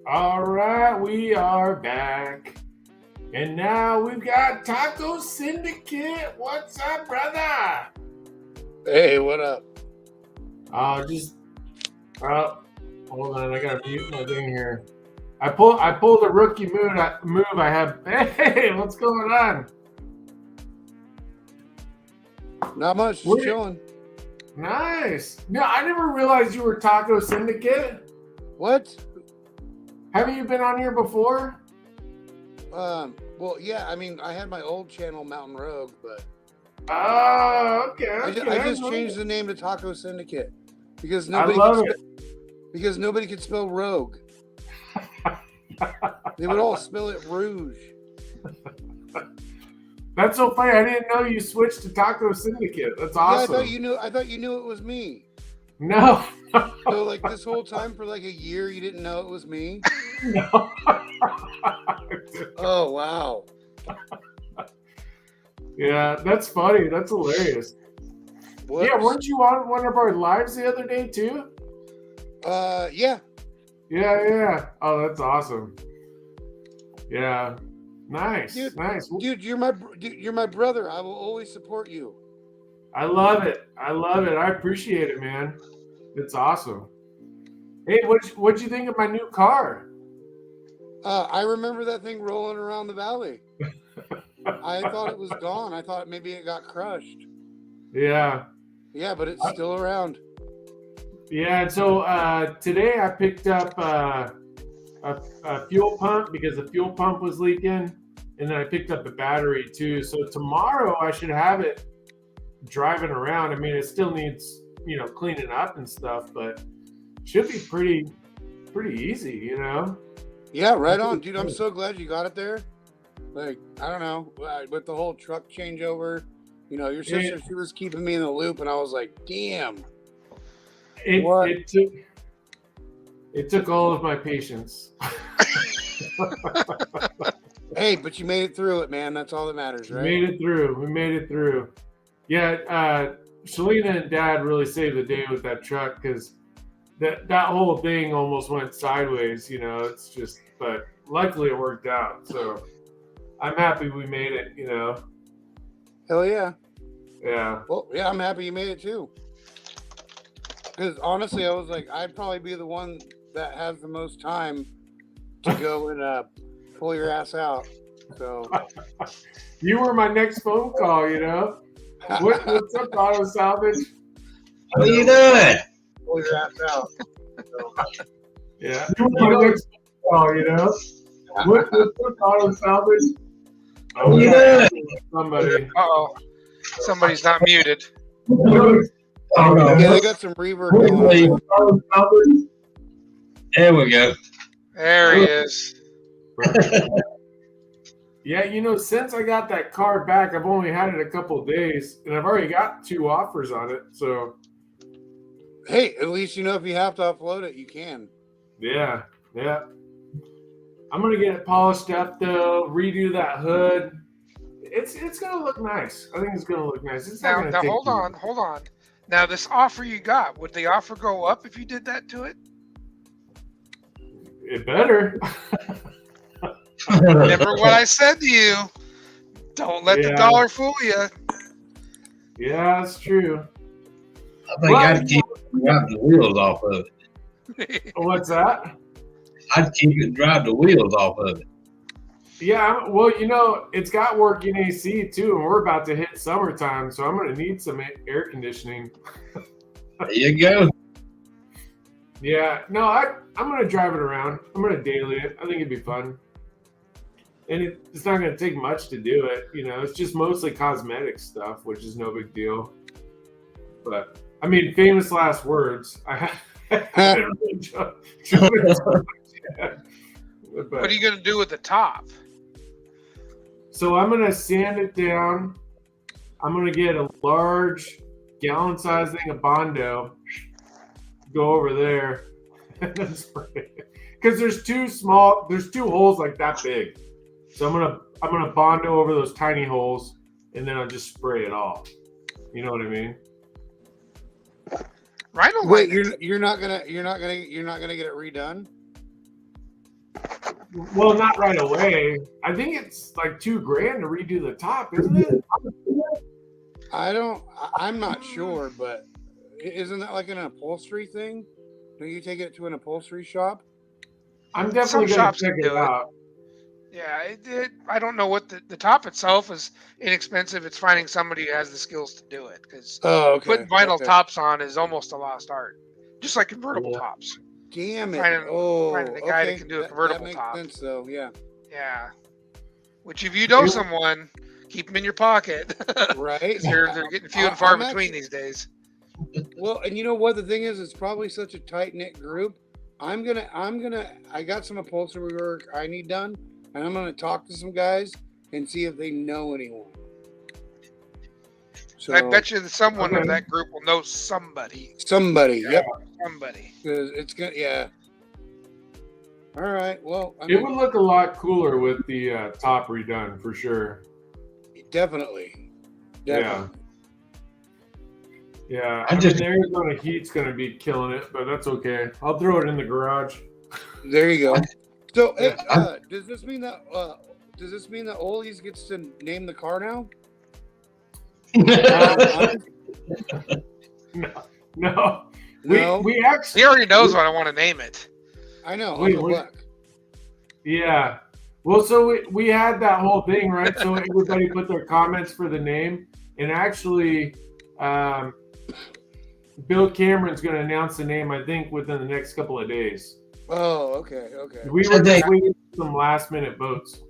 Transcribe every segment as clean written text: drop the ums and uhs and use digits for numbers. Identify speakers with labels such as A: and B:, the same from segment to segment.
A: All right, we are back. And now we've got Taco Syndicate. What's up, brother?
B: Hey, what up?
A: Hold on, I gotta mute my thing here. I pulled a rookie move. I have. Hey, what's going on?
B: Not much, just chilling.
A: Nice. No, I never realized you were Taco Syndicate.
B: What?
A: Haven't you been on here before?
B: Well, yeah. I mean, I had my old channel, Mountain Rogue, but
A: okay.
B: I just changed the name to Taco Syndicate because nobody could spell Rogue. They would all spell it Rouge.
A: That's so funny. I didn't know you switched to Taco Syndicate. That's awesome.
B: Yeah, I thought you knew it was me.
A: No.
B: So like this whole time for like a year, you didn't know it was me?
A: No.
B: Oh, wow.
A: Yeah, that's funny. That's hilarious. Whoops. Yeah, weren't you on one of our lives the other day too?
B: Yeah.
A: Yeah. Oh, that's awesome. Yeah. Nice. Nice.
B: Dude, you're my brother. I will always support you.
A: I love it. I appreciate it, man. It's awesome. Hey, what'd you think of my new car?
B: I remember that thing rolling around the valley. I thought it was gone. I thought maybe it got crushed.
A: Yeah.
B: Yeah, but it's still around.
A: Yeah, and so today I picked up a fuel pump because the fuel pump was leaking, and then I picked up the battery too. So tomorrow I should have it driving around. I mean, it still needs, cleaning up and stuff, but should be pretty easy,
B: Yeah, right on, dude. I'm so glad you got it there. Like, I don't know, with the whole truck changeover, your sister, she was keeping me in the loop, and I was like, damn.
A: It took all of my patience.
B: Hey, but you made it through it, man. That's all that matters, right?
A: We made it through. Yeah, Shalina and Dad really saved the day with that truck because that whole thing almost went sideways. It's just, but luckily it worked out. So I'm happy we made it.
B: Hell yeah.
A: Yeah.
B: Well, yeah, I'm happy you made it too. Because honestly, I was like, I'd probably be the one that has the most time to go and pull your ass out. So
A: you were my next phone call. What's up, Auto Salvage?
C: What are you doing?
B: Pull your ass out. So,
A: yeah, you were my next phone call. What's up, Auto Salvage?
C: What are you doing?
A: Somebody.
D: Somebody's not muted.
B: yeah, they got some reverb going.
C: There we go.
D: There he is.
A: Yeah, since I got that car back, I've only had it a couple of days, and I've already got 2 offers on it. So,
B: hey, at least if you have to upload it, you can.
A: Yeah. I'm gonna get it polished up though. Redo that hood. It's gonna look nice. I think it's gonna look nice. It's
D: now hold on. Now this offer you got, would the offer go up if you did that to it?
A: It better.
D: Remember what I said to you. Don't let the dollar fool you.
A: Yeah, that's true.
C: I think I'd keep it and drive the wheels off of it.
A: What's that?
C: I'd keep it and drive the wheels off of it.
A: Yeah, well, it's got working AC too, and we're about to hit summertime, so I'm going to need some air conditioning.
C: There you go.
A: Yeah, no, I'm going to drive it around. I'm going to daily it. I think it'd be fun. And it's not going to take much to do it. It's just mostly cosmetic stuff, which is no big deal. But, I mean, famous last words. I haven't really
D: what are you going to do with the top?
A: So I'm going to sand it down. I'm going to get a large gallon size thing of Bondo, go over there, and then spray it. Because there's 2 holes like that big. So I'm gonna Bondo over those tiny holes, and then I'll just spray it all. You know what I mean?
D: Right.
B: Wait, you're not gonna get it redone?
A: Well, not right away. I think it's like $2,000 to redo the top, isn't it?
B: I'm not sure, but isn't that like an upholstery thing? Do you take it to an upholstery shop?
A: I'm
D: Some
A: definitely going
D: shops
A: to check
D: can
A: it
D: do it.
A: out.
D: Yeah, I don't know what the top itself is inexpensive. It's finding somebody who has the skills to do it because
B: Oh, okay.
D: putting vinyl
B: Okay.
D: tops on is almost a lost art, just like convertible
A: Yeah.
D: tops.
B: Damn it.
D: Finding a guy that
B: okay.
D: can do a
B: That
D: convertible
B: makes
D: top.
B: sense, though. Yeah.
D: Yeah. Which if you know someone, keep them in your pocket.
B: Right.
D: 'Cause they're getting few and
B: I'm
D: far between
B: actually-
D: these days.
B: Well, and you know what? The thing is, it's probably such a tight knit group. I got some upholstery work I need done, and I'm gonna talk to some guys and see if they know anyone. So
D: I bet you that someone of
A: Okay.
D: that group will know somebody.
B: somebody. Yep.
D: Somebody.
B: 'Cause it's gonna. Yeah. All right. Well, I
A: It
B: mean,
A: would look a lot cooler with the top redone for sure.
B: definitely.
A: Yeah. Yeah.
C: I
A: I
C: just-
A: mean, the Arizona heat's going to be killing it, but that's okay. I'll throw it in the garage.
B: There you go. So, hey,
A: Yeah.
B: does this mean that Ollie's gets to name the car now?
A: No.
B: No.
A: We actually.
D: He already knows what I want to name it.
B: I know.
A: Wait,
B: Uncle
A: wait.
B: Buck.
A: Yeah. Well, so we had that whole thing, right? So everybody put their comments for the name, and actually, Bill Cameron's going to announce the name, I think, within the next couple of days.
B: Oh, okay, okay.
A: We were just waiting for some last minute votes.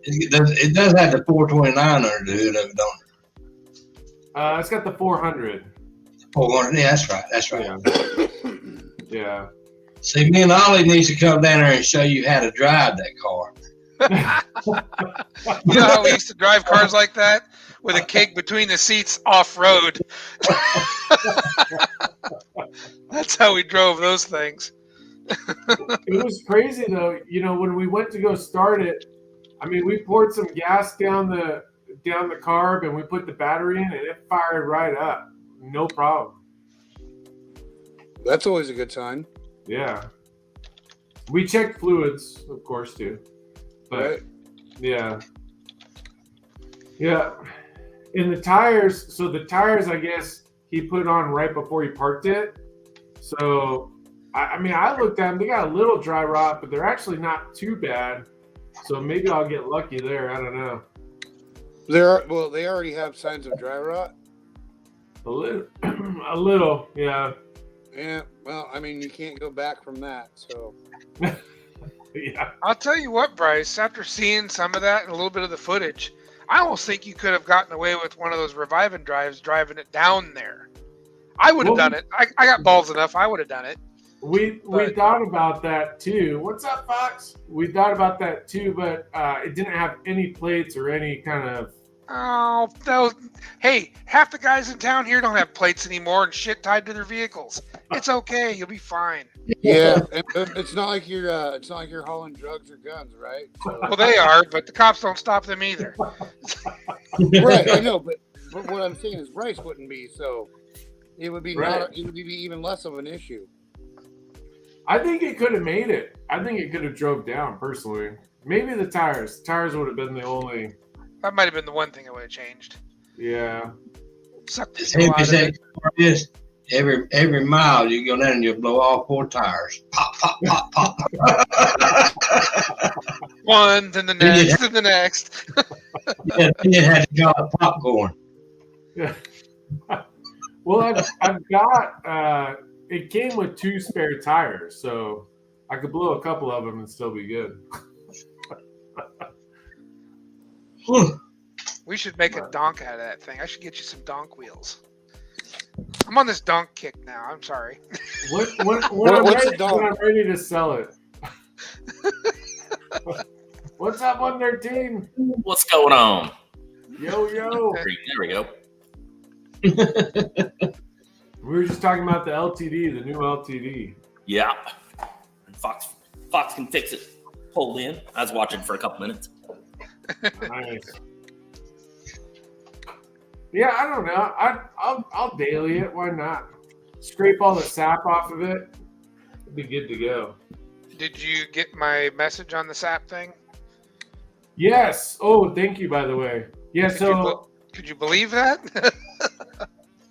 C: It does have the 429 under the hood of it, don't it?
A: It's got the 400.
C: 400. Yeah, that's right. That's right.
A: Yeah. Yeah.
C: See, me and Ollie needs to come down there and show you how to drive that car.
D: You know how we used to drive cars like that? With a keg between the seats off-road. That's how we drove those things.
A: It was crazy though. You know, when we went to go start it, I mean, we poured some gas down the carb and we put the battery in and it fired right up. No problem.
B: That's always a good sign.
A: Yeah. We checked fluids, of course, too. But
B: Right.
A: yeah. Yeah. And the tires, so the tires, I guess, he put on right before he parked it. So, I mean, I looked at them. They got a little dry rot, but they're actually not too bad. So maybe I'll get lucky there. I don't know.
B: They already have signs of dry rot.
A: A little, yeah.
B: Yeah. Well, I mean, you can't go back from that. So.
A: Yeah.
D: I'll tell you what, Bryce, after seeing some of that and a little bit of the footage, I almost think you could have gotten away with one of those revive and drives driving it down there. I would have done it. I got balls enough. I would have done it.
A: We thought about that too. What's up, Fox? We thought about that too, but it didn't have any plates or any kind of.
D: Oh, those. Hey, half the guys in town here don't have plates anymore and shit tied to their vehicles. It's okay. You'll be fine.
B: Yeah, and it's not like you're hauling drugs or guns, right? So.
D: Well, they are, but the cops don't stop them either.
B: Right, I know, but what I'm saying is Bryce wouldn't be, so it would be
A: Right.
B: it would be even less of an issue.
A: I think it could have made it. I think it could have drove down personally. Maybe the tires. Tires would have been the only.
D: That might have been the one thing I would have changed.
A: Yeah.
D: Sucked the
C: As
D: fuel
C: heavy
D: out
C: as
D: of
C: that
D: it.
C: car is, every mile you go down and you blow all 4 tires. Pop, pop, pop, pop.
D: One, then the next, then the next.
C: Yeah, it had to call it popcorn.
A: Yeah. Well, I've got. It came with 2 spare tires, so I could blow a couple of them and still be good.
C: Whew.
D: We should make a donk out of that thing. I should get you some donk wheels. I'm on this donk kick now. I'm sorry.
A: When
B: What's
A: I'm
B: a dog?
A: ready to sell it. What's up, 113?
E: What's going on?
A: Yo, yo.
E: There we go.
A: We were just talking about the LTD, the new LTD.
E: Yeah. And Fox can fix it. Hold in. I was watching for a couple minutes.
A: Nice. Yeah, I don't know. I'll daily it. Why not? Scrape all the sap off of it. It'd be good to go.
D: Did you get my message on the sap thing?
A: Yes. Oh, thank you, by the way. Yeah,
D: Could you believe that?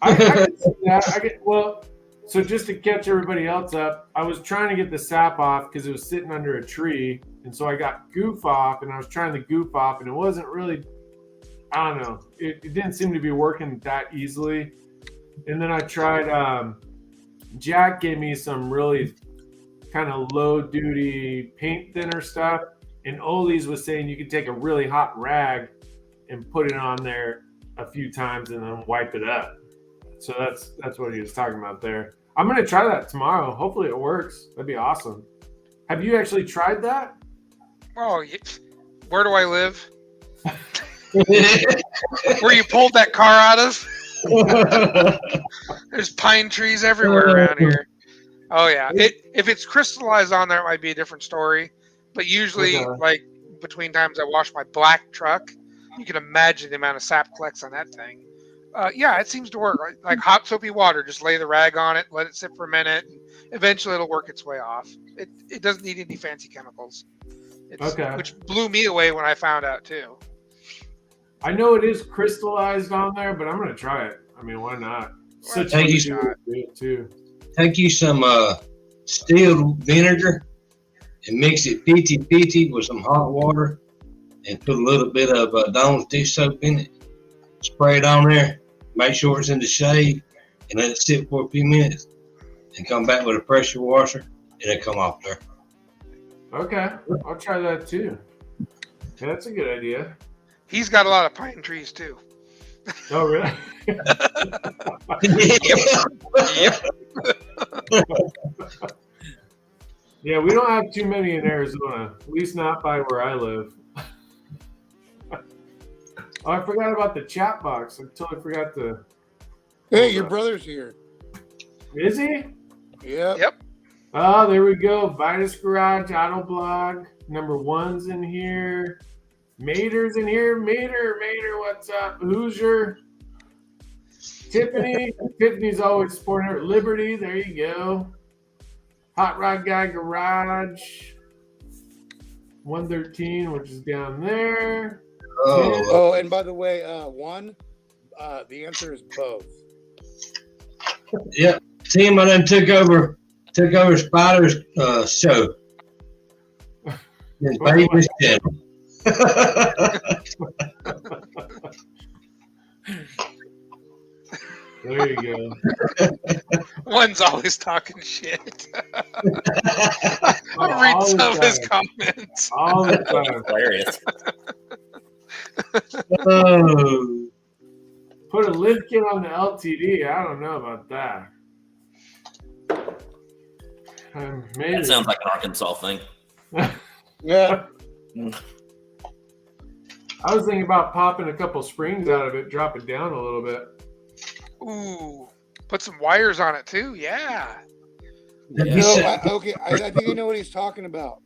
A: I can see that. So just to catch everybody else up, I was trying to get the sap off because it was sitting under a tree. And so I got goof off, and I was trying to goof off, and it wasn't really, I don't know. It didn't seem to be working that easily. And then I tried, Jack gave me some really kind of low-duty paint thinner stuff. And Ollie's was saying you could take a really hot rag and put it on there a few times and then wipe it up. So that's what he was talking about there. I'm going to try that tomorrow. Hopefully it works. That'd be awesome. Have you actually tried that?
D: Oh, where do I live? Where you pulled that car out of? There's pine trees everywhere around here. Oh, yeah. If it's crystallized on there, it might be a different story. But usually, like, between times I wash my black truck, you can imagine the amount of sap collects on that thing. Yeah, it seems to work. Like hot soapy water, just lay the rag on it, let it sit for a minute, and eventually it'll work its way off. It doesn't need any fancy chemicals. Which blew me away when I found out, too.
A: I know it is crystallized on there, but I'm going to try it. I mean, why not?
C: Take you some steel vinegar and mix it 50-50 with some hot water and put a little bit of Dawn's dish soap in it. Spray it on there. Make sure it's in the shade and let it sit for a few minutes. And come back with a pressure washer and it'll come off there.
A: Okay. I'll try that too. Yeah, that's a good idea.
D: He's got a lot of pine trees too.
A: Oh, really?
D: Yep.
A: Yeah, we don't have too many in Arizona. At least not by where I live. Oh, I forgot about the chat box. I totally forgot to.
B: Hey, your brother's here.
A: Is he?
D: Yep.
A: Oh, there we go. Vitus Garage, Auto Blog. Number 1's in here. Mater's in here. Mater, what's up? Hoosier. Tiffany. Tiffany's always supporting her. Liberty, there you go. Hot Rod Guy Garage. 113, which is down there.
B: Oh, and by the way, the answer is both.
C: Yep. Tim, I done took over Spider's show. And Baby's channel.
A: There you go.
D: One's always talking shit. I'll read some of his comments.
A: All the time.
E: Hilarious.
C: Oh.
A: Put a lift kit on the LTD. I don't know about that. Maybe.
E: That sounds like an Arkansas thing.
B: Yeah.
A: I was thinking about popping a couple springs out of it, drop it down a little bit.
D: Ooh, put some wires on it too. Yeah.
B: No, I think I know what he's talking about.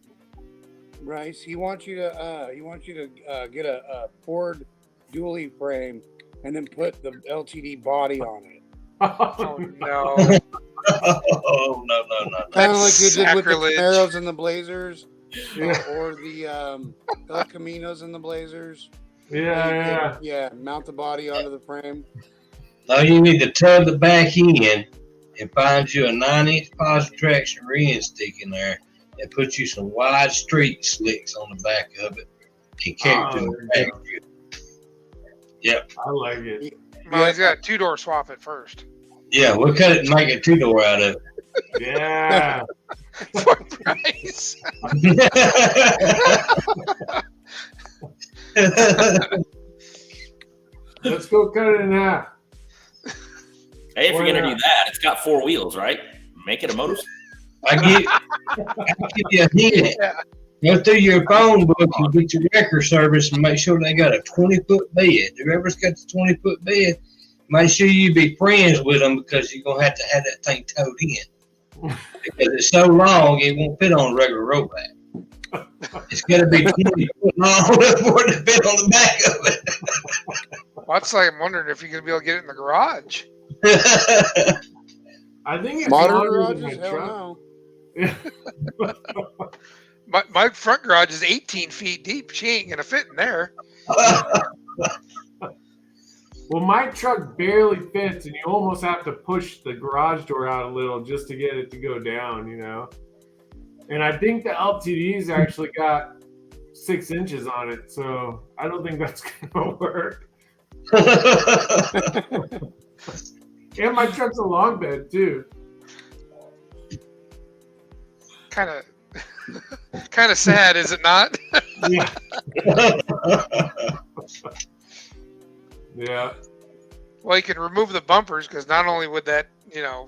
B: Bryce, he wants you to get a Ford dually frame and then put the LTD body on it.
D: Oh no.
C: Oh no.
B: Kind of like you did with the
D: Sacrilege.
B: Camaros and the Blazers,
A: Yeah.
B: or the El Caminos and the Blazers.
A: Yeah.
B: Mount the body onto the frame.
C: Now you need to tug the back in and find you a 9-inch positive traction rear stick in there and put you some wide street slicks on the back of it and carry it to the back. Yep.
A: I like it.
D: Well, he's got a 2-door swap at first.
C: Yeah, we'll cut it and make a 2-door out of it.
A: Yeah.
D: For price.
A: Let's go cut it in half.
E: Hey, if you're gonna do that, it's got 4 wheels, right? Make it a motorcycle.
C: I give you a hint.
D: Yeah.
C: Go through your phone book and get your record service and make sure they got a 20-foot bed. Whoever's got the 20-foot bed, make sure you be friends with them because you're going to have that thing towed in. Because it's so long, it won't fit on a regular road back. It's going to be 20 foot long for it to fit on the back of it.
D: Well, that's like I'm wondering if you're gonna be able to get it in the garage.
A: I think it's
B: Modern
A: longer than
B: garages,
A: my
B: hell
A: truck.
B: no.
D: My front garage is 18 feet deep. She ain't gonna fit in there.
A: Well, my truck barely fits, and you almost have to push the garage door out a little just to get it to go down, you know. And I think the LTD's actually got 6 inches on it, so I don't think that's gonna work. And my truck's a long bed too.
D: Kind of sad, is it not?
A: Yeah. Yeah.
D: Well, you can remove the bumpers because not only would that, you know,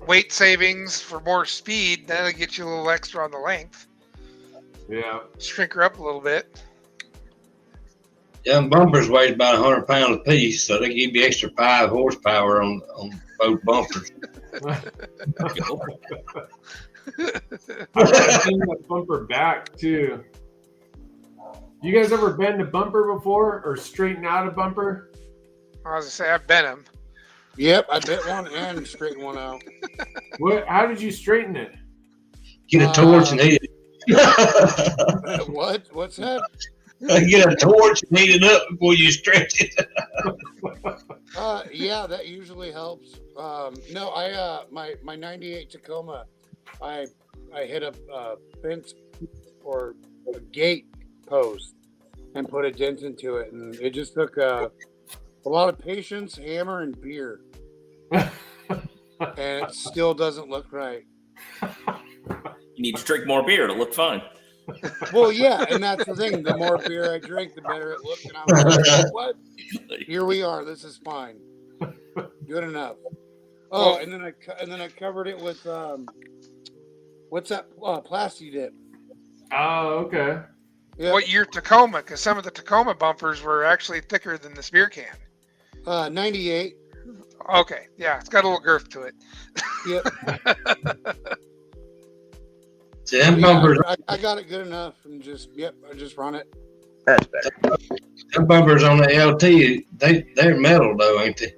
D: weight savings for more speed, that'll get you a little extra on the length.
A: Yeah.
D: Shrink her up a little bit.
C: Them bumpers weigh about 100 pounds a piece, so they give you extra 5 horsepower on both bumpers.
A: I gotta bend that bumper back too. You guys ever bend a bumper before or straighten out a bumper?
D: I was gonna say I've bent them.
B: Yep, I bit one and straightened one out.
A: What? How did you straighten it?
C: Get a torch and heat it.
B: What? What's that?
C: Get a torch and heat it up before you stretch it.
B: Yeah, that usually helps. No, I my '98 Tacoma, I hit a fence or a gate post and put a dent into it, and it just took a lot of patience, hammer, and beer, and it still doesn't look right.
E: You need to drink more beer to look fine.
B: Well, yeah, and that's the thing. The more beer I drink, the better it looks. And I'm like, what? Here we are. This is fine. Good enough. Oh, and then I covered it with what's that? Plasti dip.
A: Oh, okay.
B: Yep.
D: What year Tacoma? Because some of the Tacoma bumpers were actually thicker than this beer can.
B: 98.
D: Okay, yeah, it's got a little girth to it.
B: Yep.
C: Them bumpers,
B: I got it good enough, and I just run it.
F: That's better.
C: them bumpers on the LT, they're metal though, ain't they?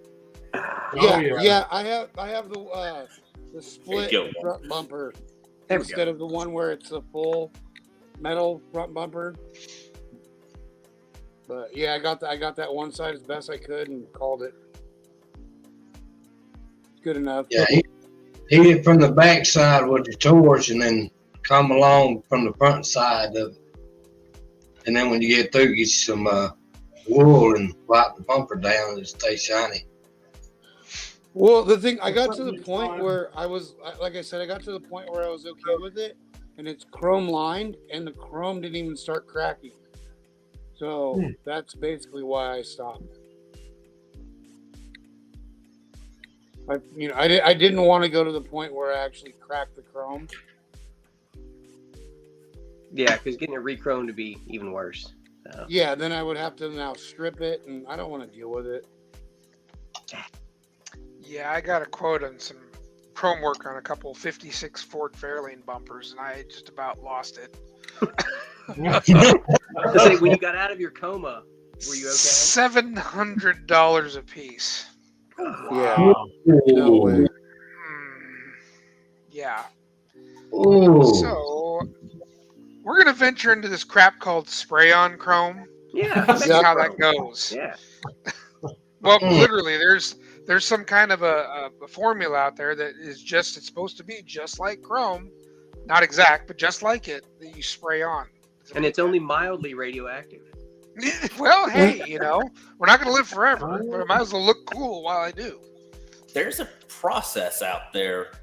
B: Yeah. I have the split
E: There you go.
B: front bumper
F: There we
B: instead of the one where it's a full metal front bumper. But yeah, I got that one side as best I could and called it good enough.
C: Yeah, hit it from the back side with your torch and then come along from the front side of it. And then when you get through, get you some wool and wipe the bumper down and it stay shiny.
B: Well, the thing, I got to the point where I was, like I said, I got to the point where I was okay with it, and it's chrome lined, and the chrome didn't even start cracking. So that's basically why I stopped. I didn't want to go to the point where I actually cracked the chrome.
F: Yeah, because getting it re-chromed would be even worse. So.
B: Yeah, then I would have to now strip it, and I don't want to deal with it.
D: Yeah, I got a quote on some chrome work on a couple 56 Ford Fairlane bumpers, and I just about lost it.
F: Say, when you got out of your coma, were you okay?
D: $700 a piece.
B: Yeah. No way.
D: Yeah.
C: Ooh.
D: So we're gonna venture into this crap called spray-on chrome.
F: Yeah.
D: See how that goes.
F: Yeah.
D: Well, literally, there's some kind of a formula out there that is just, it's supposed to be just like chrome, not exact, but just like it, that you spray on.
F: And it's only mildly radioactive.
D: Well, hey, we're not going to live forever, but I might as well look cool while I do.
E: There's a process out there.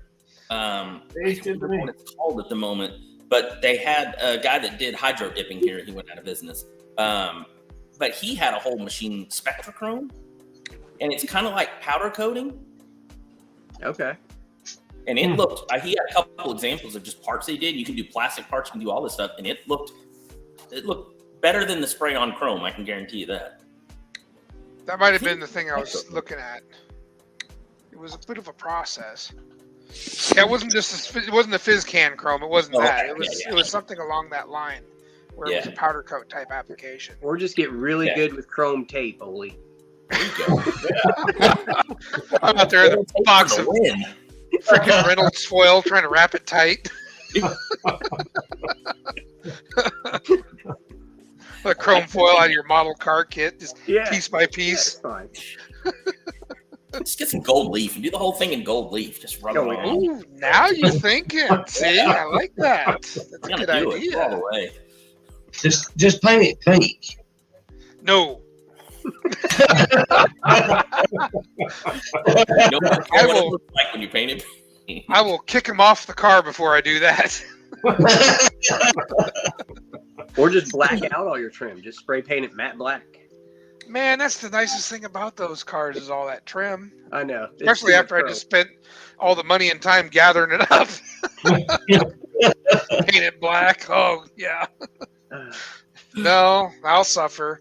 E: I can't remember what it's called at the moment, but they had a guy that did hydro dipping here. He went out of business. But he had a whole machine, Spectrachrome, and it's kind of like powder coating.
F: Okay.
E: And it looked, he had a couple examples of just parts they did. You can do plastic parts, you can do all this stuff, and it looked better than the spray on chrome. I can guarantee you that.
D: That might have been the thing I was looking at. It was a bit of a process. Yeah, it wasn't the fizz can chrome. It wasn't that. It was something along that line, where it was a powder coat type application.
F: Or just get really good with chrome tape, Oli.
E: There you go.
D: I'm out there in the box of freaking Reynolds foil trying to wrap it tight. A chrome foil out of your model car kit, just
F: Yeah.
D: piece by
F: Yeah,
D: piece.
F: it's fine.
E: Just get some gold leaf and do the whole thing in gold leaf. Just rub it
F: Oh,
E: on.
D: Ooh, now you're thinking. See, I like that. That's a
E: Gotta
D: good
E: do it all the
D: idea.
E: way.
C: Just paint it pink.
D: No,
E: You know what
D: I
E: it
D: will-
E: looks like when you paint it?
D: I will kick him off the car before I do that.
F: Or just black out all your trim. Just spray paint it matte black.
D: Man, that's the nicest thing about those cars is all that trim.
F: I know. It's
D: Especially
F: too
D: after I
F: much
D: just spent all the money and time gathering it up. Paint it black. Oh, yeah.
F: pro.
D: No, I'll suffer.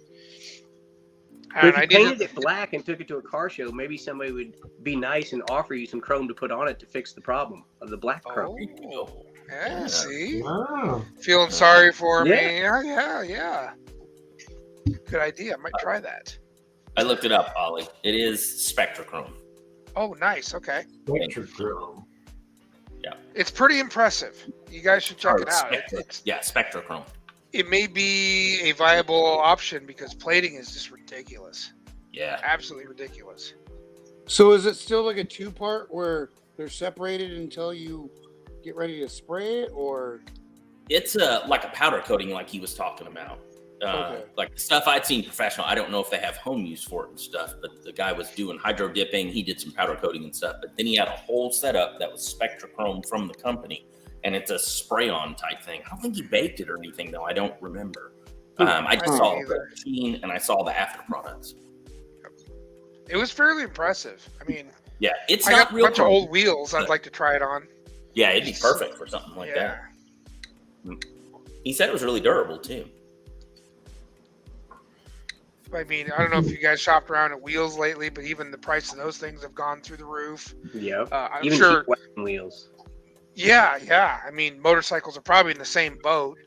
F: But
D: And
F: if
D: I
F: you
D: need
F: painted
D: to,
F: it black and took it to a car show, maybe somebody would be nice and offer you some chrome to put on it to fix the problem of the black chrome.
D: Oh, yeah, see?
A: Wow.
D: Feeling sorry for me.
F: Yeah.
D: Yeah. Good idea. I might try that.
E: I looked it up, Ollie. It is Spectrachrome.
D: Oh, nice. Okay.
A: Spectrachrome.
D: It's pretty impressive. You guys should check it out.
E: Yeah, Spectrachrome.
D: It may be a viable option because plating is just ridiculous.
E: Yeah.
D: Absolutely ridiculous.
B: So is it still like a 2-part where they're separated until you get ready to spray it, or?
E: It's like a powder coating like he was talking about.
B: Okay.
E: Like the stuff I'd seen professional, I don't know if they have home use for it and stuff, but the guy was doing hydro dipping. He did some powder coating and stuff, but then he had a whole setup that was Spectrachrome from the company, and it's a spray-on type thing. I don't think he baked it or anything, though. I don't remember. I just
D: I
E: saw
D: don't
E: the
D: either.
E: machine and I saw the after products.
D: It was fairly impressive. I mean,
E: Yeah, it's
D: I
E: not
D: got a
E: real
D: bunch of
E: chrome.
D: old wheels I'd like to try it on.
E: Yeah, it'd be perfect for something like
D: Yeah.
E: that. He said it was really durable too.
D: I mean, I don't know if you guys shopped around at wheels lately, but even the price of those things have gone through the roof.
F: Yep.
D: I'm
F: Even
D: sure.
F: cheap weapon wheels.
D: Yeah. I mean, motorcycles are probably in the same boat.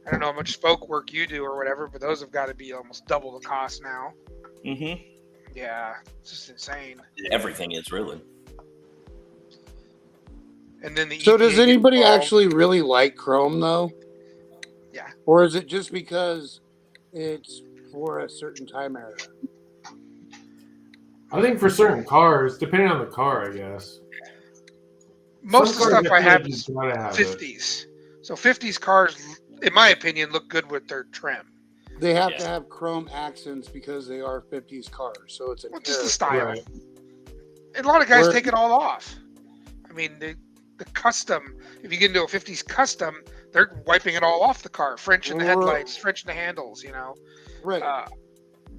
D: I don't know how much spoke work you do or whatever, but those have got to be almost double the cost now.
E: Mm-hmm.
D: Yeah, it's just insane.
E: Everything is really.
D: And then the
B: So
D: EPA
B: does
D: gets
B: anybody
D: involved.
B: actually really like chrome though?
D: Yeah.
B: Or is it just because it's for a certain time era?
A: I think for certain cars, depending on the car, I guess.
D: Most of
A: Some
D: the
A: cars
D: stuff I
A: feel
D: have
A: like
D: is
A: you gotta have it.
D: 50s. So 50s cars, in my opinion, look good with their trim.
B: They have
E: Yes.
B: to have chrome accents because they are 50s cars. So it's an
D: Well, just the
B: era.
D: style.
A: Right.
D: And a lot of guys
B: Where-
D: take it all off. I mean, the custom, if you get into a 50s custom, they're wiping it all off the car, French in the
B: Or-
D: headlights, French in the handles, you know.
B: Right.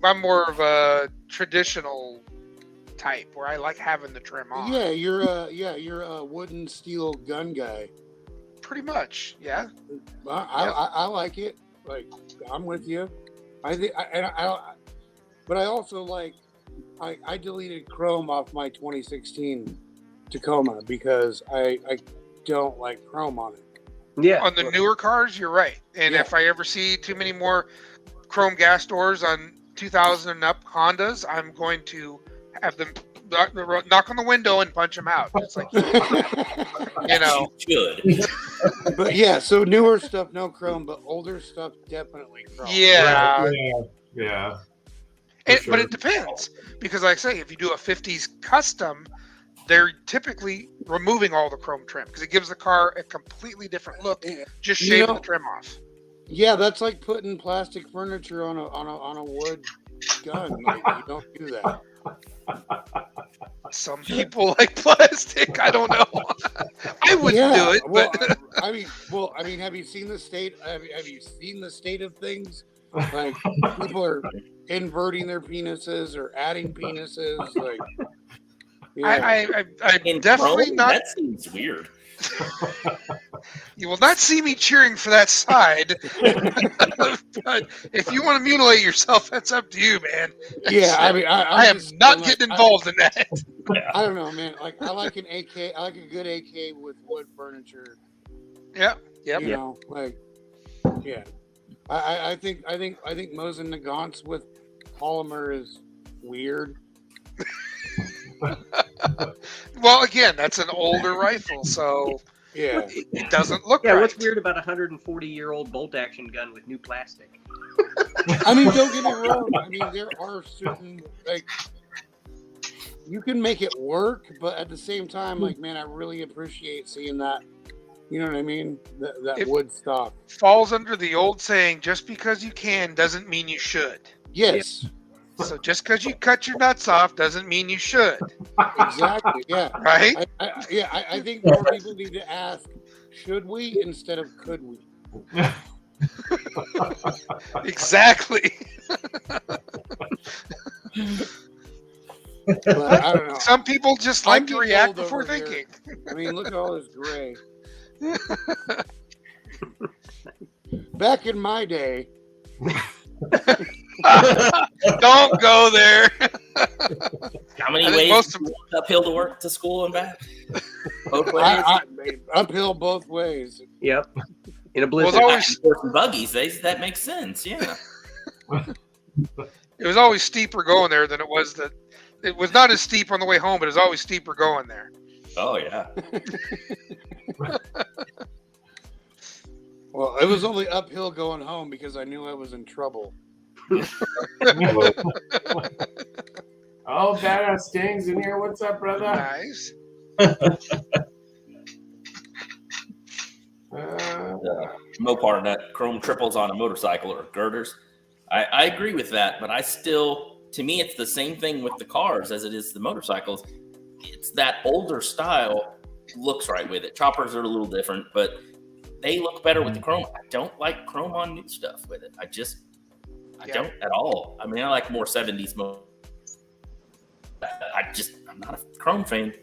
D: I'm more of a traditional type where I like having the trim on.
B: Yeah, you're a wooden steel gun guy.
D: Pretty much, yeah.
B: I like it. Like, I'm with you. I think, but I also like. I deleted chrome off my 2016 Tacoma because I don't like chrome on it.
F: Yeah.
D: On the newer cars, you're right. And
B: Yeah.
D: if I ever see too many more chrome gas doors on 2000 and up Hondas, I'm going to have them knock on the window and punch them out. It's like, you know.
E: Should.
B: But yeah, so newer stuff no chrome, but older stuff definitely chrome.
D: Yeah.
A: Right, yeah.
D: But
A: sure.
D: it depends. Because like I say, if you do a 50s custom, they're typically removing all the chrome trim because it gives the car a completely different look, just
B: You
D: shaving
B: know-
D: the trim off.
B: Yeah, that's like putting plastic furniture on a wood gun. Like, you don't do that.
D: Some people like plastic. I don't know. I wouldn't do it,
B: well,
D: but
B: I mean, have you seen the state? Have you seen the state of things? Like, people are inverting their penises or adding penises. Like, yeah.
D: I
E: In
D: definitely
E: chrome?
D: not.
E: That seems weird.
D: You will not see me cheering for that side. But if you want to mutilate yourself, that's up to you, man.
B: Yeah, I mean,
D: I am
B: just
D: not
B: like,
D: getting involved in that.
B: I don't know, man. Like, I like an AK. I like a good AK with wood furniture.
D: Yep.
B: You know, like, yeah. I think Mosin Nagant's with polymer is weird.
D: Well, again, that's an older rifle, so
B: Yeah.
D: It doesn't look
F: Yeah,
D: right.
F: what's weird about a 140-year-old bolt action gun with new plastic?
B: I mean, don't get me wrong. I mean, there are certain, like, you can make it work, but at the same time, like, man, I really appreciate seeing that. You know what I mean? That
D: If-
B: wood stock.
D: Falls under the old saying, just because you can doesn't mean you should.
B: Yes,
D: So just because you cut your nuts off doesn't mean you should,
B: exactly. Yeah.
D: right?
B: I think more people need to ask, should we instead of could we?
D: Exactly.
B: But I don't know.
D: Some people just
B: I'm
D: like to
B: getting
D: react
B: old
D: before
B: over here.
D: thinking.
B: I mean, look at all this gray. Back in my day,
D: Don't go there.
E: How many
D: I think
E: ways
D: most
E: do you walk uphill to work to school and back? Both ways.
B: I uphill both ways.
F: Yep. In a
D: Well, it's
F: blizzard.
D: always
E: Horse and buggies. That makes sense. Yeah.
D: it was always steeper going there than it was that. It was not as steep on the way home, but it was always steeper going there.
E: Oh yeah.
B: Well, it was only uphill going home because I knew I was in trouble.
A: Oh, badass Sting's in here. What's up, brother?
D: Nice.
E: Mopar nut chrome triples on a motorcycle or girders. I agree with that, but I still, to me, it's the same thing with the cars as it is the motorcycles. It's that older style looks right with it. Choppers are a little different, but they look better with the chrome. I don't like chrome on new stuff with it. I don't at all. I mean, I like more 70s mode. I'm not a chrome fan.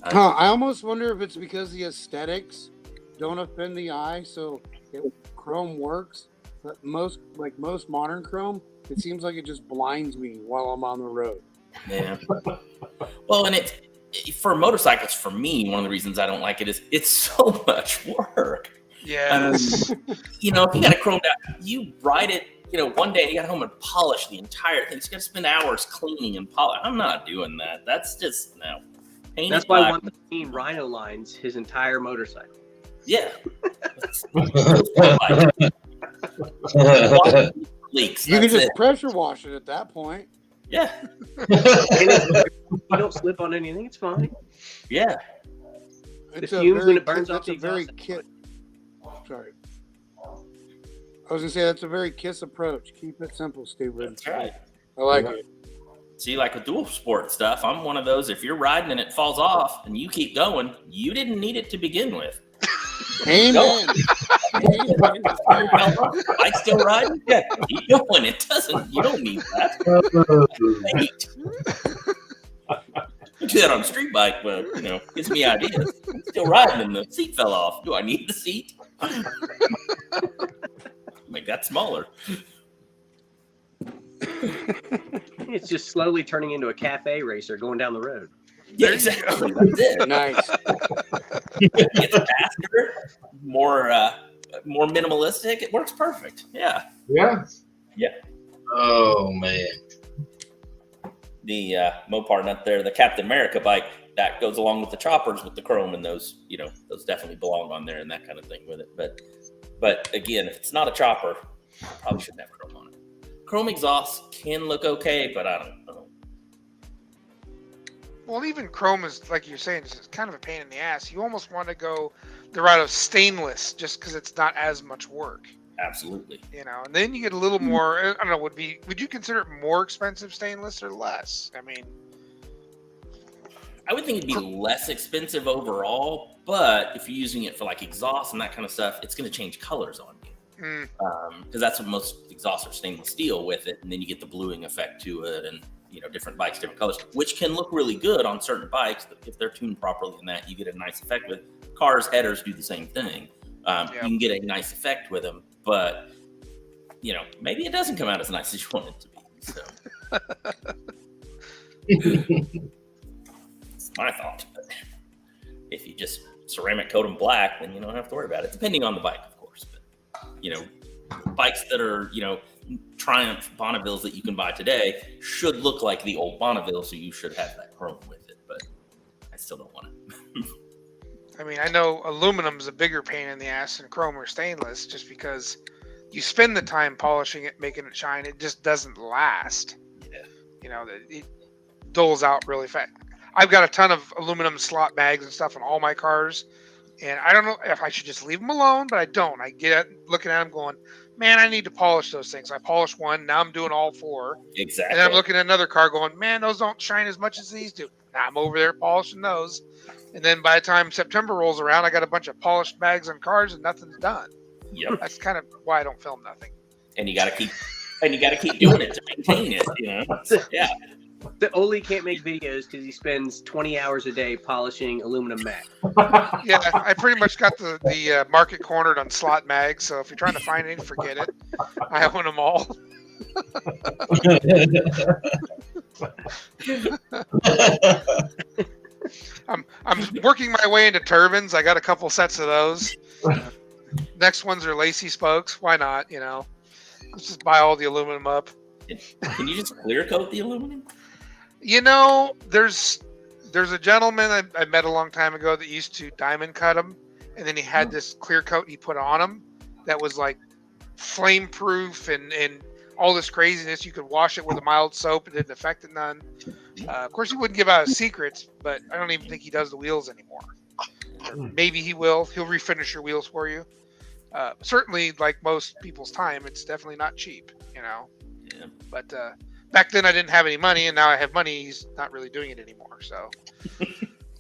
B: I almost wonder if it's because the aesthetics don't offend the eye, so chrome works. But most modern chrome, it seems like it just blinds me while I'm on the road.
E: Yeah. Well, and it's for motorcycles. For me, one of the reasons I don't like it is it's so much work.
D: Yes.
E: If you got it chromed out, you ride it. One day you got home and polish the entire thing. You got to spend hours cleaning and polish. I'm not doing that. That's just no. Paint
F: That's
E: it
F: why
E: black.
F: one team Rhino lines his entire motorcycle.
E: Yeah. Leaks.
B: You can
E: That's
B: just
E: it.
B: pressure wash it at that point.
E: Yeah.
F: You don't slip on anything, it's fine.
E: Yeah.
B: It's
F: The fumes when it burns off
B: that's a
F: the
B: very
F: exhaust,
B: Sorry. I was gonna say that's a very KISS approach. Keep it simple, Stephen.
E: That's right.
B: I like
A: Yeah.
B: it.
E: See, like with dual sport stuff, I'm one of those. If you're riding and it falls off and you keep going, you didn't need it to begin with.
B: Amen. Amen.
E: Bike still riding? Yeah, keep going. It doesn't. You don't need that. Wait. You do that on a street bike, but gives me ideas. I'm still riding and the seat fell off. Do I need the seat? Make that smaller.
F: It's just slowly turning into a cafe racer going down the road.
E: Yeah, exactly. That's it.
B: Nice.
E: It's faster, more minimalistic. It works perfect. Yeah.
A: Yeah.
C: Oh man.
E: The Mopar nut there, the Captain America bike, that goes along with the choppers with the chrome, and those definitely belong on there and that kind of thing with it. But again, if it's not a chopper, probably shouldn't have chrome on it. Chrome exhausts can look okay, but I don't know.
D: Well, even chrome is, like you're saying, it's kind of a pain in the ass. You almost want to go the route of stainless just because it's not as much work.
E: Absolutely.
D: And then you get a little more, I don't know, would you consider it more expensive stainless or less? I mean,
E: I would think it'd be less expensive overall, but if you're using it for like exhaust and that kind of stuff, it's going to change colors on you. Because that's what most exhausts are stainless steel with it, and then you get the bluing effect to it, and different bikes, different colors, which can look really good on certain bikes if they're tuned properly. And that you get a nice effect with cars. Headers do the same thing. You can get a nice effect with them, but maybe it doesn't come out as nice as you want it to be. So it's my thought. But if you just ceramic coat them black, then you don't have to worry about it. Depending on the bike, of course. But bikes that are Triumph Bonnevilles that you can buy today should look like the old Bonneville, so you should have that chrome with it. But I still don't want it.
D: I mean, I know aluminum's a bigger pain in the ass than chrome or stainless, just because you spend the time polishing it, making it shine. It just doesn't last.
E: Yeah.
D: You know, it dulls out really fast. I've got a ton of aluminum slot bags and stuff in all my cars, and I don't know if I should just leave them alone, but I don't. I get looking at them going, man, I need to polish those things. I polished one, now I'm doing all four.
E: Exactly.
D: And then I'm looking at another car going, man, those don't shine as much as these do. Now I'm over there polishing those. And then by the time September rolls around, I got a bunch of polished bags on cars and nothing's done.
E: Yep.
D: That's kind of why I don't film nothing.
E: And you got to keep doing it to maintain it. You know. Yeah.
F: The Oli can't make videos because he spends 20 hours a day polishing aluminum mat.
D: Yeah, I pretty much got the market cornered on slot mags. So if you're trying to find any, forget it. I own them all. I'm working my way into turbines. I got a couple sets of those. Next ones are lacy spokes. Why not? You know, let's just buy all the aluminum up.
E: Can you just clear coat the aluminum?
D: You know, there's a gentleman I met a long time ago that used to diamond cut them, and then he had this clear coat he put on them that was like flame proof and all this craziness. You could wash it with a mild soap; it didn't affect it none. Of course, he wouldn't give out his secrets, but I don't even think he does the wheels anymore. Or maybe he will. He'll refinish your wheels for you. Certainly, like most people's time, it's definitely not cheap, you know.
E: Yeah.
D: But back then, I didn't have any money, and now I have money. He's not really doing it anymore. So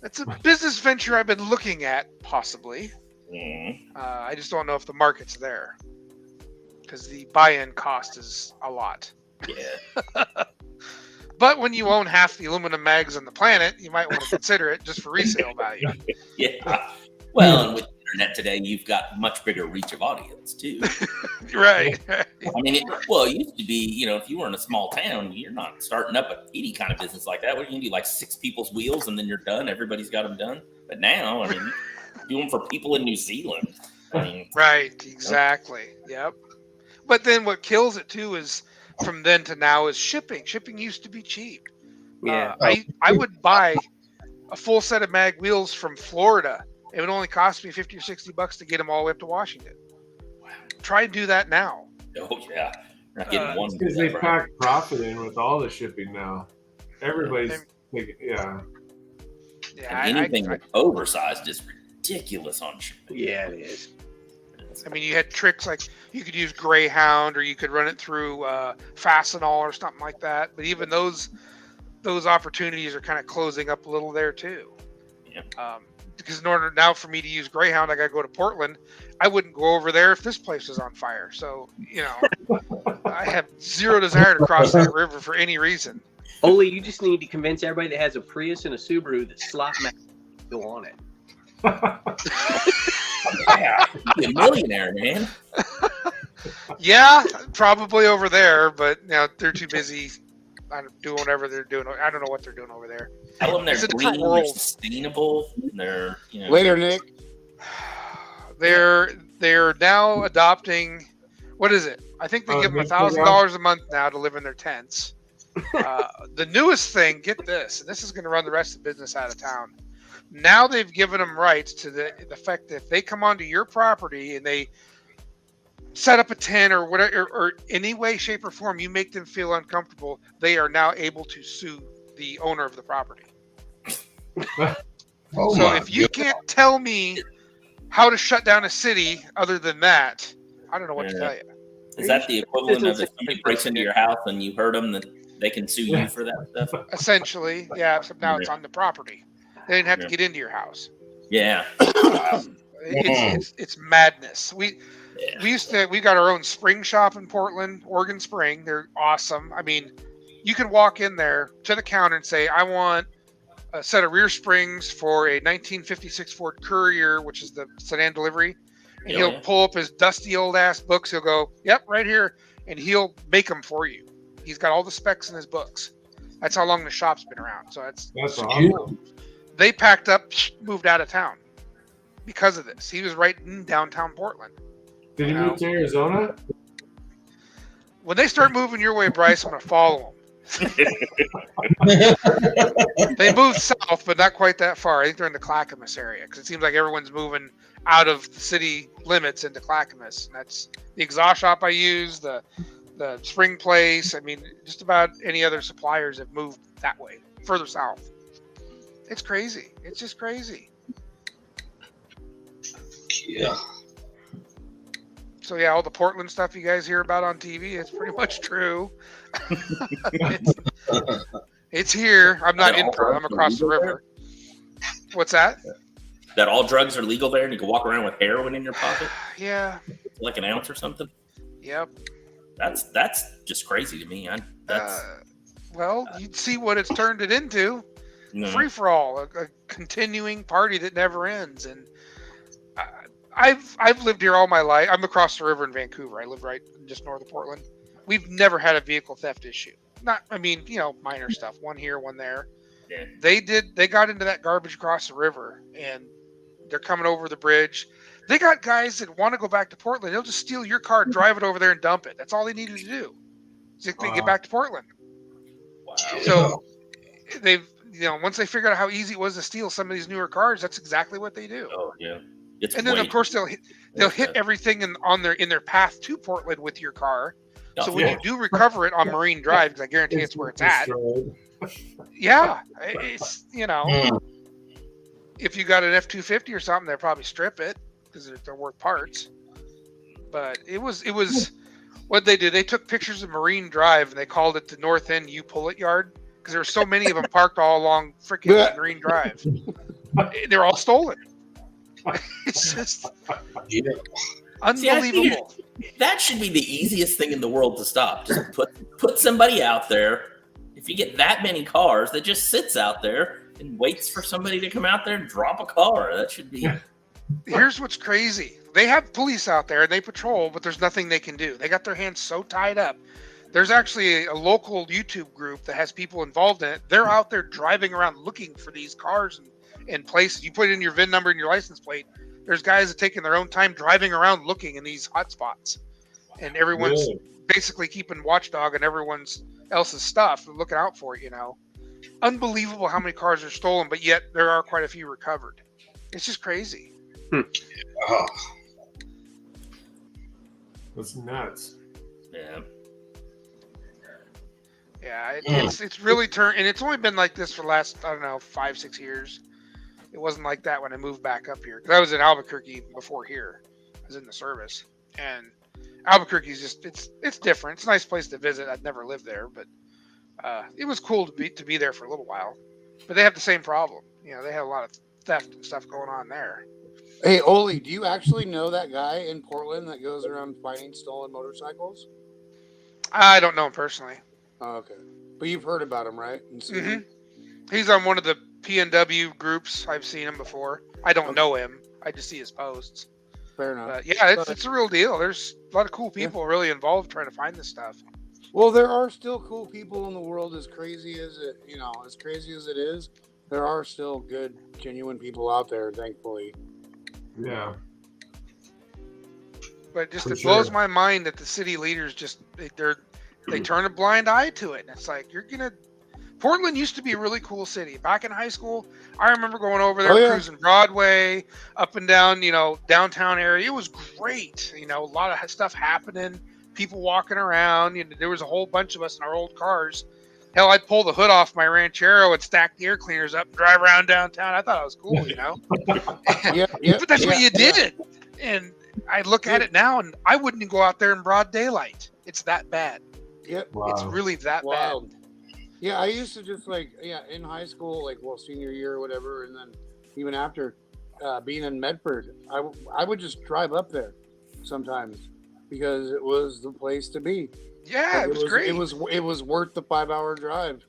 D: it's a business venture I've been looking at, possibly. I just don't know if the market's there, because the buy-in cost is a lot.
E: Yeah.
D: But when you own half the aluminum mags on the planet, you might want to consider it just for resale value.
E: Yeah. Well, and with the internet today, you've got much bigger reach of audience too.
D: Right.
E: I mean, it used to be, you know, if you were in a small town, you're not starting up any kind of business like that. What are you gonna do, like 6 people's wheels, and then you're done? Everybody's got them done. But now, I mean, do them for people in New Zealand. I mean,
D: Right. Exactly. Yep. But then what kills it too is from then to now is shipping. Shipping used to be cheap.
F: Yeah.
D: I would buy a full set of mag wheels from Florida. It would only cost me $50 or $60 to get them all the way up to Washington. Try and do that now.
E: oh yeah, not getting one.
A: Because they pack profit in with all the shipping now. Everybody's taking, yeah.
D: Yeah.
E: And anything that's oversized is ridiculous on shipping.
F: Yeah, it is.
D: I mean, you had tricks like you could use Greyhound, or you could run it through Fastenal or something like that. But even those opportunities are kind of closing up a little there too.
E: Yeah.
D: Because in order now for me to use Greyhound, I got to go to Portland. I wouldn't go over there if this place was on fire. So, you know, I have zero desire to cross that river for any reason.
F: Oli, you just need to convince everybody that has a Prius and a Subaru that slot mat go on it.
E: Yeah, you'd be a millionaire, man.
D: Yeah, probably over there, but you know, they're too busy doing whatever they're doing. I don't know what they're doing over there.
E: Tell them they're
D: It's a different
E: green, they're
D: world.
E: sustainable, they're, you know.
B: Later, Nick.
D: They're now adopting, what is it? I think they give them $1,000 a month now to live in their tents. The newest thing, get this, and this is going to run the rest of the business out of town. Now they've given them rights to the fact that if they come onto your property and they set up a tent or whatever, or any way, shape, or form you make them feel uncomfortable, they are now able to sue the owner of the property. So if you can't tell me how to shut down a city other than that, I don't know what to tell you.
E: Is that the equivalent of if somebody breaks into your house and you hurt them, that they can sue you for that stuff?
D: Essentially, yeah, except now it's on the property. They didn't have to get into your house.
E: Yeah.
D: It's madness. We got our own spring shop in Portland, Oregon Spring. They're awesome. I mean, you can walk in there to the counter and say, I want a set of rear springs for a 1956 Ford Courier, which is the sedan delivery. And he'll pull up his dusty old ass books. He'll go, yep, right here. And he'll make them for you. He's got all the specs in his books. That's how long the shop's been around. So that's
A: awesome.
D: They packed up, moved out of town because of this. He was right in downtown Portland.
A: Did he move to Arizona?
D: When they start moving your way, Bryce, I'm going to follow them. They moved south, but not quite that far. I think they're in the Clackamas area because it seems like everyone's moving out of the city limits into Clackamas. And that's the exhaust shop I use, the spring place. I mean, just about any other suppliers have moved that way, further south. It's crazy. It's just crazy.
C: Yeah.
D: So yeah, all the Portland stuff you guys hear about on TV, it's pretty much true. it's here. I'm not in Portland. I'm across the river. What's that?
E: That all drugs are legal there, and you can walk around with heroin in your pocket.
D: Yeah.
E: Like an ounce or something.
D: Yep.
E: That's just crazy to me.
D: Well, you'd see what it's turned it into.
E: No.
D: Free for all, a continuing party that never ends. And I've lived here all my life. I'm across the river in Vancouver. I live right just north of Portland. We've never had a vehicle theft issue. Minor stuff. One here, one there.
E: Yeah.
D: They got into that garbage across the river, and they're coming over the bridge. They got guys that want to go back to Portland. They'll just steal your car, drive it over there, and dump it. That's all they needed to do. So they get back to Portland.
E: Wow.
D: So they've, once they figured out how easy it was to steal some of these newer cars, that's exactly what they do.
E: Oh yeah.
D: And then of course they'll hit everything in their path to Portland with your car. So when you do recover it on Marine Drive, because I guarantee it's where it's at. Yeah, it's if you got an F-250 or something, they'll probably strip it because they're worth parts. But it was what they did. They took pictures of Marine Drive and they called it the North End U Pull It Yard because there were so many of them parked all along freaking Marine Drive. They're all stolen. It's just unbelievable.
E: See, that should be the easiest thing in the world to stop. Just put somebody out there. If you get that many cars that just sits out there and waits for somebody to come out there and drop a car, that should be.
D: Here's what's crazy. They have police out there and they patrol, but there's nothing they can do. They got their hands so tied up. There's actually a local YouTube group that has people involved in it. They're out there driving around looking for these cars and places. You put in your VIN number and your license plate. There's guys that are taking their own time driving around looking in these hot spots. And everyone's basically keeping watchdog on everyone else's stuff and looking out for it, Unbelievable how many cars are stolen, but yet there are quite a few recovered. It's just crazy.
C: Oh.
A: That's nuts.
E: Yeah.
D: Yeah, it's really turned, and it's only been like this for the last, 5-6 years. It wasn't like that when I moved back up here. Because I was in Albuquerque before here. I was in the service. And Albuquerque's just, it's different. It's a nice place to visit. I'd never lived there, but it was cool to be there for a little while. But they have the same problem. They have a lot of theft and stuff going on there.
B: Hey, Oli, do you actually know that guy in Portland that goes around finding stolen motorcycles?
D: I don't know him personally.
B: Oh, okay. But you've heard about him, right?
D: Mm-hmm. He's on one of the PNW groups. I've seen him before. I don't know him. I just see his posts.
B: Fair enough.
D: But yeah, it's a real deal. There's a lot of cool people really involved trying to find this stuff.
B: Well, there are still cool people in the world. As crazy as it is, there are still good, genuine people out there, thankfully.
A: Yeah.
D: But just it blows my mind that the city leaders just they turn a blind eye to it. And it's like Portland used to be a really cool city. Back in high school, I remember going over there, cruising Broadway, up and down, downtown area. It was great. A lot of stuff happening, people walking around. There was a whole bunch of us in our old cars. Hell, I'd pull the hood off my Ranchero and stack the air cleaners up and drive around downtown. I thought it was cool, But that's what you did. And I look at it now, and I wouldn't go out there in broad daylight. It's that bad.
B: Yep.
A: Wow.
D: It's really that bad.
B: Yeah, I used to just in high school, senior year or whatever, and then even after being in Medford, I would just drive up there sometimes because it was the place to be.
D: Yeah, it was great.
B: It was worth the 5-hour drive.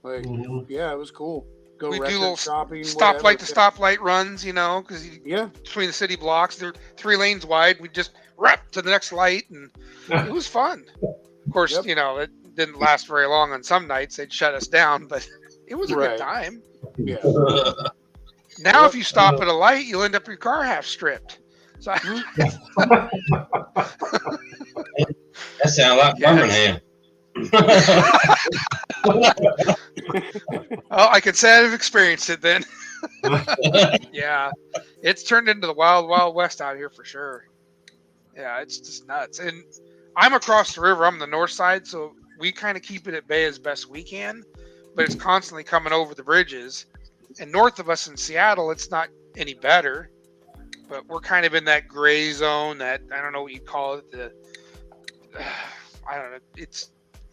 B: Yeah, it was cool.
D: We do little
B: shopping,
D: stoplight to stoplight runs, because between the city blocks, they're 3 lanes wide. We just rep to the next light, and it was fun. Of course, it didn't last very long on some nights. They'd shut us down, but it was a good time.
B: Yeah.
D: Now, if you stop at a light, you'll end up your car half stripped. So
C: that sounds like Birmingham.
D: Oh, I can say I've experienced it then. Yeah, it's turned into the wild, wild west out here for sure. Yeah, it's just nuts. And I'm across the river. I'm on the north side, so we kind of keep it at bay as best we can. But it's constantly coming over the bridges. And north of us in Seattle, it's not any better. But we're kind of in that gray zone. That I don't know what you call it. I don't know.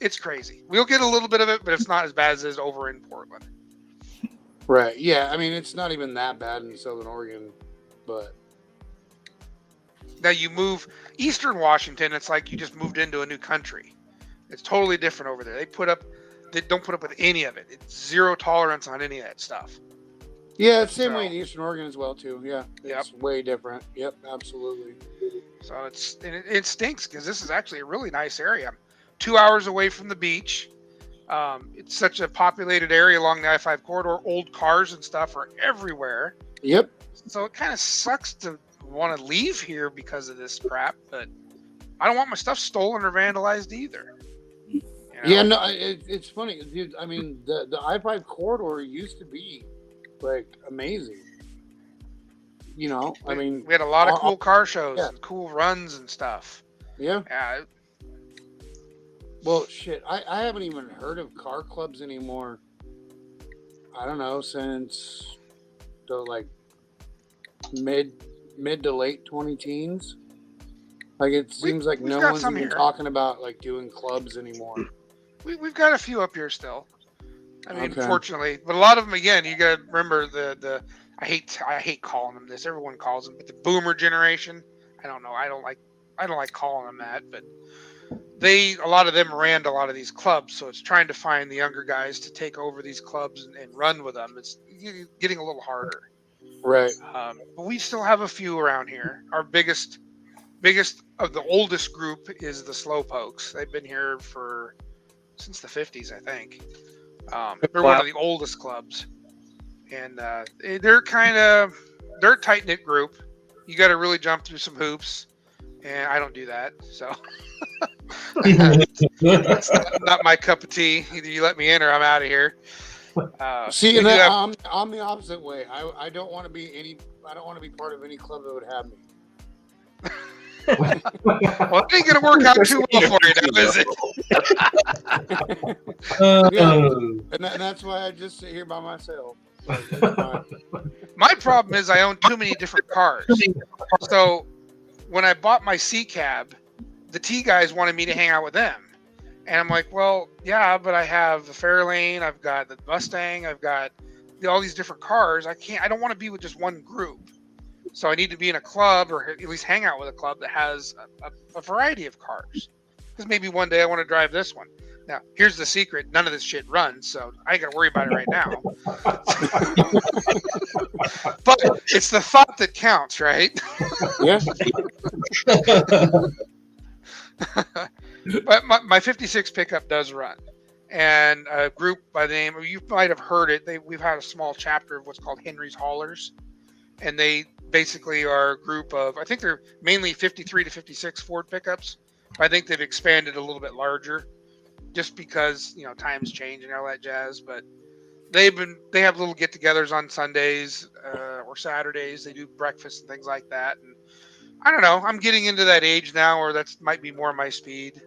D: It's crazy. We'll get a little bit of it, but it's not as bad as it is over in Portland.
B: Right. Yeah. I mean, it's not even that bad in Southern Oregon, but
D: now you move Eastern Washington, it's like you just moved into a new country. It's totally different over there. They don't put up with any of it. It's zero tolerance on any of that stuff.
B: yeah, it's the same way in Eastern Oregon as well too. Yeah, it's
D: Yep.
B: way different. Yep, absolutely.
D: So it stinks because this is actually a really nice area. 2 hours away from the beach. It's such a populated area along the I-5 corridor. Old cars and stuff are everywhere.
B: Yep.
D: So it kind of sucks to want to leave here because of this crap, but I don't want my stuff stolen or vandalized either. You know?
B: Yeah, no, it's funny, dude. I mean, the I-5 corridor used to be like amazing. You know, I mean,
D: we had a lot of cool car shows
B: yeah.
D: and cool runs and stuff.
B: Yeah.
D: Yeah,
B: Well, shit, I haven't even heard of car clubs anymore. I don't know, since the like mid to late 2010s. Like it seems like
D: we've
B: no
D: got
B: one's
D: some
B: even
D: here.
B: talking about like doing clubs anymore.
D: we've got a few up here still. I mean,
B: Okay.
D: fortunately, but a lot of them again. You got to remember the I hate calling them this. Everyone calls them, but the boomer generation. I don't know. I don't like calling them that, but a lot of them ran a lot of these clubs, so it's trying to find the younger guys to take over these clubs and run with them. It's getting a little harder.
B: Right.
D: But we still have a few around here. Our biggest of the oldest group is the Slowpokes. They've been here since the 50s, I think. They're one of the oldest clubs, and they're a tight knit group. You got to really jump through some hoops, and I don't do that, so it's not my cup of tea. Either you let me in or I'm out of here.
B: See, and I'm the opposite way. I don't want to be part of any club that would have me.
D: Well, it ain't gonna work out too well for you now, is it?
B: Yeah. And that's why I just sit here by myself.
D: My problem is I own too many different cars. So when I bought my C cab, the T guys wanted me to hang out with them. And I'm like, well, yeah, but I have the Fairlane, I've got the Mustang, I've got all these different cars. I don't want to be with just one group. So I need to be in a club or at least hang out with a club that has a variety of cars. Because maybe one day I want to drive this one. Now, here's the secret. None of this shit runs, so I ain't got to worry about it right now. But it's the thought that counts, right?
B: Yeah.
D: But my 56 pickup does run. And a group by the name, you might have heard it, we've had a small chapter of what's called Henry's Haulers. And they basically are a group of, I think they're mainly 53 to 56 Ford pickups. I think they've expanded a little bit larger just because, times change and all that jazz. But they have little get-togethers on Sundays or Saturdays. They do breakfast and things like that. And I don't know. I'm getting into that age now where that might be more my speed.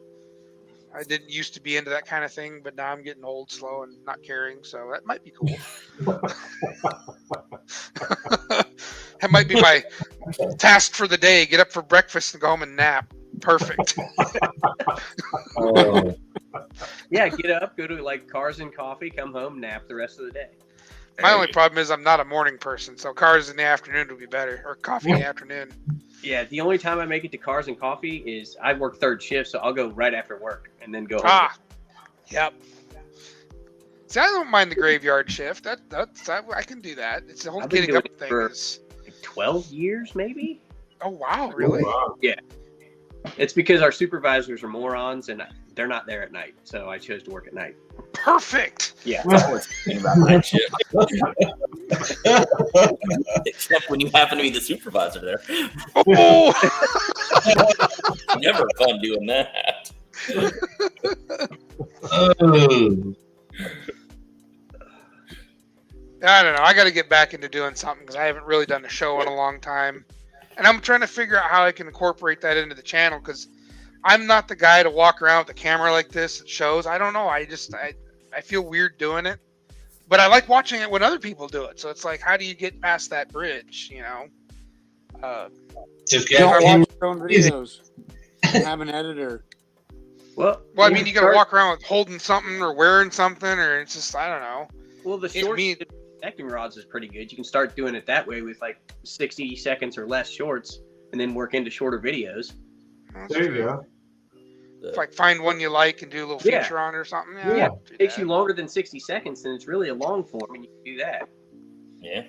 D: I didn't used to be into that kind of thing, but now I'm getting old, slow, and not caring. So that might be cool. That might be my task for the day. Get up for breakfast and go home and nap. Perfect.
F: Yeah, get up, go to like Cars and Coffee, come home, nap the rest of the day.
D: My only problem is I'm not a morning person, so cars in the afternoon would be better, or coffee in the afternoon.
F: Yeah, the only time I make it to Cars and Coffee is I work third shift, so I'll go right after work and then go home.
D: Yep. See, I don't mind the graveyard shift. I can do that. It's the whole
F: I've been
D: getting
F: doing
D: up
F: it
D: thing.
F: for
D: Is,
F: like 12 years, maybe?
D: oh wow, really?
A: Wow.
F: It's because our supervisors are morons and they're not there at night, so I chose to work at night.
D: Perfect.
F: Yeah.
E: I was thinking about that shit. Except when you happen to be the supervisor there.
D: Oh.
E: Never fun doing that.
C: Oh.
D: I don't know. I got to get back into doing something because I haven't really done a show in a long time. And I'm trying to figure out how I can incorporate that into the channel because I'm not the guy to walk around with a camera like this at shows. I don't know. I feel weird doing it. But I like watching it when other people do it. So it's like, how do you get past that bridge, you know?
C: Just
B: Don't
C: get
B: watch your own videos. Have an editor.
F: Well,
D: I mean, you got to walk around with holding something or wearing something, or it's just, I don't know.
F: Well, the short connecting rods is pretty good. You can start doing it that way with like 60 seconds or less shorts, and then work into shorter videos.
A: There you go.
D: If like find one you like and do a little feature on it or something.
F: Yeah. It takes you longer than 60 seconds, then it's really a long form, and you can do that.
E: Yeah.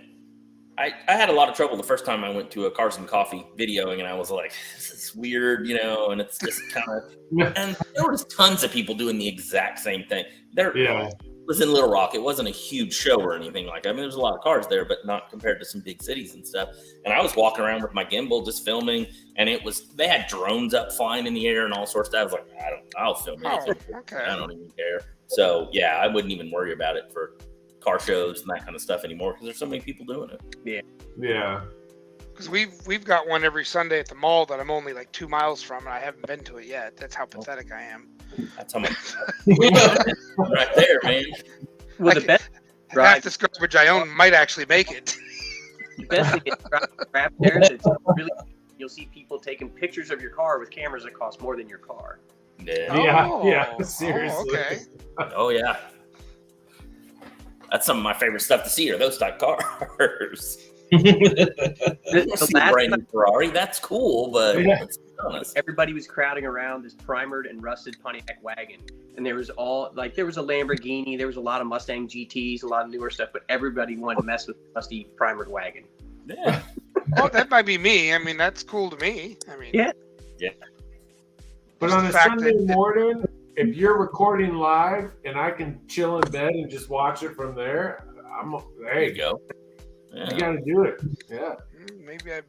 E: I had a lot of trouble the first time I went to a Cars and Coffee videoing, and I was like, this is weird, you know, and it's just kind of, and there was tons of people doing the exact same thing. It was in Little Rock. It wasn't a huge show or anything like that. I mean, there's a lot of cars there, but not compared to some big cities and stuff. And I was walking around with my gimbal just filming, and they had drones up flying in the air and all sorts of stuff. I was like, I'll film anything.
D: Okay.
E: I don't even care. So yeah, I wouldn't even worry about it for car shows and that kind of stuff anymore because there's so many people doing it.
A: Yeah.
D: Because we've got one every Sunday at the mall that I'm only like 2 miles from, and I haven't been to it yet. That's how pathetic I am.
E: That's how much right there, man.
F: Well, the best
D: half this garbage I own might actually make it.
F: The best thing is crap there. It's really, you'll see people taking pictures of your car with cameras that cost more than your car.
A: Yeah. Seriously.
D: Okay.
E: Oh yeah. That's some of my favorite stuff to see are those type cars.
F: The last
E: brand new Ferrari, that's cool, but let's be honest.
F: Everybody was crowding around this primered and rusted Pontiac wagon, and there was a Lamborghini, there was a lot of Mustang GTs, a lot of newer stuff, but everybody wanted to mess with the rusty primered wagon.
E: Yeah.
D: Well, that might be me. I mean, that's cool to me. I mean,
F: yeah.
A: But on a Sunday morning, if you're recording live and I can chill in bed and just watch it from there, there you go.
E: Yeah.
A: You got to do it. Yeah.
D: Maybe I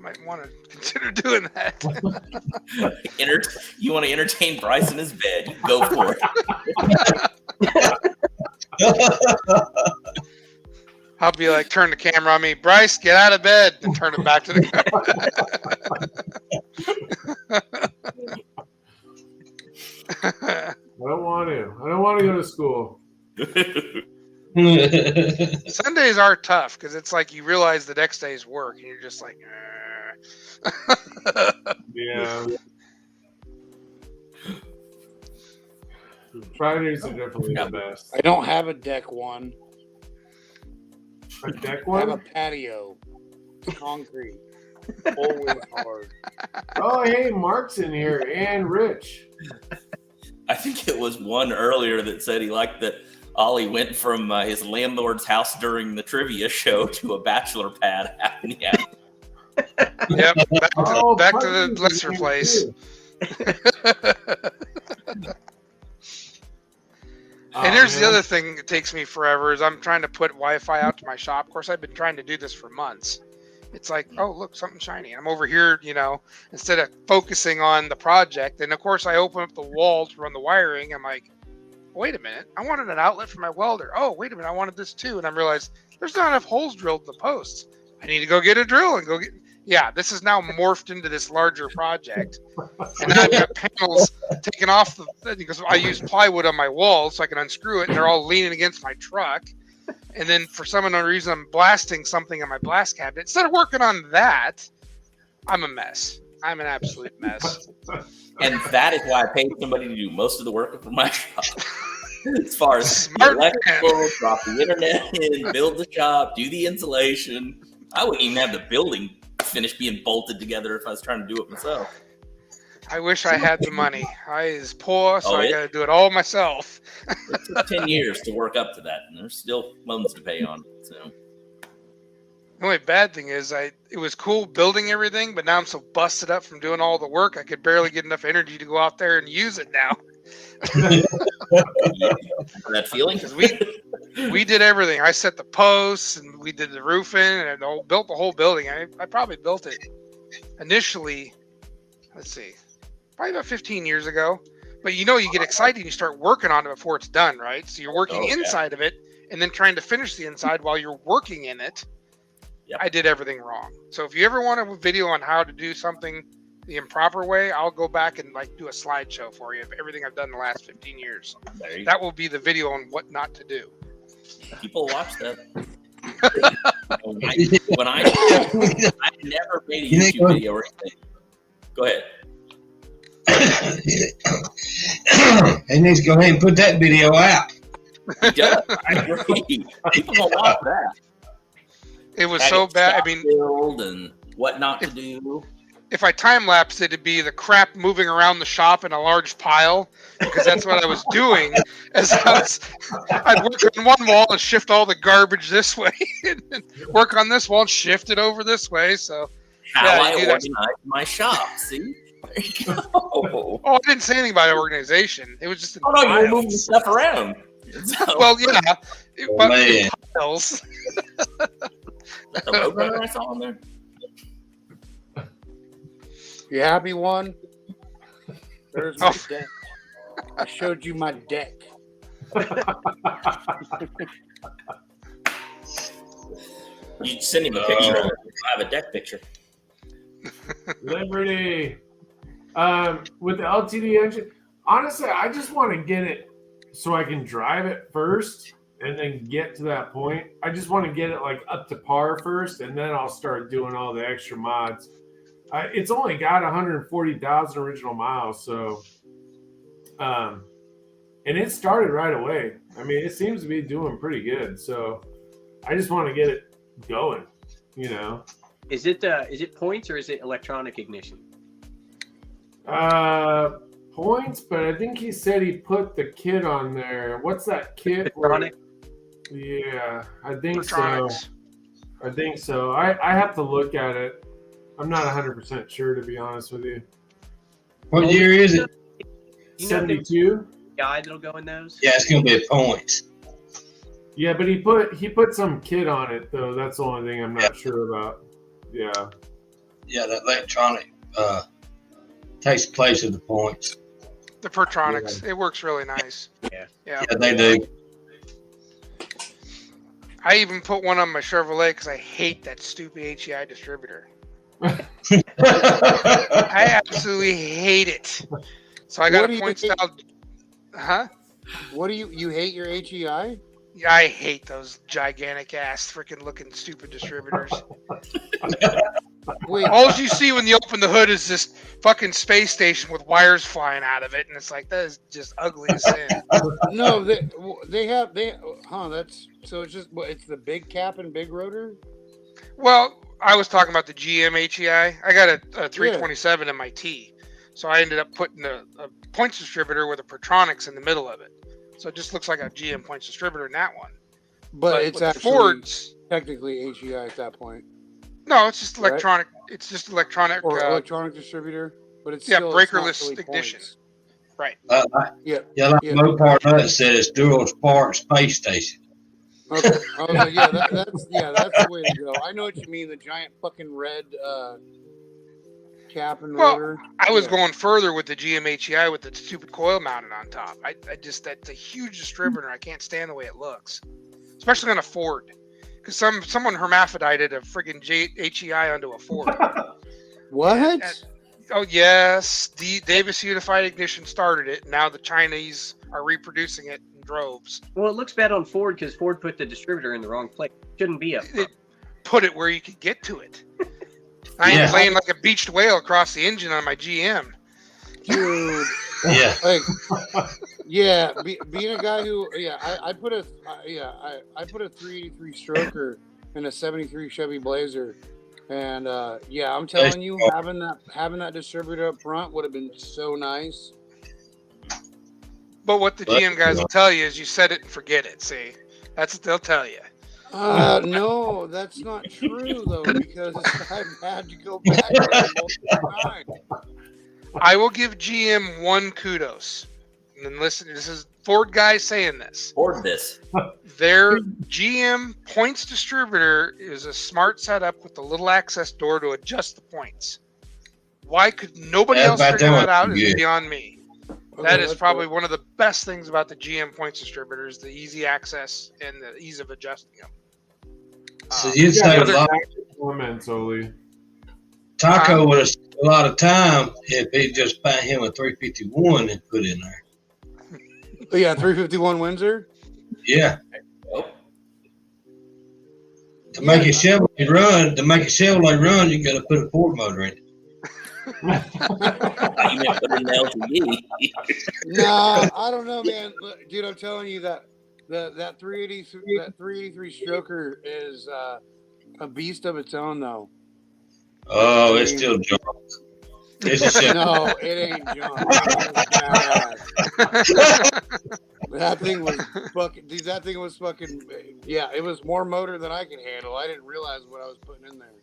D: might want to consider doing that.
E: You want to entertain Bryce in his bed? Go for it.
D: I'll be like, turn the camera on me. Bryce, get out of bed, and turn it back to the camera.
A: I don't want to go to school.
D: Sundays are tough because it's like you realize the next day's work and you're just like,
A: Yeah. Fridays are definitely the best.
B: I don't have a deck one.
A: A deck
B: I have a
A: one?
B: patio. Concrete. Always hard.
A: Oh, hey, Mark's in here and Rich.
E: I think it was one earlier that said he liked that Ollie went from his landlord's house during the trivia show to a bachelor pad. Yeah.
D: Yep, back to the lesser place. And here's the other thing that takes me forever is I'm trying to put Wi-Fi out to my shop. Of course, I've been trying to do this for months. It's like, oh, look, something shiny. I'm over here, you know, instead of focusing on the project. And of course, I open up the wall to run the wiring. I'm like, wait a minute. I wanted an outlet for my welder. Oh, wait a minute. I wanted this too. And I realized there's not enough holes drilled in the posts. I need to go get a drill and go get. Yeah, this is now morphed into this larger project. And now I've got panels taken off because I use plywood on my walls so I can unscrew it. And they're all leaning against my truck. And then for some unknown reason, I'm blasting something on my blast cabinet. Instead of working on that, I'm a mess. I'm an absolute mess.
E: And that is why I paid somebody to do most of the work for my shop. As far as
D: Smart
E: electrical, drop the internet in, build the shop, do the insulation. I wouldn't even have the building finished being bolted together if I was trying to do it myself.
D: I wish I had the money. I is poor, so I got to do it all myself.
E: It took 10 years to work up to that, and there's still loans to pay on it. So
D: The only bad thing is it was cool building everything, but now I'm so busted up from doing all the work, I could barely get enough energy to go out there and use it now.
E: that feeling?
D: Because we did everything. I set the posts, and we did the roofing, and built the whole building. I probably built it initially, let's see, probably about 15 years ago. But you get excited and you start working on it before it's done, right? So you're working
E: Oh, yeah.
D: inside of it and then trying to finish the inside while you're working in it.
E: Yep.
D: I did everything wrong. So if you ever want a video on how to do something the improper way, I'll go back and like do a slideshow for you of everything I've done in the last 15 years.
E: There you
D: That will be the video on what not to do.
E: go. People watch that. when I never made a YouTube video or anything. Go ahead.
C: He needs to go ahead and put that video out.
E: Yeah, I agree. People don't watch that.
D: It was so bad. I mean,
E: Build and what not to do.
D: if I time lapsed it, it'd be the crap moving around the shop in a large pile because that's what I was doing. I'd work on one wall and shift all the garbage this way, and then work on this wall and shift it over this way. So,
E: How
D: Yeah,
E: I
D: you do that.
E: organize my shop. See? There you go.
D: I didn't say anything about organization. It was just in
E: Oh no, you were
D: piles.
E: moving stuff around. So,
D: Well, yeah, but
C: man.
D: piles.
E: the Roadrunner I saw on there.
B: You happy, one? There's
D: Oh.
B: my deck. I showed you my deck.
E: You send him a picture of it. I have a deck picture.
A: Liberty. With the LTD engine, honestly, I just want to get it so I can drive it first and then get to that point. I just want to get it like up to par first, and then I'll start doing all the extra mods. It's only got 140,000 original miles, so and it started right away. I mean, it seems to be doing pretty good. So I just want to get it going, you know.
F: Is it points or is it electronic ignition?
A: Points, but I think he said he put the kit on there. What's that kit?
F: Electronic?
A: Yeah, I think so.
D: Electronics.
A: I think so. I have to look at it. I'm not 100% sure, to be honest with you.
C: What year is it?
F: You know if there's
A: 72?
F: a guide that'll go in those?
C: Yeah, it's gonna be points.
A: Yeah, but he put some kit on it though. That's the only thing I'm not sure about. Yeah.
C: Yeah, that electronic takes place of the points.
D: The Patronics. It works really nice.
F: Yeah.
D: Yeah.
C: Yeah, they do.
D: I even put one on my Chevrolet because I hate that stupid HEI distributor. I absolutely hate it. So I got
B: What
D: a
B: do
D: point
B: you hate?
D: style. Huh?
B: What do you hate your HEI?
D: Yeah, I hate those gigantic ass freaking looking stupid distributors.
B: Wait,
D: All you see when you open the hood is this fucking space station with wires flying out of it, and it's like that is just ugly as sin.
B: no, that's so it's just it's the big cap and big rotor.
D: Well, I was talking about the GM HEI. I got a 327 in my T, so I ended up putting a points distributor with a Patronics in the middle of it. So it just looks like a GM points distributor in that one.
B: But it's
D: with the
B: actually
D: Fords.
B: technically HEI at that point,
D: No, it's just
B: Right.
D: electronic. It's just electronic.
B: or electronic distributor. But it's
D: yeah,
B: still,
D: breakerless
B: it's not really
D: ignition.
B: points.
D: Right.
B: Yeah.
C: Yeah, like
B: Yeah.
C: Mopar does said it's dual spark space station.
B: Okay. Okay. Yeah. That's the way to go. I know what you mean. The giant fucking red cap and
D: Well,
B: rotor.
D: I was
B: Yeah.
D: going further with the GM HEI with the stupid coil mounted on top. I just that's a huge distributor. I can't stand the way it looks, especially on a Ford. Because someone hermaphrodited a friggin' HEI onto a Ford.
B: What?
D: Oh yes, the Davis Unified Ignition started it. Now the Chinese are reproducing it in droves.
F: Well, it looks bad on Ford because Ford put the distributor in the wrong place. Shouldn't be up front.
D: Put it where you could get to it. I am
C: Yeah.
D: laying like a beached whale across the engine on my GM.
B: Dude.
C: Yeah.
B: Like, yeah, being a guy who, I put a 383 stroker in a 73 Chevy Blazer, and I'm telling you, having that distributor up front would have been so nice.
D: But what the GM guys will tell you is you set it and forget it. See, that's what they'll tell you.
B: No, that's not true though, because I've had to go back there multiple times.
D: I will give GM one kudos. And then listen, this is Ford guys saying this.
E: Board this.
D: Their GM points distributor is a smart setup with a little access door to adjust the points. Why could nobody else
C: but
D: figure
C: that
D: that out
C: was
D: is
C: good.
D: beyond me. That is probably one of the best things about the GM points distributors, the easy access and the ease of adjusting them.
C: So you'd save a lot.
A: Comments, Oli.
C: Taco would have saved a lot of time if he just found him a 351 and put in there.
B: Yeah, 351 Windsor.
C: Yeah. To make a Chevrolet run, you got to put a Ford motor in it.
E: You meant put in the LTD.
B: No, I don't know, man. Look, dude, I'm telling you that that 383 stroker is a beast of its own, though.
C: Oh, it's still junk. It's a Chevrolet.
B: No, it ain't junk. That thing was fucking. Dude, that thing was fucking. Yeah, it was more motor than I could handle. I didn't realize what I was putting in there.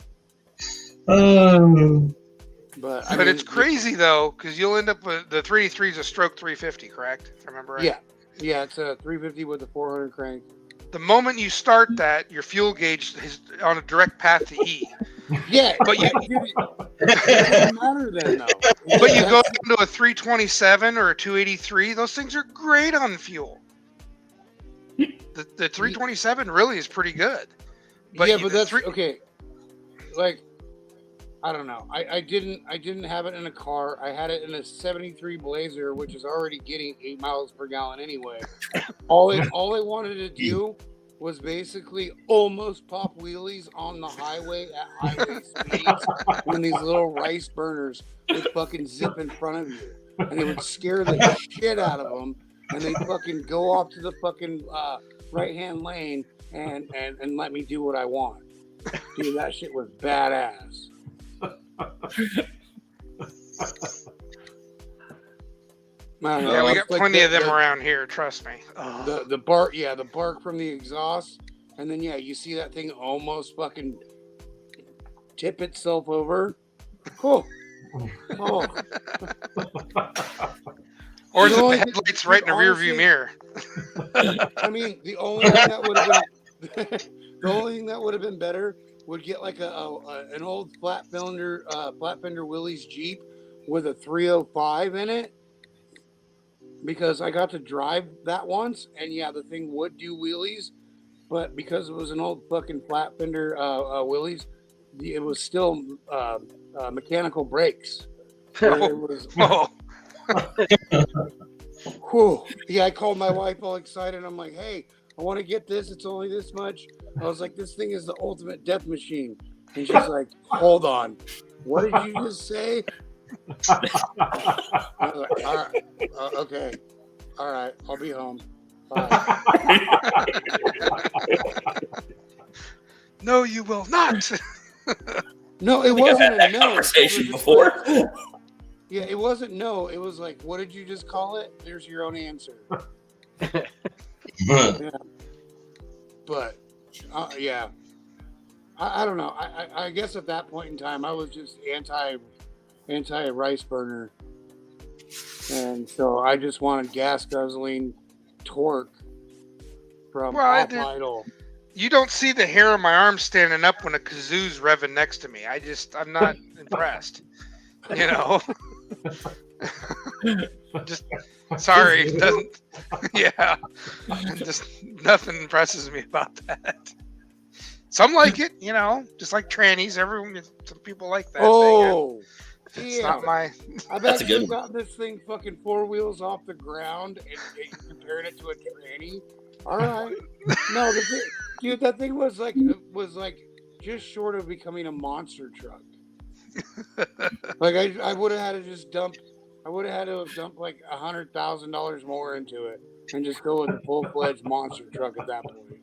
B: But I mean,
D: it's crazy though, because you'll end up with the 383 is a stroke 350, correct? If I remember right.
B: Yeah, it's a 350 with a 400 crank.
D: The moment you start that, your fuel gauge is on a direct path to E.
B: Yeah,
D: but
B: it doesn't matter then, though.
D: But you go into a 327 or a 283, those things are great on fuel. The 327 really is pretty good.
B: But yeah, but that's okay. Like, I don't know. I didn't have it in a car. I had it in a 73 Blazer, which is already getting 8 miles per gallon anyway. All I wanted to do was basically almost pop wheelies on the highway at highway speeds when these little rice burners would fucking zip in front of you. And it would scare the shit out of them. And they'd fucking go off to the fucking right-hand lane and let me do what I want. Dude, that shit was badass.
D: Yeah, we got plenty of them around here. Trust me.
B: The bark from the exhaust, and then you see that thing almost fucking tip itself over. Oh.
D: Or is it the headlights right in the rear view mirror?
B: I mean, the only thing that would have been better would get like an old flat fender Willys Jeep with a 305 in it, because I got to drive that once, and yeah, the thing would do wheelies, but because it was an old fucking flat fender Willys, it was still mechanical brakes. It was, whew. Yeah, I called my wife all excited. I'm like, hey, I want to get this. It's only this much. I was like, this thing is the ultimate death machine. And she's like, hold on. What did you just say? I was like, all right. Okay. All right. I'll be home. Bye.
D: No, you will not.
B: No, it wasn't a no.
E: Conversation before.
B: Yeah, it wasn't no. It was like, what did you just call it? There's your own answer. Yeah. But, yeah. I don't know. I guess at that point in time, I was just anti rice burner. And so I just wanted gas guzzling torque from off idle.
D: You don't see the hair on my arm standing up when a kazoo's revving next to me. I'm not impressed. You know? Just sorry. Doesn't, yeah. Just nothing impresses me about that. Some like it, you know, just like trannies. Some people like that.
B: Oh,
D: it's not my.
B: I've actually got this thing fucking 4 wheels off the ground and comparing it to a tranny. All right, no, dude, that thing was like just short of becoming a monster truck. Like I would have had to just dump. I would have had to have dumped like $100,000 more into it and just go with a full-fledged monster truck at that point.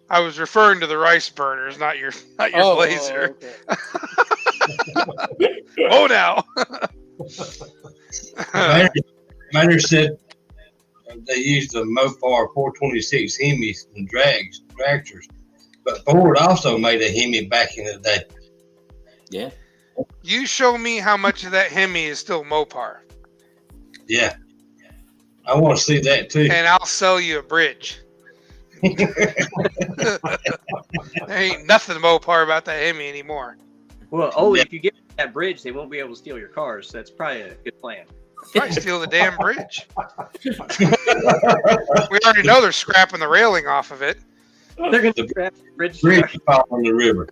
D: I was referring to the rice burners, not your Blazer. Oh, now.
C: Miner said they used the Mopar 426 Hemis and dragsters, but Ford also made a Hemi back in the day.
E: Yeah.
D: You show me how much of that Hemi is still Mopar.
C: Yeah. I want to see that too.
D: And I'll sell you a bridge. There ain't nothing Mopar about that Hemi anymore.
F: Well, only if you get that bridge, they won't be able to steal your cars. So that's probably a good plan.
D: Probably steal the damn bridge. We already know they're scrapping the railing off of it.
F: They're going to grab the bridge.
C: Bridge fall in the river.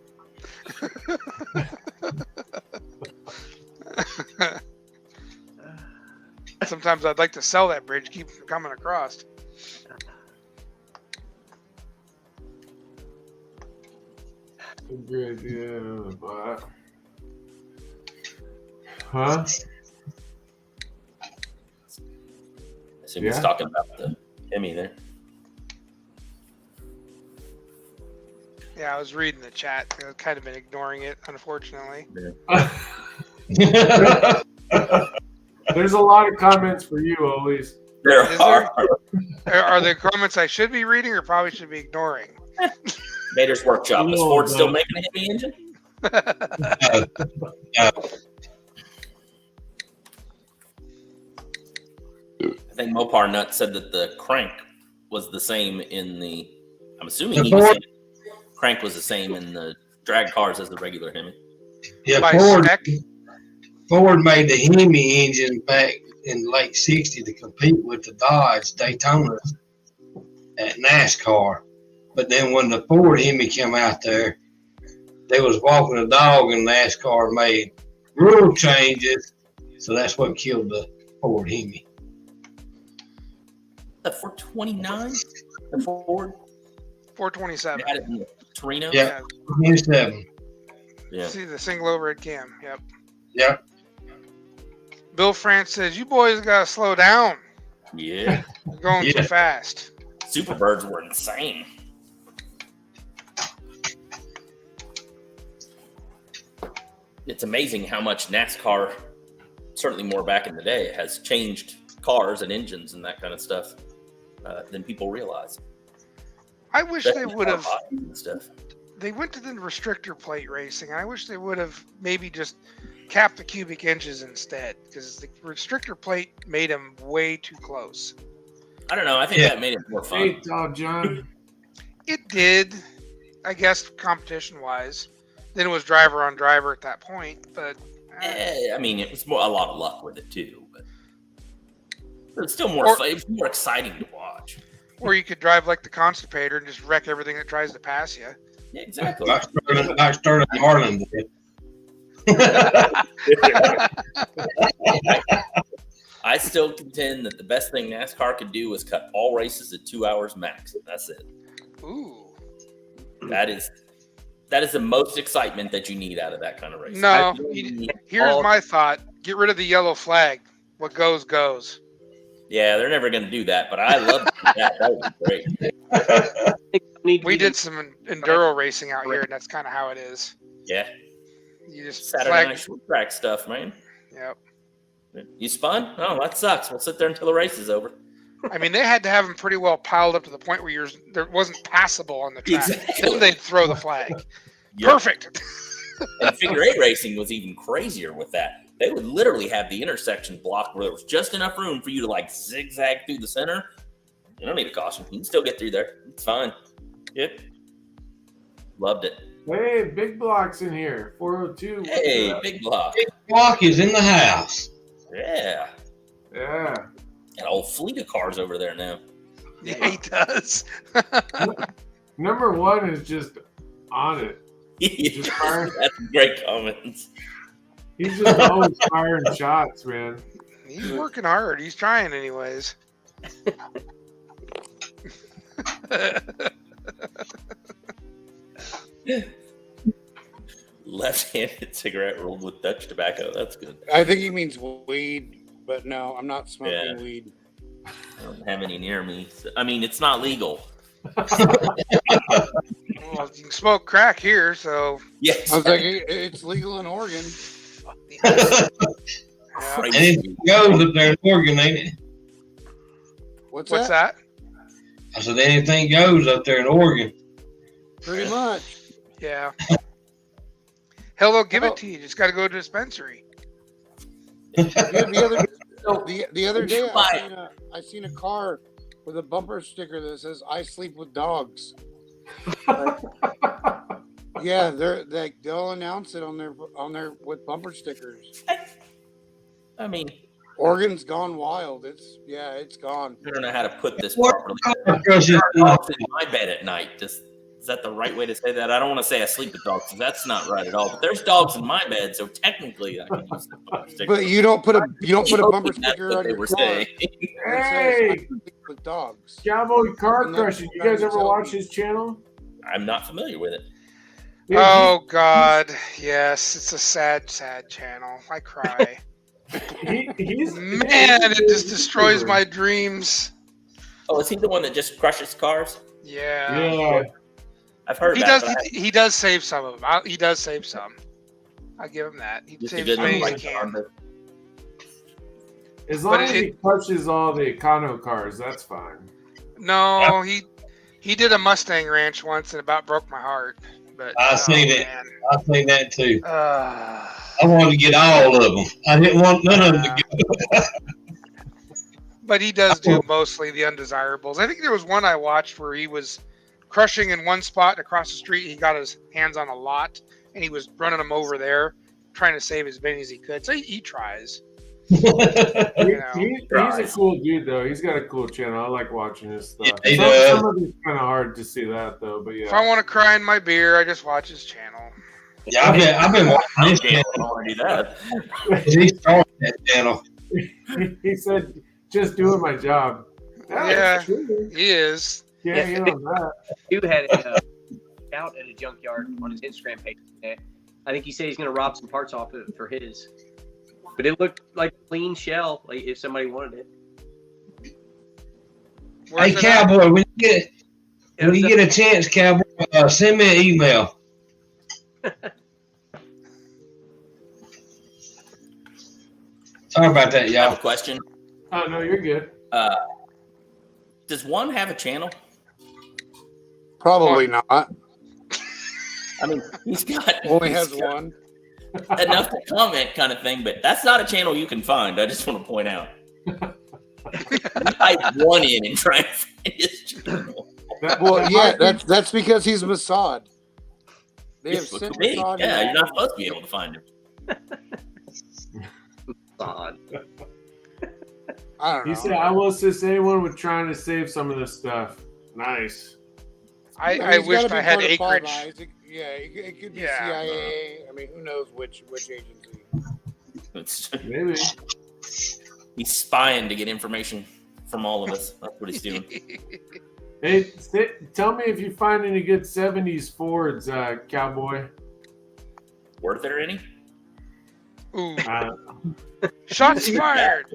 D: Sometimes I'd like to sell that bridge, keep from coming across.
A: Good idea, but huh?
E: I assume he's talking about the Hemi there.
D: Yeah, I was reading the chat. I've kind of been ignoring it, unfortunately.
A: There's a lot of comments for you, always.
E: There
D: Is
E: are.
D: Are there comments I should be reading or probably should be ignoring?
E: Vader's Workshop. Is Ford still making a Hemi engine? I think Mopar Nut said that the crank was the same in the. I'm assuming he was saying crank was the same in the drag cars as the regular Hemi.
C: Yeah,
D: By
C: Ford.
D: spec?
C: Ford made the Hemi engine back in late '60 to compete with the Dodge Daytona at NASCAR. But then when the Ford Hemi came out there, they was walking a dog, and NASCAR made rule changes, so that's what killed the Ford Hemi.
E: The 429? The Ford?
D: 427.
E: Had it in Torino?
C: Yeah. 27.
E: Yeah.
D: See the single overhead cam. Yep.
C: Yeah.
D: Bill France says, "You boys gotta slow down.
E: Yeah.
D: You're going too fast."
E: Superbirds were insane. It's amazing how much NASCAR, certainly more back in the day, has changed cars and engines and that kind of stuff than people realize.
D: I wish they would have.
E: Stuff.
D: They went to the restrictor plate racing. I wish they would have maybe just capped the cubic inches instead, because the restrictor plate made them way too close.
E: I don't know. I think that made it more fun.
A: Hey, John.
D: It did, I guess, competition-wise. Then it was driver on driver at that point, but
E: I mean, it was a lot of luck with it too, but it's still more fun. It was more exciting to watch.
D: Or you could drive like the Constipator and just wreck everything that tries to pass you.
E: Yeah, exactly.
C: I started in Harlan.
E: I still contend that the best thing NASCAR could do was cut all races at 2 hours max. That's it.
D: Ooh.
E: That is the most excitement that you need out of that kind of race.
D: No, here's my thought. Get rid of the yellow flag. What goes, goes.
E: Yeah, they're never going to do that, but I love that. That would be great.
D: We did some enduro racing out here, and that's kind of how it is.
E: Yeah.
D: You just
E: Saturday night short track stuff, man.
D: Yep.
E: You spun? Oh, that sucks. We'll sit there until the race is over.
D: I mean, they had to have them pretty well piled up to the point where there wasn't passable on the track.
E: Exactly.
D: Then they'd throw the flag.
E: Yep.
D: Perfect.
E: And figure eight racing was even crazier with that. They would literally have the intersection blocked where there was just enough room for you to like zigzag through the center. You don't need a caution. You can still get through there. It's fine. Yep. Loved it.
A: Hey, Big Block's in here. 402.
E: Hey, Big Block.
C: Big Block is in the house.
E: Yeah.
A: Yeah.
E: Got a whole fleet of cars over there now.
D: Yeah, he does.
A: Number one is just on it.
E: That's great comments.
A: He's just always firing shots, man.
D: He's working hard. He's trying anyways.
E: Left-handed cigarette rolled with Dutch tobacco. That's good.
B: I think he means weed, but no, I'm not smoking weed.
E: I don't have any near me. I mean, it's not legal.
D: Well, you can smoke crack here, so.
E: Yes.
B: I was like, it's legal in Oregon.
D: Yeah.
C: Anything goes up there in Oregon, ain't it?
B: What's
D: that?
C: I said anything goes up there in Oregon.
B: Pretty much.
D: Yeah. Hell, they'll give it to you. Just got to go to a dispensary.
B: Yeah, the other day, I seen a car with a bumper sticker that says "I sleep with dogs." Yeah, they'll announce it on their with bumper stickers.
E: I mean,
B: Oregon's gone wild. It's gone.
E: I don't know how to put this
C: What
E: properly.
C: car crushes?
E: There are dogs in my bed at night. Is that the right way to say that? I don't want to say I sleep with dogs, 'cause that's not right at all. But there's dogs in my bed, so technically I can use the bumper sticker.
B: But you don't put a bumper
E: That's
B: sticker
E: what
B: on
E: they
B: your
E: were
B: car
E: saying.
B: that says,
A: Hey,
B: "I sleep with dogs."
A: Cowboy Car
B: And then
A: Crushing. You guys ever
B: tell
A: watch
B: me.
A: his channel?
E: I'm not familiar with it.
A: Dude,
D: Oh God, yes, it's a sad, sad channel. I cry.
A: he's
D: Man, it just destroys my dreams.
E: Oh, is he the one that just crushes cars?
D: Yeah.
A: Yeah.
E: I've heard
D: He
E: about
D: does.
E: it.
D: He does save some of them. He does save some. I give him that. He
E: Just a
D: saves
E: good
D: as many as
E: one,
D: he
E: like
D: can.
E: Honda.
A: As long
D: But
A: as he crushes all the Econo cars, that's fine.
D: No, he did a Mustang ranch once and about broke my heart. But
C: I seen it.
D: man.
C: I seen that too.
D: Uh,
C: I wanted to get all of them. I didn't want none of them to go.
D: but he does do mostly the undesirables. I think there was one I watched where he was crushing in one spot, and across the street he got his hands on a lot and he was running them over there, trying to save as many as he could. So he tries. You know.
A: He's a cool dude, though. He's got a cool channel. I like watching his stuff.
C: Yeah, he
A: some,
C: does.
A: some of it's kind of hard to see that, though. But
D: If I
A: yeah,
D: want to cry in my beer, I just watch his channel.
C: Yeah, I've been watching this
E: Okay, I
C: channel.
E: don't want to do that.
C: He started that channel.
A: he said, "Just doing my job."
D: Yeah.
A: That's true.
D: He is.
A: Yeah, you know that.
F: Dude had a out at a junkyard on his Instagram page today. I think he said he's going to rob some parts off of it for his. But it looked like a clean shell, like if somebody wanted it.
D: Where's
C: Hey,
D: it at?
C: Cowboy, when you get a chance, Cowboy, send me an email. Sorry about that,
E: I have a
C: y'all.
E: question.
A: Oh no, you're good.
E: Does one have a channel?
B: Probably not.
E: I mean, he's got
B: Only
E: he's
B: has
E: got
B: one.
E: enough to comment, kind of thing. But that's not a channel you can find. I just want to point out. Type one in and try and find his channel.
B: Well, yeah, that's because he's Mossad. They have
E: It
B: sent
E: could be.
B: Mossad.
E: Yeah,
B: in.
E: you're not supposed to be able to find him.
F: Odd.
B: I don't know.
A: He said, "I will assist anyone with trying to save some of this stuff." Nice.
D: I
B: He's
D: wished
B: gotta be
D: I had
B: part of Five
D: acreage.
B: Eyes. It could be
D: Yeah.
B: CIA. I mean, who knows which agency?
E: It's,
A: Maybe.
E: he's spying to get information from all of us. That's what he's doing.
A: Hey, tell me if you find any good '70s Fords, Cowboy.
E: Were there any?
D: Ooh,
A: Uh,
D: shots fired.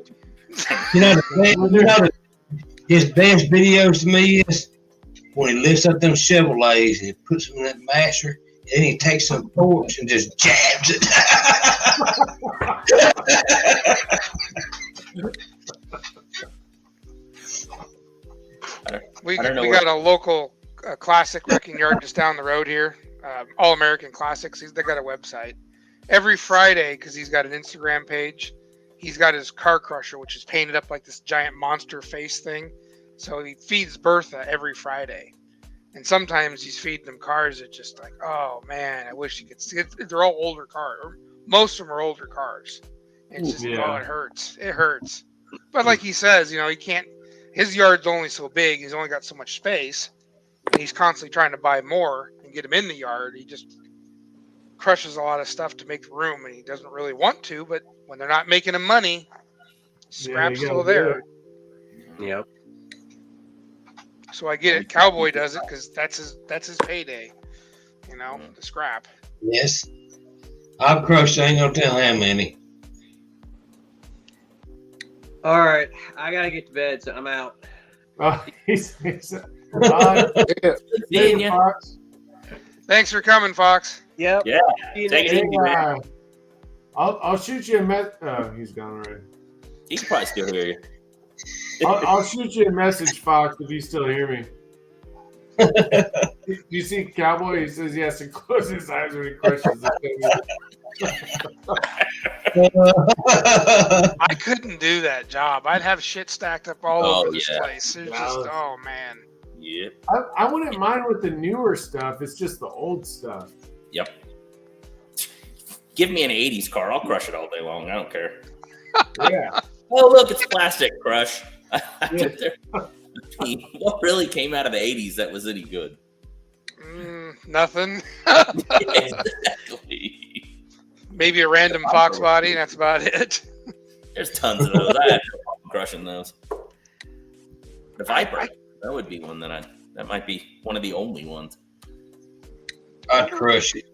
C: His best videos to me is when he lifts up them Chevrolets and puts them in that masher, and then he takes some torch and just jabs it.
D: We
E: I don't know
D: we
E: where-
D: got a local classic wrecking yard just down the road here. All American Classics. They got a website. Every Friday, because he's got an Instagram page, he's got his car crusher, which is painted up like this giant monster face thing. So he feeds Bertha every Friday. And sometimes he's feeding them cars that just like, oh man, I wish you could see it. They're all older cars. Or most of them are older cars. It's just,
A: Yeah.
D: oh, it hurts. It hurts. But like he says, he can't, his yard's only so big. He's only got so much space. And he's constantly trying to buy more and get them in the yard. He just crushes a lot of stuff to make room, and he doesn't really want to, but when they're not making him money, scrap's
A: you
D: still
A: gotta do
D: there.
F: Yep.
D: So I get it. Cowboy does it because that's his payday. The scrap.
C: Yes. I've crushed, I ain't gonna tell how many.
F: All right, I gotta get to bed, so I'm out.
A: he's
E: Seeing ya.
A: Fox.
D: Thanks for coming, Fox.
F: Yep.
E: Yeah.
F: See you
E: Take
F: next
E: it
A: Hey,
E: easy, man.
A: I'll shoot you a message. Oh, he's gone already.
E: He can probably still hear you.
A: I'll shoot you a message, Fox, if you still hear me. Do you see Cowboy? He says he has to close his eyes when he crushes the
D: I couldn't do that job. I'd have shit stacked up all
E: Oh,
D: over this
E: yeah.
D: place. It's
A: Yeah.
D: just, oh man.
E: Yep.
A: I wouldn't mind with the newer stuff. It's just the old stuff.
E: Yep. Give me an 80s car. I'll crush it all day long. I don't care.
A: Yeah.
E: Oh, look, it's plastic, crush. What really came out of the 80s that was any good?
D: Nothing.
E: Exactly.
D: Maybe a random Fox body, and that's about it.
E: There's tons of those. I had no problem crushing those. The Viper, that would be one that might be one of the only ones.
C: I'd crush it.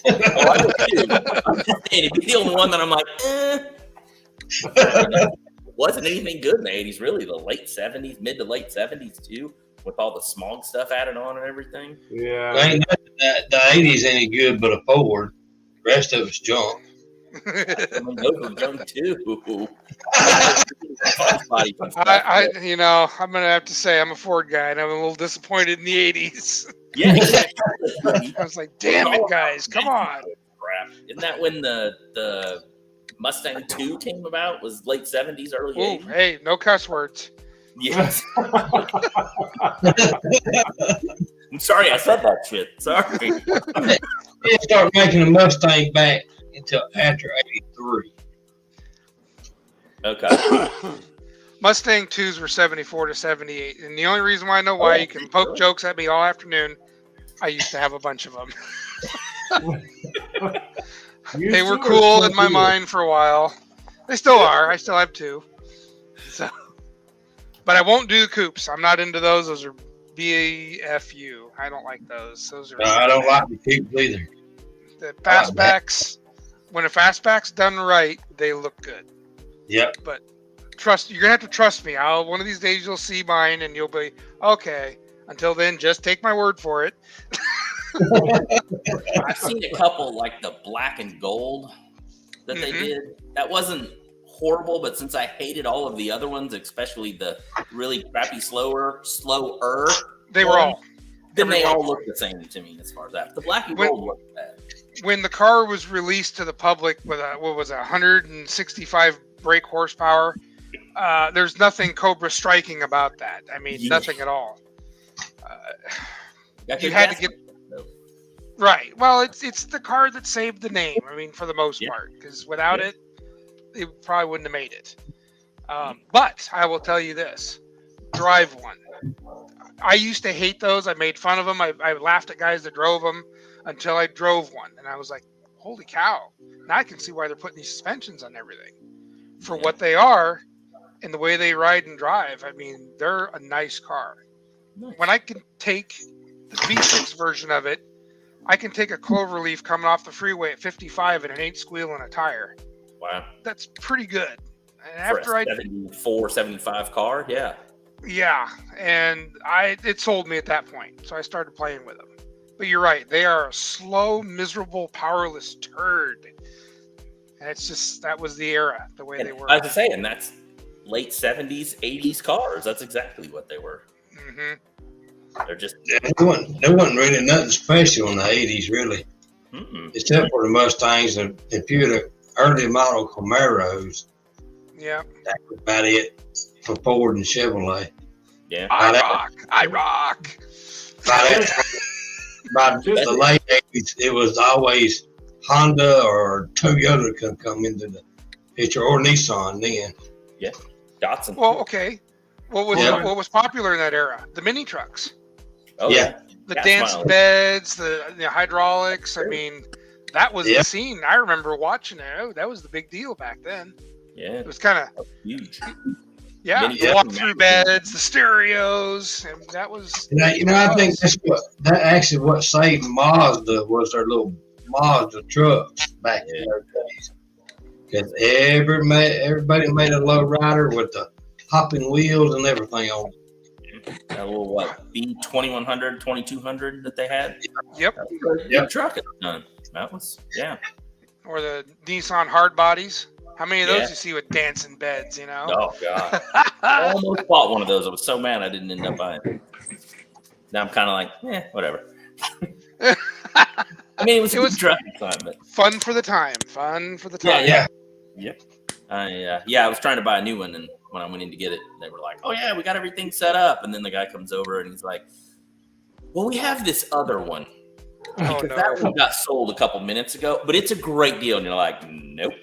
E: Oh, I would too. I'm just saying, it'd be the only one that I'm like, Wasn't anything good in the 80s, really. The late 70s, mid to late 70s, too, with all the smog stuff added on and everything.
A: Yeah.
C: Ain't nothing the 80s any good but a Ford. The rest of it's junk.
E: I mean, those were junk, too.
D: I'm gonna have to say I'm a Ford guy, and I'm a little disappointed in the '80s.
E: Yeah, exactly.
D: I was like, "Damn it, guys, come on!"
E: Crap! Isn't that when the Mustang 2 came about? Was late 70s, early
D: Ooh,
E: 80s?
D: hey, no cuss words.
E: Yes. I'm sorry I said that shit. Sorry.
C: They didn't start making a Mustang back until after 83.
E: Okay.
D: Mustang 2s were 74 to 78, and the only reason why I know why you can poke jokes at me all afternoon, I used to have a bunch of them. They were cool in my mind for a while. They still are. I still have 2. So, but I won't do the coupes. I'm not into those. Those are BAFU. I don't like those. Those are.
C: I don't like the Coops either.
D: The fastbacks. When a fastback's done right, they look good.
C: Yep.
D: But you're gonna have to trust me. One of these days you'll see mine, and you'll be okay. Until then, just take my word for it.
E: I've seen a couple like the black and gold that they did. That wasn't horrible, but since I hated all of the other ones, especially the really crappy slower,
D: they were all.
E: Then they all look the same to me as far as that. The black and gold looked bad.
D: When the car was released to the public with a 165 brake horsepower, there's nothing Cobra striking about that. I mean, nothing at all. You had to get right. Well, it's the car that saved the name. I mean, for the most part, because without it probably wouldn't have made it. But I will tell you this: drive one. I used to hate those. I made fun of them. I laughed at guys that drove them until I drove one, and I was like, "Holy cow!" Now I can see why they're putting these suspensions on everything for what they are and the way they ride and drive. I mean, they're a nice car. When I can take the V6 version of it, I can take a cloverleaf coming off the freeway at 55 and it ain't squealing a tire.
E: Wow.
D: That's pretty good. And
E: after a 74, 75 car, yeah.
D: Yeah, and it sold me at that point, so I started playing with them. But you're right, they are a slow, miserable, powerless turd. And it's just, that was the era, the way they were.
E: I was saying, that's late 70s, 80s cars. That's exactly what they were.
D: Mm-hmm.
E: They're just...
C: There wasn't really nothing special in the 80s, really. Except for the Mustangs and a few of the early model Camaros.
D: Yeah.
C: That was about it for Ford and Chevrolet.
E: Yeah.
D: I rock.
C: By the late 80s, it was always Honda or Toyota could come into the picture, or Nissan then.
E: Yeah. Datsun.
D: Well, okay. What was popular in that era? The mini trucks.
E: Oh, yeah.
D: The dancing beds, the hydraulics. I mean, that was the scene. I remember watching it. Oh, that was the big deal back then.
E: Yeah.
D: It was kind of
E: huge.
D: Yeah, the walk-through beds, the stereos, and that was.
C: I think that's what saved Mazda was their little Mazda trucks back in those days. Because everybody made a low rider with the hopping wheels and everything on it.
E: That little B2100, 2200 that they had.
D: Yep.
E: Yep. Truck at the time. That was
D: Or the Nissan hard bodies. How many of those you see with dancing beds? You know.
E: Oh God. I almost bought one of those. I was so mad I didn't end up buying it. Now I'm kind of like, whatever. I mean, it was a good truck at the time, but
D: fun for the time.
C: Yeah.
E: Yep. I was trying to buy a new one, and when I went in to get it, they were like, "Oh yeah, we got everything set up." And then the guy comes over and he's like, "Well, we have this other one."
D: Oh,
E: Because
D: no.
E: that one got sold a couple minutes ago, but it's a great deal. And you're like, nope.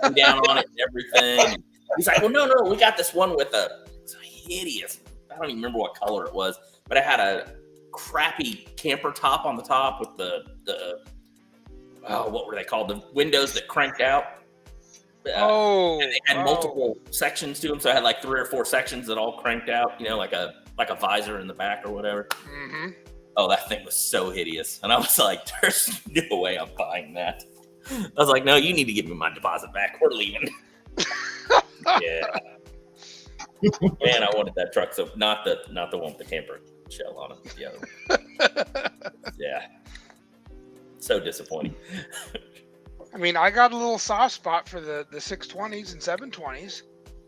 E: I'm down on it and everything. And he's like, well, no, we got this one with it's hideous. I don't even remember what color it was, but it had a crappy camper top on the top with the what were they called? The windows that cranked out. And they had multiple sections to them, so I had like 3 or 4 sections that all cranked out. You know, like a visor in the back or whatever.
D: Mm-hmm.
E: Oh, that thing was so hideous, and I was like, "There's no way I'm buying that." I was like, "No, you need to give me my deposit back. We're leaving." Yeah, man, I wanted that truck. So not the one with the camper shell on it, the other one. Yeah, so disappointing.
D: I mean, I got a little soft spot for the 620s and 720s,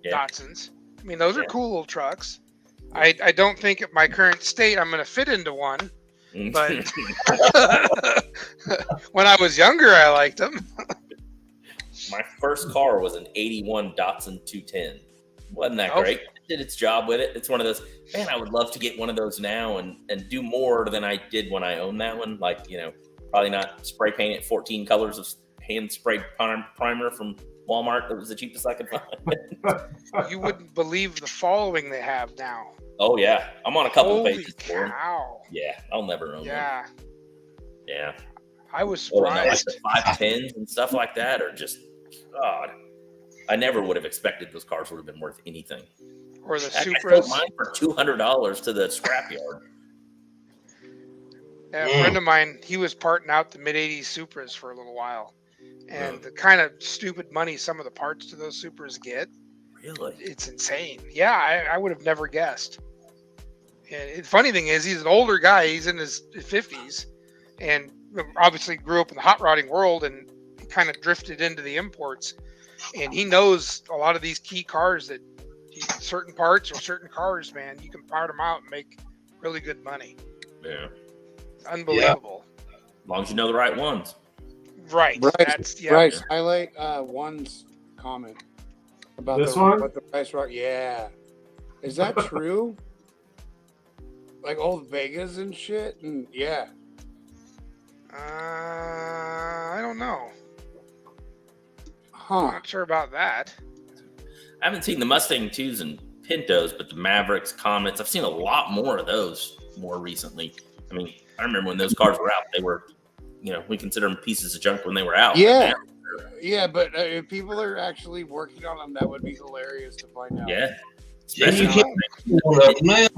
D: Datsuns. I mean, those are cool little trucks. I don't think at my current state I'm going to fit into one, but when I was younger, I liked them.
E: My first car was an 81 Datsun 210. Wasn't that great? It did its job with it. It's one of those, man, I would love to get one of those now and do more than I did when I owned that one. Like, you know, probably not spray paint it 14 colors of hand sprayed primer from Walmart. That was the cheapest I could find.
D: You wouldn't believe the following they have now.
E: Oh, yeah. I'm on a couple of pages.
D: Cow.
E: Yeah, I'll never own one. Yeah.
D: I was
E: And
D: surprised.
E: like the 510s and stuff like that are just, God. I never would have expected those cars would have been worth anything.
D: Or the
E: I
D: Supras.
E: sold mine for $200 to the scrapyard.
D: Yeah, a friend of mine, he was parting out the mid-'80s Supras for a little while. And the kind of stupid money some of the parts to those Supras get,
E: Really?
D: it's insane. Yeah, I would have never guessed. And the funny thing is, he's an older guy. He's in his 50s and obviously grew up in the hot rodding world and kind of drifted into the imports. And he knows a lot of these key cars that certain parts or certain cars, man, you can part them out and make really good money.
E: Yeah.
D: It's unbelievable.
E: Yeah. As long as you know the right ones.
D: Right.
B: Bryce, highlight one's comment about
A: this one?
B: What the price rock. Yeah. Is that true? Like old Vegas and shit? And yeah.
D: I don't know.
B: Huh.
D: I'm not sure about that.
E: I haven't seen the Mustang 2s and Pintos, but the Mavericks, Comets, I've seen a lot more of those more recently. I mean, I remember when those cars were out, they were, you know, we consider them pieces of junk when they were out.
B: Yeah. Yeah, but if people are actually working on them, that would be hilarious to find out.
E: Yeah.
C: You
E: Especially
C: can't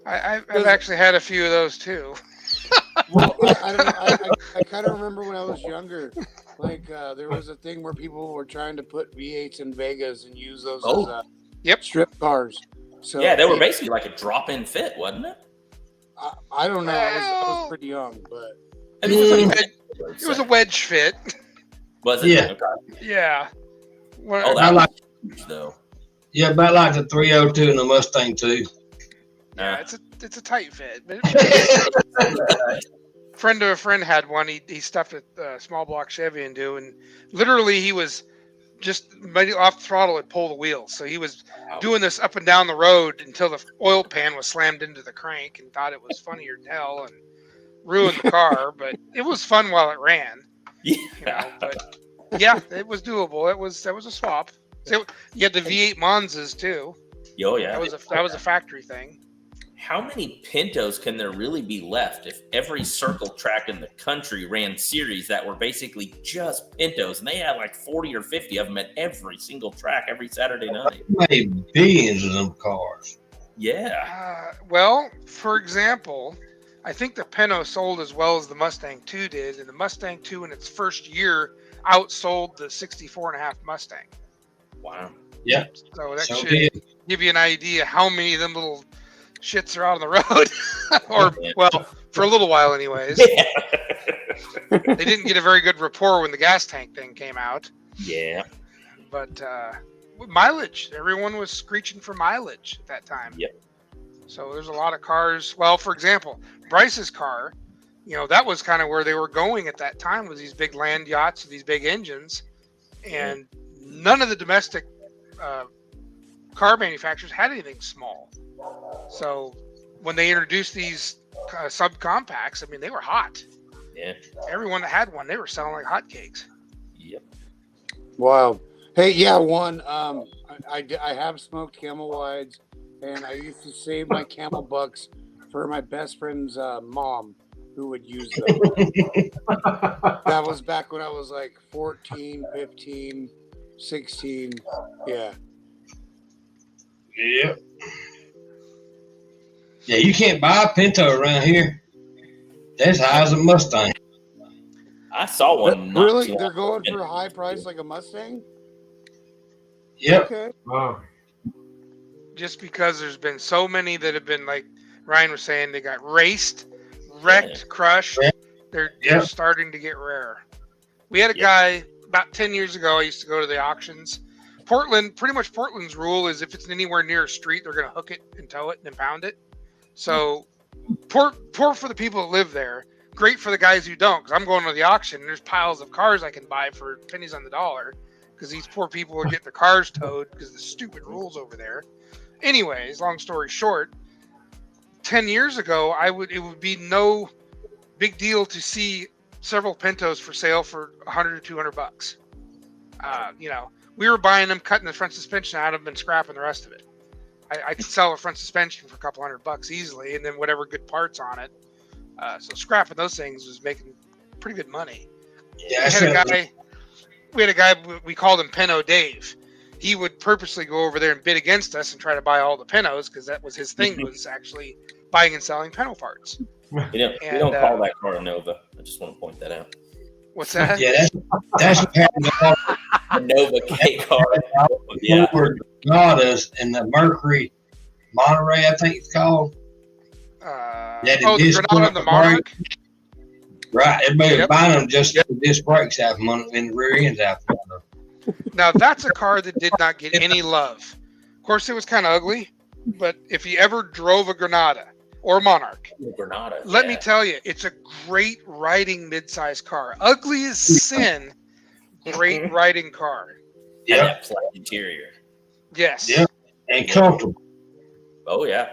D: I've actually had a few of those too.
B: Well, I don't know. I kind of remember when I was younger, like there was a thing where people were trying to put V8s in Vegas and use those as strip cars. So
E: yeah, they were basically like a drop-in fit, wasn't it?
B: I don't know. I was pretty young, but
D: It was a wedge fit.
E: Was it?
C: Yeah.
D: Yeah.
E: Oh, that was huge, though.
C: Yeah, about like the 302 and the Mustang 2.
D: Yeah, it's a tight fit. But friend of a friend had one. He stuffed a small block Chevy into, and literally he was just off the throttle and pull the wheels. So he was doing this up and down the road until the oil pan was slammed into the crank, and thought it was funnier than hell and ruined the car. But it was fun while it ran.
E: Yeah.
D: You know, but yeah, it was doable. That was a swap. So you had the V8 Monzas too.
E: Oh yeah.
D: That was a factory thing.
E: How many Pintos can there really be left if every circle track in the country ran series that were basically just Pintos, and they had like 40 or 50 of them at every single track every Saturday night?
C: Made billions of them cars.
E: Yeah.
D: Well, for example, I think the Pinto sold as well as the Mustang 2 did, and the Mustang 2 in its first year outsold the 64.5 Mustang.
E: Wow.
C: Yeah.
D: So that should give you an idea how many of them little shits are out on the road. Or, well, for a little while anyways.
E: Yeah.
D: They didn't get a very good rapport when the gas tank thing came out.
E: Yeah.
D: But mileage, everyone was screeching for mileage at that time.
E: Yep.
D: So there's a lot of cars. Well, for example, Bryce's car, you know, that was kind of where they were going at that time, with these big land yachts with these big engines. And none of the domestic car manufacturers had anything small. So when they introduced these subcompacts, I mean, they were hot.
E: Yeah.
D: Everyone that had one, they were selling like hotcakes.
E: Yep.
B: Wow. Hey, yeah, one. I have smoked Camel Wides, and I used to save my Camel bucks for my best friend's mom, who would use them. That was back when I was like 14, 15, 16. Yeah.
C: Yep. Yeah, you can't buy a Pinto around here. That's high as a Mustang.
E: I saw one. not
B: Really?
E: too
B: They're
E: long
B: going
E: ago.
B: for a high price like a Mustang?
C: Yep.
B: Okay.
A: Wow.
D: Just because there's been so many that have been, like Ryan was saying, they got raced, wrecked, crushed. They're
C: Yeah.
D: starting to get rare. We had a
E: Yeah.
D: guy about 10 years ago. I used to go to the auctions. Pretty much Portland's rule is if it's anywhere near a street, they're going to hook it and tow it and impound it. So poor for the people that live there. Great for the guys who don't, because I'm going to the auction and there's piles of cars I can buy for pennies on the dollar because these poor people are getting their cars towed because of the stupid rules over there. Anyways, long story short, 10 years ago, it would be no big deal to see several Pintos for sale for $100 to $200. We were buying them, cutting the front suspension out of them, and scrapping the rest of it. I could sell a front suspension for a couple $100 easily, and then whatever good parts on it. So scrapping those things was making pretty good money.
C: Yeah,
D: We had a guy, we called him Pinto Dave. He would purposely go over there and bid against us and try to buy all the Pintos because that was his thing, was actually buying and selling Pinto parts.
E: We don't call that car a Nova. I just want to point that out.
D: What's that?
C: Yeah, that's what happened to
E: A Nova K car. Yeah.
C: Granadas and the Mercury Monterey, I think it's called.
D: The Granada and the Monarch.
C: Right, everybody was
D: Yep.
C: buying them just to get the disc brakes out from under and the rear ends out from under.
D: Now, that's a car that did not get any love. Of course, it was kind of ugly, but if you ever drove a Granada or Monarch,
E: Granada.
D: let me tell you, it's a great riding midsize car. Ugly as sin, great riding car.
E: Yeah.
C: Yep,
E: That flat interior.
D: Yes.
C: Yep. And comfortable.
E: Oh yeah.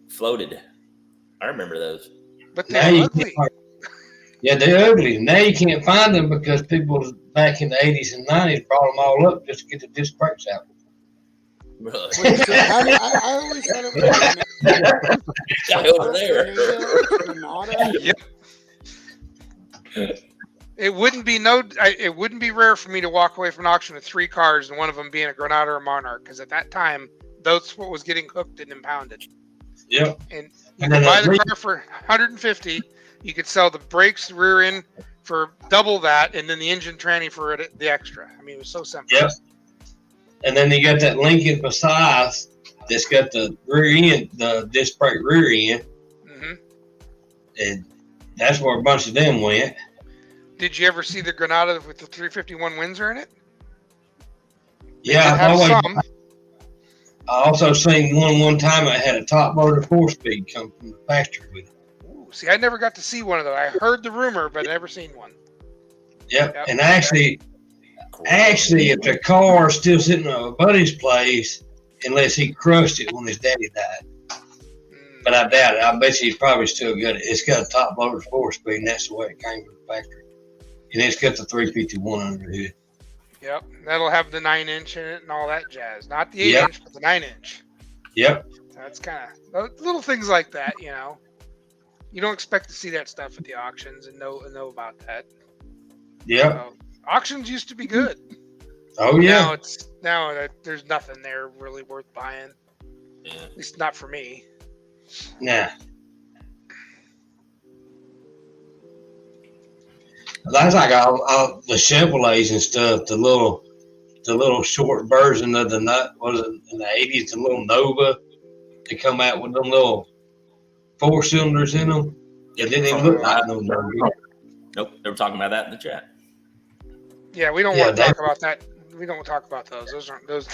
E: Floated. I remember those.
D: But
C: Now
D: they're
C: you
D: ugly.
C: can't, yeah, they're ugly. Now you can't find them because people back in the 80s and 90s brought them all up just to get the disc brakes out.
E: Really?
B: Wait, so I always thought it was
E: Guy over there.
B: Granada.
D: It wouldn't be rare for me to walk away from an auction with 3 cars and one of them being a Granada or Monarch, because at that time, that's what was getting hooked and impounded.
C: Yep.
D: And you
C: And
D: could
C: then
D: buy
C: at
D: the
C: least-
D: car for $150. You could sell the brakes, the rear end for double that, and then the engine tranny for the extra. I mean, it was so simple.
C: Yep. And then you got that Lincoln Passat that's got the rear end, the disc brake rear end,
D: hmm
C: and that's where a bunch of them went.
D: Did you ever see the Granada with the 351 Windsor in it? They
C: Yeah,
D: did
C: I've
D: have
C: always.
D: some.
C: I also seen one time that had a top loader 4-speed come from the factory with it.
D: Ooh, see, I never got to see one of those. I heard the rumor, but never seen one.
C: Yep.
D: Yep.
C: And actually, if the car is still sitting at a buddy's place, unless he crushed it when his daddy died.
D: Mm.
C: But I doubt it. I bet you he's probably still got it. It's got a top loader 4-speed, and that's the way it came from the factory. And it's got the 351 under the hood.
D: Yep, that'll have the 9-inch in it and all that jazz. Not the 8-inch,
C: Yep.
D: but the 9-inch.
C: Yep.
D: So that's kind of little things like that, you know. You don't expect to see that stuff at the auctions and know about that.
C: Yep.
D: So, auctions used to be good.
C: Oh yeah.
D: Now there's nothing there really worth buying.
E: Yeah.
D: At least not for me.
C: Nah. That's like all the Chevrolets and stuff. The little short version of the was it in the 80s? The little Nova. They come out with them little 4 cylinders in them. It didn't even look like no Nova.
E: Nope. They were talking about that in the chat.
D: Yeah, we don't
C: Yeah,
D: want to talk about that. We don't talk about those. Those aren't those.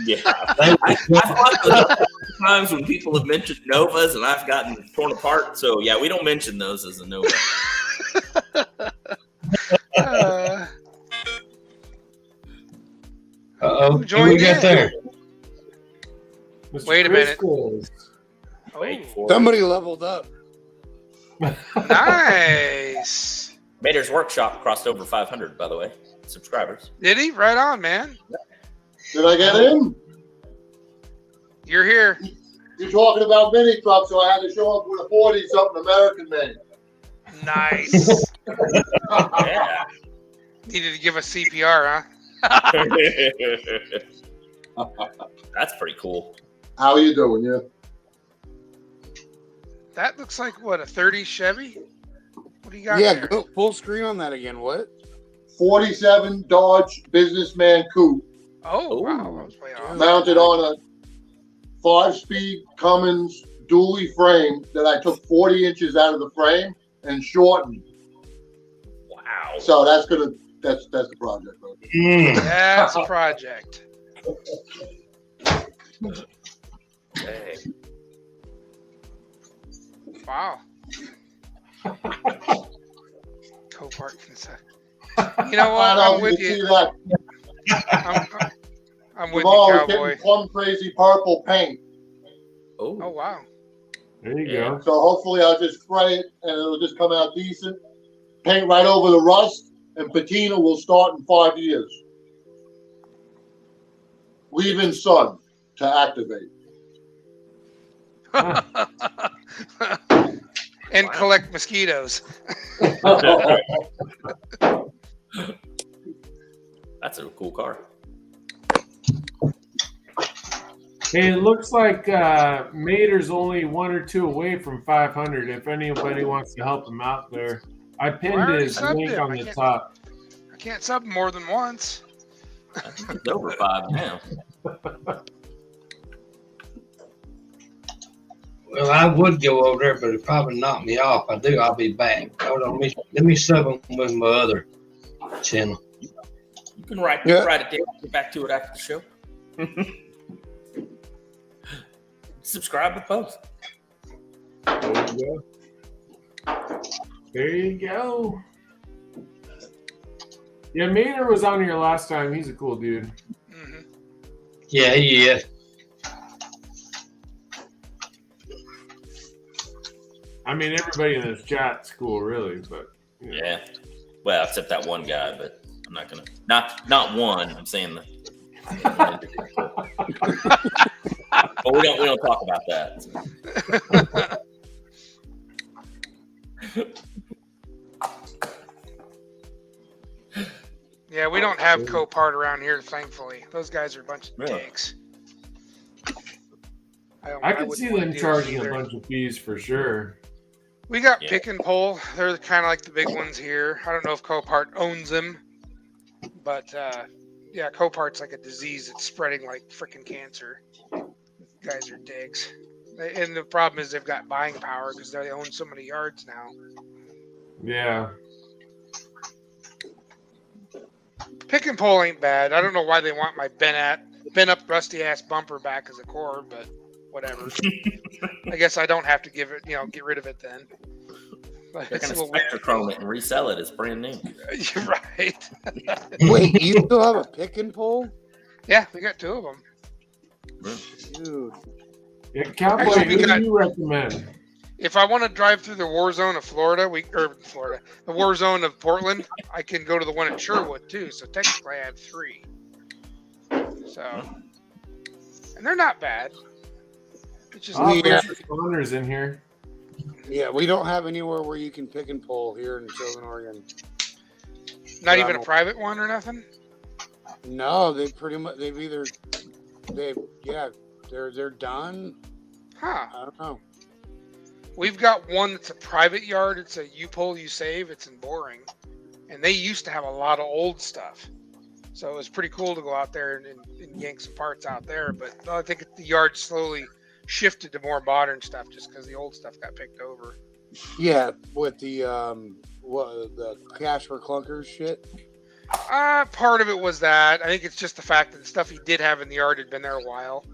E: Yeah. I thought those times when people have mentioned Novas and I've gotten torn apart. So yeah, we don't mention those as a Nova.
C: Uh-oh.
D: Who joined
C: Who we got
D: in?
C: there?
A: Mr.
D: Wait a minute.
A: Chris.
E: Wait
D: Oh,
E: for it.
B: Somebody leveled up.
D: nice.
E: Mater's Workshop crossed over 500, by the way, subscribers.
D: Did he? Right on, man.
G: Did I get in?
D: You're here.
G: You're talking about mini trucks, so I had to show up with a 40-something American made.
D: Nice.
E: Yeah.
D: Needed to give us CPR, huh?
E: That's pretty cool.
G: How are you doing? Yeah.
D: That looks like what, a 30 Chevy? What do you got?
B: Yeah,
D: there?
B: go full screen on that again. What?
G: 47 Dodge Businessman Coupe,
D: Oh wow, I was way off.
G: mounted on a 5-speed Cummins dually frame that I took 40 inches out of the frame and shortened.
E: Wow.
G: So that's the project. Bro.
D: That's a project.
E: Hey.
D: Wow. Copart consent. You know
G: I
D: what?
G: don't know
D: I'm
G: if
D: with
G: you can see
D: you.
G: that.
D: I'm with
G: Jamal
D: you,
G: is
D: cowboy.
G: getting plum crazy purple paint.
D: Oh
E: Oh,
D: wow.
A: There you
E: Yeah.
A: go.
G: So hopefully I'll just spray it and it'll just come out decent. Paint right over the rust, and patina will start in 5 years. Leaving sun to activate.
D: And
E: Wow.
D: collect mosquitoes.
E: that's a cool car.
A: Hey, it looks like Mater's only 1 or 2 away from 500. If anybody wants to help him out there, I pinned
D: already
A: his
D: subbed
A: link
D: him.
A: on
D: I
A: the
D: can't-
A: top.
D: I can't sub more than once.
E: I think it's over 5 now.
C: Well, I would go over there, but it probably knocked me off. I do. I'll be back. Hold on. Let me sub them with my other channel.
E: You can write
B: Yeah.
E: it down. Get back to it after the show. Subscribe to post.
A: There you go. There you go. Yeah, Mater was on here last time. He's a cool dude.
D: Hmm.
C: Yeah, he is.
A: I mean, everybody in this chat's cool, really, but you know.
E: Yeah. Well, except that one guy, but I'm not gonna. Not one. I'm saying the. But we don't talk about that.
D: Yeah, we don't have Copart around here, thankfully. Those guys are a bunch of
E: Really?
D: dicks.
A: I could
D: wouldn't
A: see
D: wanna
A: them
D: do
A: charging
D: it
A: a
D: either.
A: bunch of fees for sure.
D: We got
E: Yeah.
D: Pick and Pull. They're kind of like the big ones here. I don't know if Copart owns them, but yeah, Copart's like a disease that's spreading like freaking cancer. Guys are dicks. And the problem is they've got buying power because they own so many yards now.
A: Yeah.
D: Pick and Pull ain't bad. I don't know why they want my bent up rusty ass bumper back as a core, but whatever. I guess I don't have to get rid of it then. But
E: They're
D: it's a
E: gonna
D: little weird.
E: spectrochrome it and resell it as brand new.
D: You're right.
B: Wait, you still have a pick and pull?
D: Yeah, we got 2 of them.
B: Dude.
A: Yeah, Cowboy,
D: Actually, we
A: who
D: got-
A: do you recommend?
D: If I want to drive through the war zone of Florida, the war zone of Portland, I can go to the one in Sherwood too. So technically, I have 3. So, and they're not bad. It's just
A: Oh,
B: Yeah.
A: first responders in here.
B: Yeah, we don't have anywhere where you can pick and pull here in Southern Oregon.
D: not even a private one or nothing.
B: No, they've they're done.
D: Huh?
B: I don't know.
D: We've got one that's a private yard. It's a you pull, you save. It's in Boring, and they used to have a lot of old stuff. So it was pretty cool to go out there and yank some parts out there. But I think the yard slowly shifted to more modern stuff just because the old stuff got picked over.
B: Yeah, with the the cash for clunkers shit.
D: Part of it was that. I think it's just the fact that the stuff he did have in the yard had been there a while,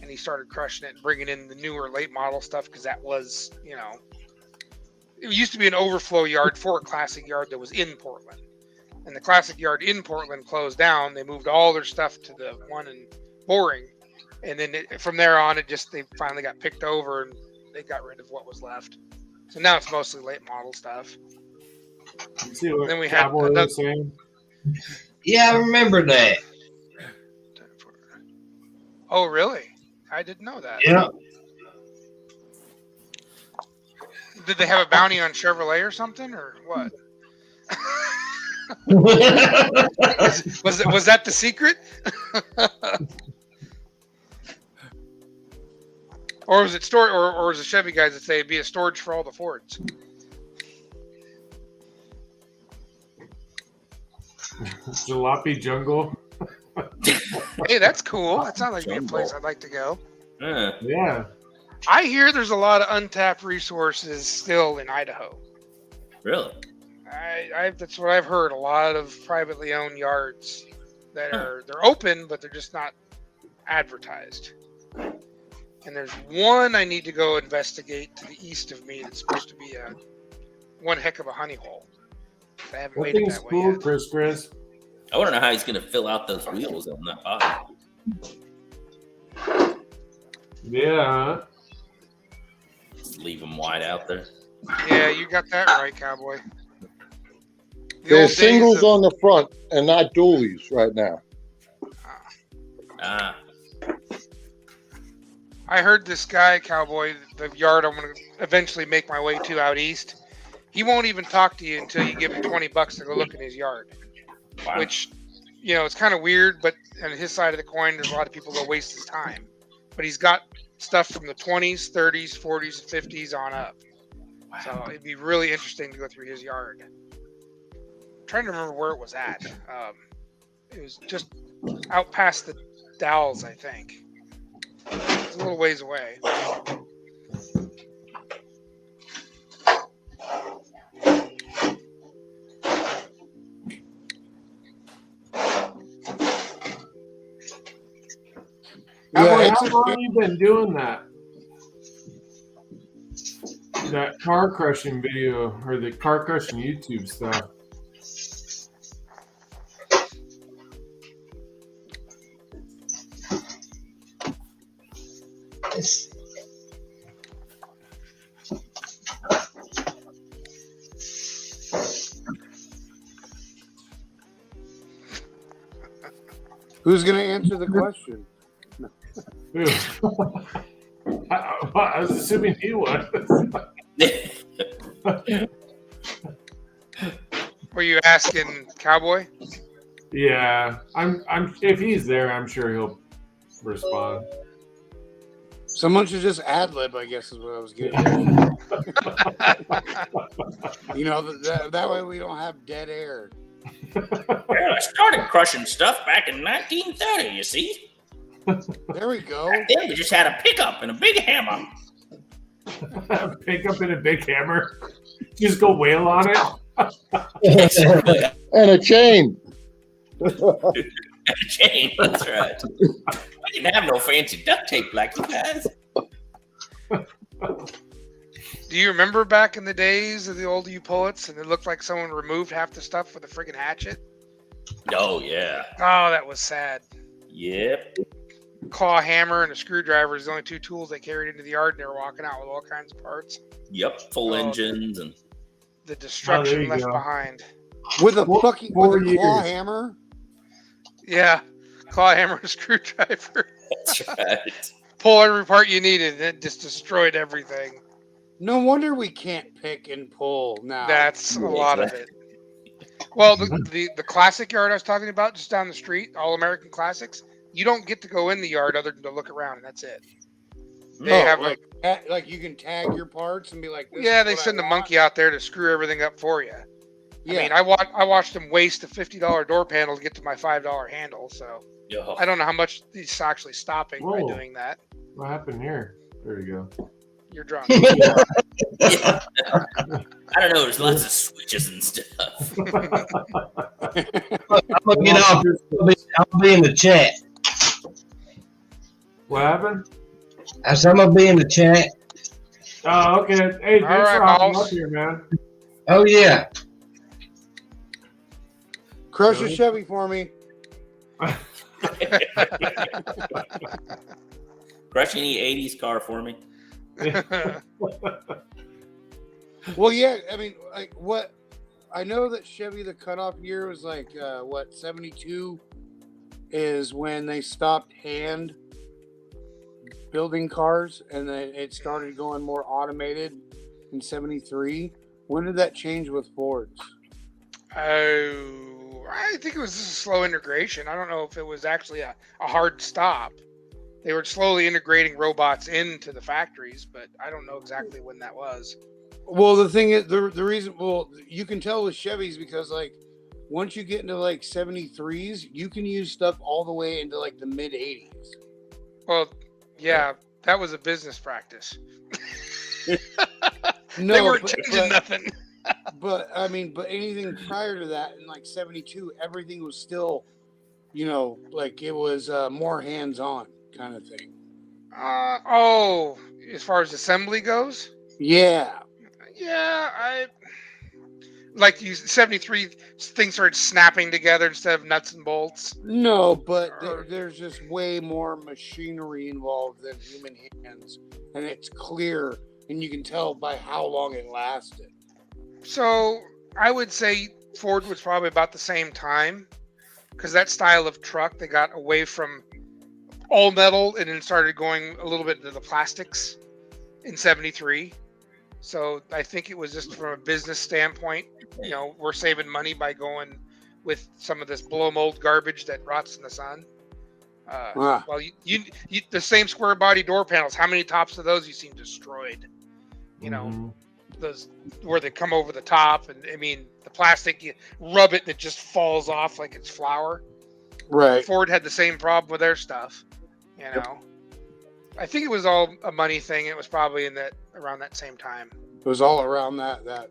D: and he started crushing it and bringing in the newer late model stuff because that was, it used to be an overflow yard for a classic yard that was in Portland. And the classic yard in Portland closed down. They moved all their stuff to the one in Boring. And then from there on, they finally got picked over and they got rid of what was left. So now it's mostly late model stuff.
A: See what
D: Then we had
A: Cowboy
D: another-
A: was saying?
C: Yeah, I remember that.
D: Oh, really? I didn't know that.
C: Yeah.
D: Did they have a bounty on Chevrolet or something, or what? Was that the secret? Or was it or was it Chevy guys that say it'd be a storage for all the Fords?
A: Jalopy Jungle.
D: Hey, that's cool. That sounds like a place I'd like to go.
A: Yeah.
D: I hear there's a lot of untapped resources still in Idaho.
E: Really?
D: That's what I've heard. A lot of privately owned yards that they're open, but they're just not advertised. And there's one I need to go investigate to the east of me that's supposed to be one heck of a honey hole. I haven't
A: What
D: made it
A: thing's
D: that way
A: cool,
D: yet.
A: Chris?
E: I want to know how he's going to fill out those wheels on that body.
A: Yeah.
E: Just leave them wide out there.
D: Yeah, you got that right, Cowboy. The
G: There's
D: old days
G: singles
D: of-
G: on the front and not dualies right now.
D: I heard this guy, Cowboy, the yard I'm going to eventually make my way to out east. He won't even talk to you until you give him $20 to go look in his yard.
E: Wow.
D: Which, it's kind of weird, but on his side of the coin, there's a lot of people that waste his time. But he's got stuff from the 20s, 30s, 40s, 50s on up. So it'd be really interesting to go through his yard. I'm trying to remember where it was at. It was just out past the Dalles, I think. It's a little ways away.
A: Cowboy, how long have you been doing that? That car crushing video or the car crushing YouTube stuff?
B: Who's going to answer the question?
A: I was assuming he was.
D: Were you asking Cowboy?
A: Yeah, I'm. If he's there, I'm sure he'll respond.
B: Someone should just ad lib, I guess, is what I was getting. That way we don't have dead air.
E: Well, I started crushing stuff back in 1930, you see.
B: There we go.
E: Then we just had a pickup and a big hammer.
A: Pick up in a big hammer. Just go wail on it.
G: And a chain.
E: A chain, that's right. I didn't have no fancy duct tape like you guys.
D: Do you remember back in the days of the old U-Pullets and it looked like someone removed half the stuff with a friggin' hatchet?
E: Oh, yeah.
D: Oh, that was sad.
E: Yep.
D: Claw hammer and a screwdriver is the only two tools they carried into the yard, and they were walking out with all kinds of parts.
E: Yep. Full engines and
D: The destruction
A: you
D: left
A: go.
D: behind.
B: With a fucking
A: Four
B: with a claw
A: years.
B: hammer?
D: Yeah. Claw hammer and a screwdriver.
E: that's right.
D: Pull every part you needed, and it just destroyed everything.
B: No wonder we can't pick and pull now.
D: That's a lot of it. Well, the classic yard I was talking about, just down the street, All American Classics, you don't get to go in the yard other than to look around, and that's it. They have
B: like you can tag your parts and be like, this
D: yeah,
B: is
D: they
B: what I
D: send a
B: want.
D: monkey out there to screw everything up for you.
B: Yeah.
D: I mean, I watched them waste a $50 door panel to get to my $5 handle, so
E: Yo.
D: I don't know how much he's actually stopping by
A: Whoa.
D: doing that.
A: What happened here? There you go.
D: You're drunk.
E: Yeah. I don't know. There's lots of switches and stuff.
C: I'm gonna get off. I'll be in the chat.
A: What happened?
C: I'm gonna be in the chat.
A: Oh, okay. Hey, thanks
D: right,
A: for hopping
D: boss.
A: up here, man.
C: Oh yeah.
B: Crush a
A: Really?
B: Chevy for me.
E: Crush any 80s car for me.
B: Well, yeah, I mean, like what I know that Chevy, the cutoff year was like 72 is when they stopped hand building cars and then it started going more automated in 73. When did that change with Fords?
D: Oh, I think it was just a slow integration. I don't know if it was actually a hard stop. They were slowly integrating robots into the factories, but I don't know exactly when that was.
B: Well, the thing is, the reason, well, you can tell with Chevys because, like, once you get into like 73s, you can use stuff all the way into like the mid 80s.
D: Well, yeah, that was a business practice.
B: No,
D: they weren't changing nothing.
B: But I mean, but anything prior to that in like 72, everything was still, you know, like it was more hands-on kind of thing.
D: Oh, as far as assembly goes?
B: Yeah.
D: Yeah, like you 73 things started snapping together instead of nuts and bolts.
B: No, but there's just way more machinery involved than human hands, and it's clear, and you can tell by how long it lasted.
D: So I would say Ford was probably about the same time, because that style of truck, they got away from all metal and then started going a little bit into the plastics in 73. So I think it was just from a business standpoint, you know, we're saving money by going with some of this blow mold garbage that rots in the sun. Well, you the same square body door panels, how many tops of those you seen destroyed? You know, those where they come over the top, and I mean the plastic, you rub it and it just falls off like it's flour.
B: Right.
D: Ford had the same problem with their stuff. You know, I think it was all a money thing. It was probably in that around that same time.
B: It was all around that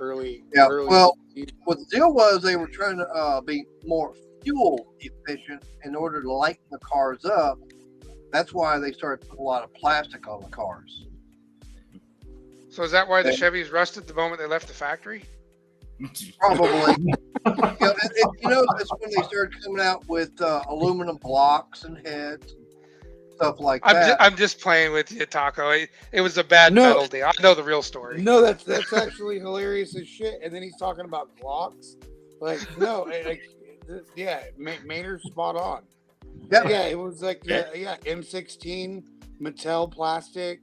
B: early.
H: Well, what the deal was, they were trying to be more fuel efficient in order to lighten the cars up. That's why they started putting a lot of plastic on the cars.
D: So is that why the Chevys rusted the moment they left the factory?
H: Probably. You know, that's when they started coming out with aluminum blocks and heads. Stuff like that.
D: I'm just playing with you, Taco. It was a bad metal deal. I know the real story.
B: No, that's actually hilarious as shit. And then he's talking about Glocks. Like, no, like, yeah, Maynard's spot on. Yeah, it was like, M16, Mattel plastic.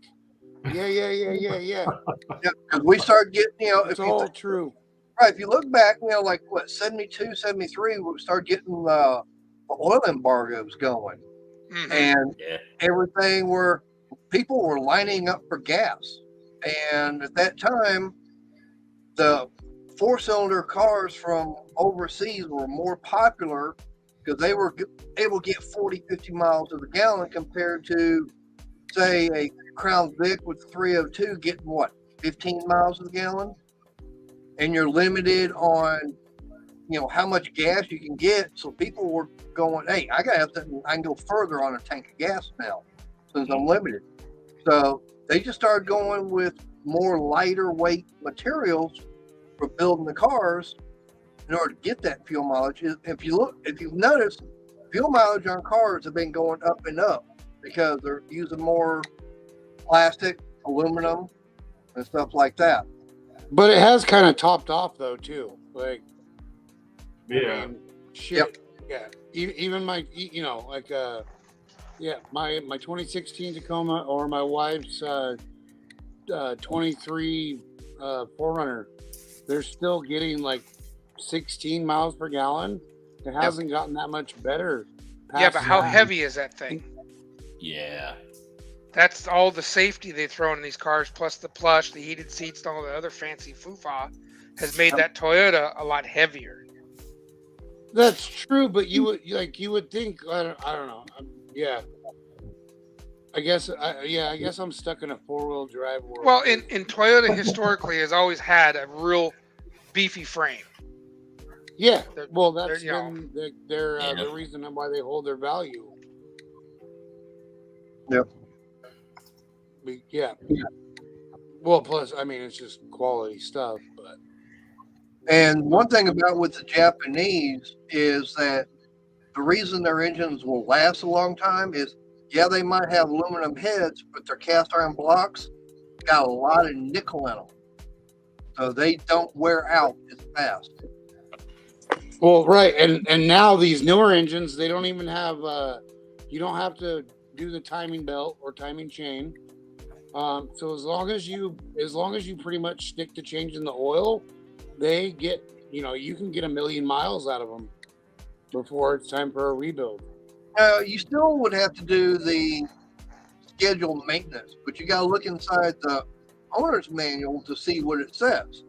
B: Yeah.
H: Because we started getting, you know,
B: it's all true.
H: Right, if you look back, you know, like what, 72, 73, we started getting the oil embargoes going. Mm-hmm. And everything where people were lining up for gas. And at that time, the 4-cylinder cars from overseas were more popular because they were able to get 40, 50 miles to the gallon compared to, say, a Crown Vic with 302 getting, what, 15 miles to the gallon? And you're limited on, you know, how much gas you can get. So people were going, hey, I got to have something, I can go further on a tank of gas now since I'm limited. So they just started going with more lighter weight materials for building the cars in order to get that fuel mileage. If you've noticed, fuel mileage on cars have been going up and up because they're using more plastic, aluminum, and stuff like that.
B: But it has kind of topped off though too. Like,
A: yeah,
B: I mean, shit. Yeah, even my, you know, like, my 2016 Tacoma or my wife's 23 4Runner, they're still getting like 16 miles per gallon. It hasn't gotten that much better.
D: Yeah, but how heavy is that thing?
E: Yeah.
D: That's all the safety they throw in these cars, plus the plush, the heated seats, and all the other fancy foo-fa has made that Toyota a lot heavier.
B: That's true, but you would think, I don't know. Yeah. I guess I'm stuck in a 4-wheel drive world.
D: Well, in Toyota historically has always had a real beefy frame.
B: Yeah. Well, that's the reason why they hold their value.
H: Yep.
B: Yeah. Well, plus, I mean, it's just quality stuff. But
H: and one thing about with the Japanese is that the reason their engines will last a long time is Yeah, they might have aluminum heads, but their cast iron blocks got a lot of nickel in them, so they don't wear out as fast.
B: Well, right, and now these newer engines, they don't even have. You don't have to do the timing belt or timing chain. So as long as you pretty much stick to changing the oil, they get, you can get 1 million miles out of them before it's time for a rebuild.
H: You still would have to do the scheduled maintenance, but you got to look inside the owner's manual to see what it says.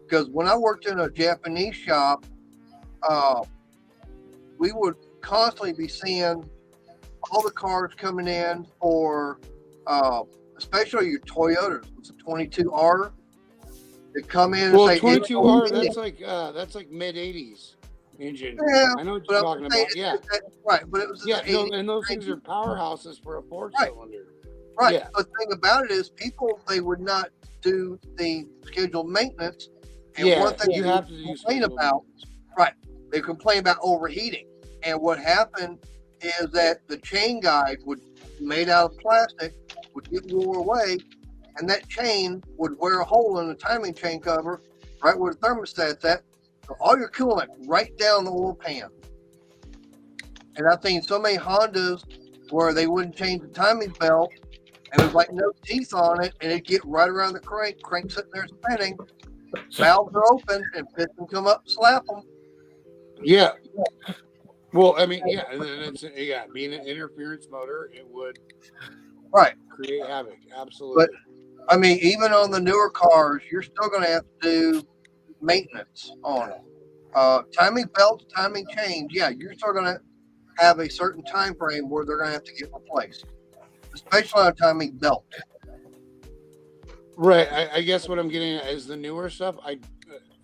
H: Because when I worked in a Japanese shop, we would constantly be seeing all the cars coming in for, especially your Toyotas. It's a 22R. They come in.
B: Well,
H: and say,
B: 22R, that's like mid 80s engine.
H: Yeah,
B: I know what you're talking about. Yeah,
H: right. But it was
B: and those things are powerhouses for a 4-cylinder.
H: Right.
B: Yeah.
H: But the thing about it is, they would not do the scheduled maintenance. And
B: Yeah,
H: one thing
B: you have to do
H: complain about, right? They complain about overheating, and what happened is that the chain guide made out of plastic would get wore away, and that chain would wear a hole in the timing chain cover, right where the thermostat's at. So all your coolant right down the oil pan. And I've seen so many Hondas where they wouldn't change the timing belt, and there's like no teeth on it, and it'd get right around the crank sitting there spinning. Valves are open, and piston come up, slap them.
B: Yeah. Well, I mean, yeah, and then being an interference motor, it would create havoc. Absolutely.
H: But I mean, even on the newer cars, you're still going to have to do maintenance on them. Timing belts, timing chains, you're still going to have a certain time frame where they're going to have to get replaced, especially on a timing belt.
B: Right. I guess what I'm getting at is the newer stuff.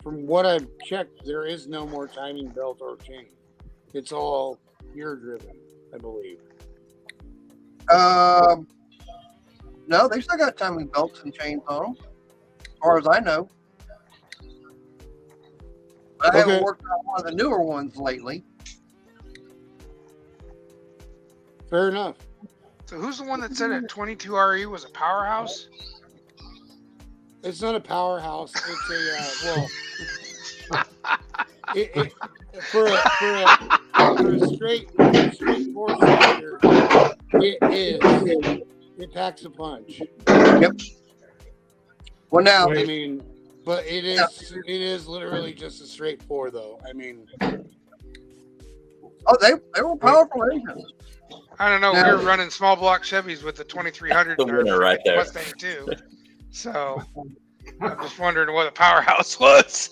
B: From what I've checked, there is no more timing belt or chain. It's all gear driven, I believe.
H: No, they still got timing belts and chains on them, as far as I know. I haven't worked on one of the newer ones lately.
B: Fair enough.
D: So who's the one that said it 22RE was a powerhouse?
B: It's not a powerhouse. It's for a straight 4-cylinder, it packs a punch.
H: Yep. Well, now
B: I mean, but it is literally just a straight 4, though. I mean,
H: they were powerful engines.
D: I don't know. We were running small block Chevys with the 2300
E: The winner right there.
D: Mustang too. So I'm just wondering what a powerhouse was.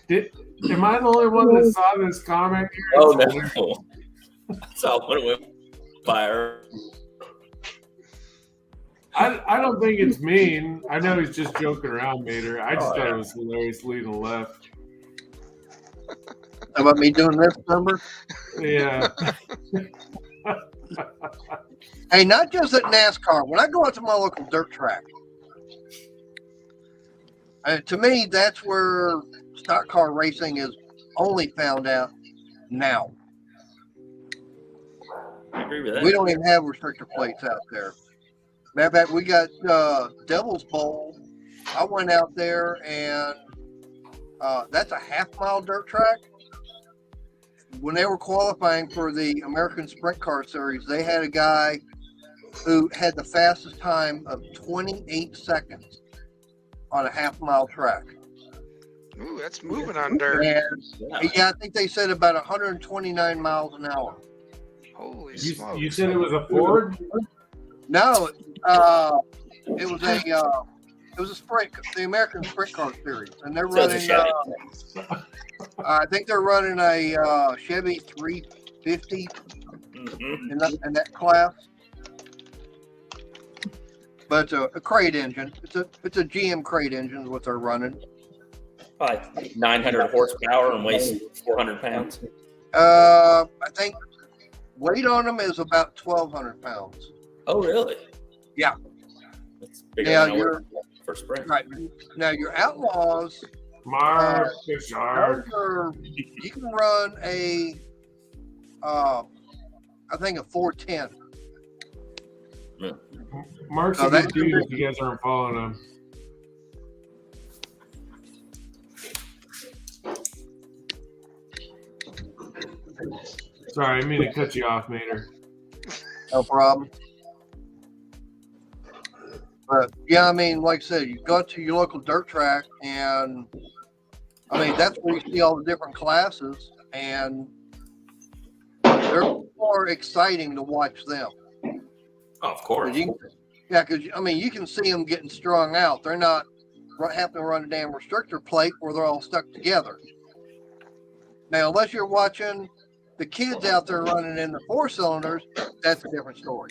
A: Am I the only one that saw this comment here?
E: Oh no! I saw one with fire.
A: I don't think it's mean. I know he's just joking around, Mater. I just thought it was hilarious leading left.
H: How about me doing this number?
A: Yeah.
H: Hey, not just at NASCAR. When I go out to my local dirt track, to me, that's where stock car racing is only found out now.
E: I agree with that.
H: We don't even have restrictor plates out there. Matter of fact, we got Devil's Bowl. I went out there, and that's a half-mile dirt track. When they were qualifying for the American Sprint Car Series, they had a guy who had the fastest time of 28 seconds on a half-mile track.
D: Ooh, that's moving on dirt.
H: And, I think they said about 129 miles an hour.
D: Holy smokes.
A: You said it was a Ford?
H: No, it was a sprint, the American Sprint Car Series, and they're running. I think they're running a Chevy 350 in that class, but it's a crate engine. It's a GM crate engine is what they're running.
E: Like 900 horsepower and weighs 400 pounds.
H: I think weight on them is about 1,200 pounds.
E: Oh, really?
H: Yeah.
E: That's bigger than I would for sprint.
H: Right. Now, your Outlaws, you can run a I think a 410.
A: Mark's
H: Oh,
A: a
H: that's
A: good dude if you guys aren't following him. Sorry, I didn't mean to cut you off, Mater.
H: No problem. But yeah, I mean, like I said, you go to your local dirt track, and I mean that's where you see all the different classes, and they're more exciting to watch them.
E: Oh, of course.
H: Because I mean, you can see them getting strung out. They're not having to run a damn restrictor plate where they're all stuck together. Now, unless you're watching the kids out there running in the 4-cylinders, that's a different story.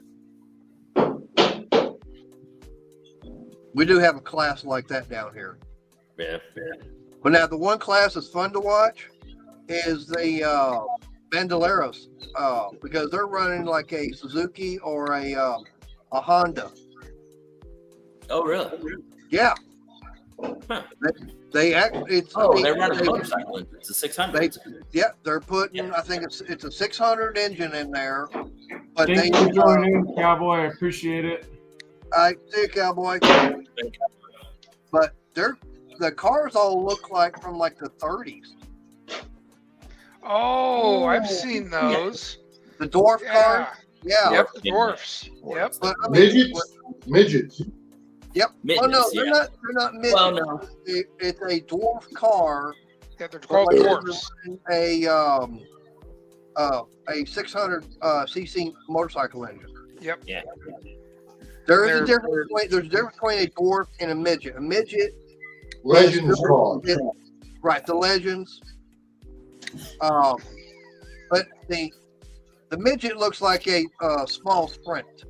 H: We do have a class like that down here.
E: Yeah.
H: But now the one class that's fun to watch is the Bandoleros, because they're running like a Suzuki or a Honda.
E: Oh, really?
H: Yeah.
E: Huh.
H: They actually.
E: They're running a motorcycle engine. It's a 600.
H: They're putting. I think it's a 600 engine in there. But
A: Thank you for joining in, Cowboy. I appreciate it.
H: I see you, Cowboy. But the cars all look like from like the 30s.
D: Oh, I've seen those.
H: The dwarf cars. Yeah.
D: Yep, the dwarfs. Yep.
H: But, I mean,
G: Midgets.
H: Yep.
E: Midgets,
H: no, they're not midgets.
E: Well, no.
H: It's a dwarf car.
D: Yeah, they're called dwarfs.
H: A 600 cc motorcycle engine.
D: Yep.
E: Yeah.
H: There's a difference between a dwarf and a midget. A midget,
G: Legends car.
H: right? The Legends. But the midget looks like a small Sprint.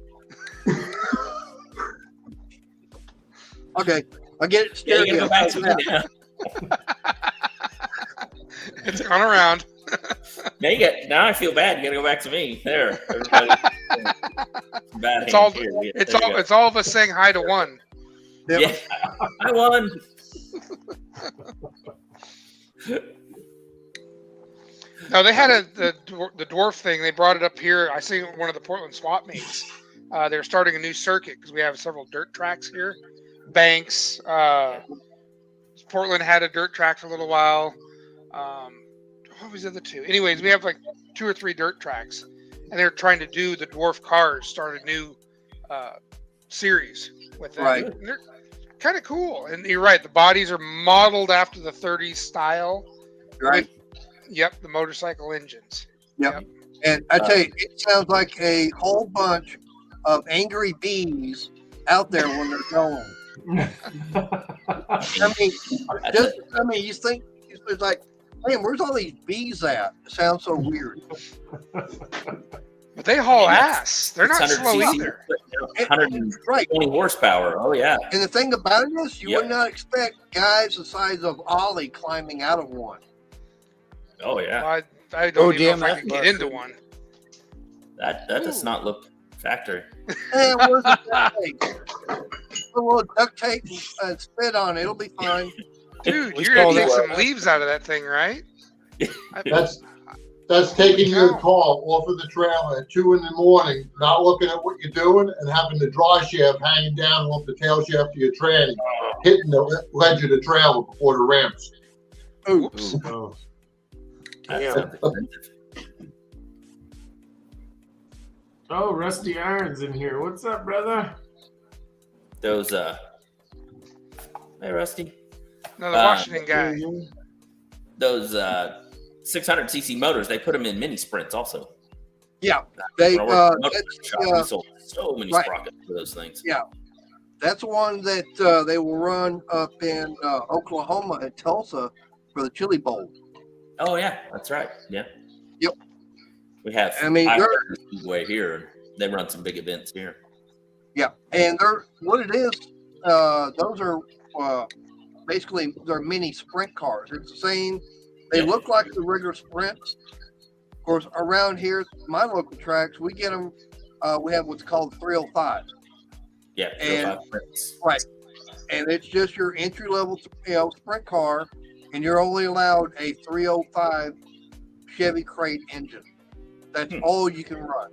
H: Okay, I get it.
E: Yeah, you gotta go back to me now.
D: It's gone around.
E: Now I feel bad. You gotta go back to me. There, everybody. Bad
D: It's all.
E: here. Yeah,
D: It's all of us saying hi to one.
H: Yep.
E: Yeah, I won.
D: No, they had the dwarf thing. They brought it up here. I see one of the Portland swap meets. They're starting a new circuit because we have several dirt tracks here. Banks. Portland had a dirt track for a little while. What was the other two? Anyways, we have like 2 or 3 dirt tracks, and they're trying to do the dwarf cars. Start a new series with them.
H: Right.
D: And they're kind of cool. And you're right. The bodies are modeled after the 30s style.
H: Right.
D: Yep, the motorcycle engines.
H: Yep. And I tell you, it sounds like a whole bunch of angry bees out there when they're going. I mean, you think it's like, man, where's all these bees at? It sounds so weird.
D: But they haul ass. They're not slow either.
E: 120 horsepower. Oh yeah.
H: And the thing about it is, you would not expect guys the size of Ollie climbing out of one.
E: Oh yeah.
D: Well, I don't even know if I can get into one.
E: That does not look factory.
H: And where's the duct tape? Put a little duct tape and spit on it. It'll be fine.
D: Dude, you're gonna take some leaves out of that thing, right?
G: That's taking your car off of the trailer at 2 a.m, not looking at what you're doing, and having the dry shaft hanging down off the tail shaft of your tranny, hitting the ledge of the trailer before the ramps.
D: Oops.
A: Oh. Oh, Rusty Iron's in here. What's up, brother?
E: Those hey Rusty.
D: Another Washington guy.
E: Those 600cc motors, they put them in mini sprints also.
H: Yeah, they
E: we sold so many sprockets for those things.
H: Yeah, that's one that they will run up in Oklahoma at Tulsa for the Chili Bowl.
E: Oh yeah, that's right. Yeah.
H: Yep.
E: We have.
H: I mean,
E: way here. They run some big events here.
H: Yeah, and what it is. Those are basically they're mini sprint cars. It's the same. They look like the regular sprints. Of course, around here, my local tracks, we get them. We have what's called 305.
E: Yeah, 305 sprints.
H: Right, and it's just your entry level, sprint car, and you're only allowed a 305 Chevy Crate engine. That's all you can run.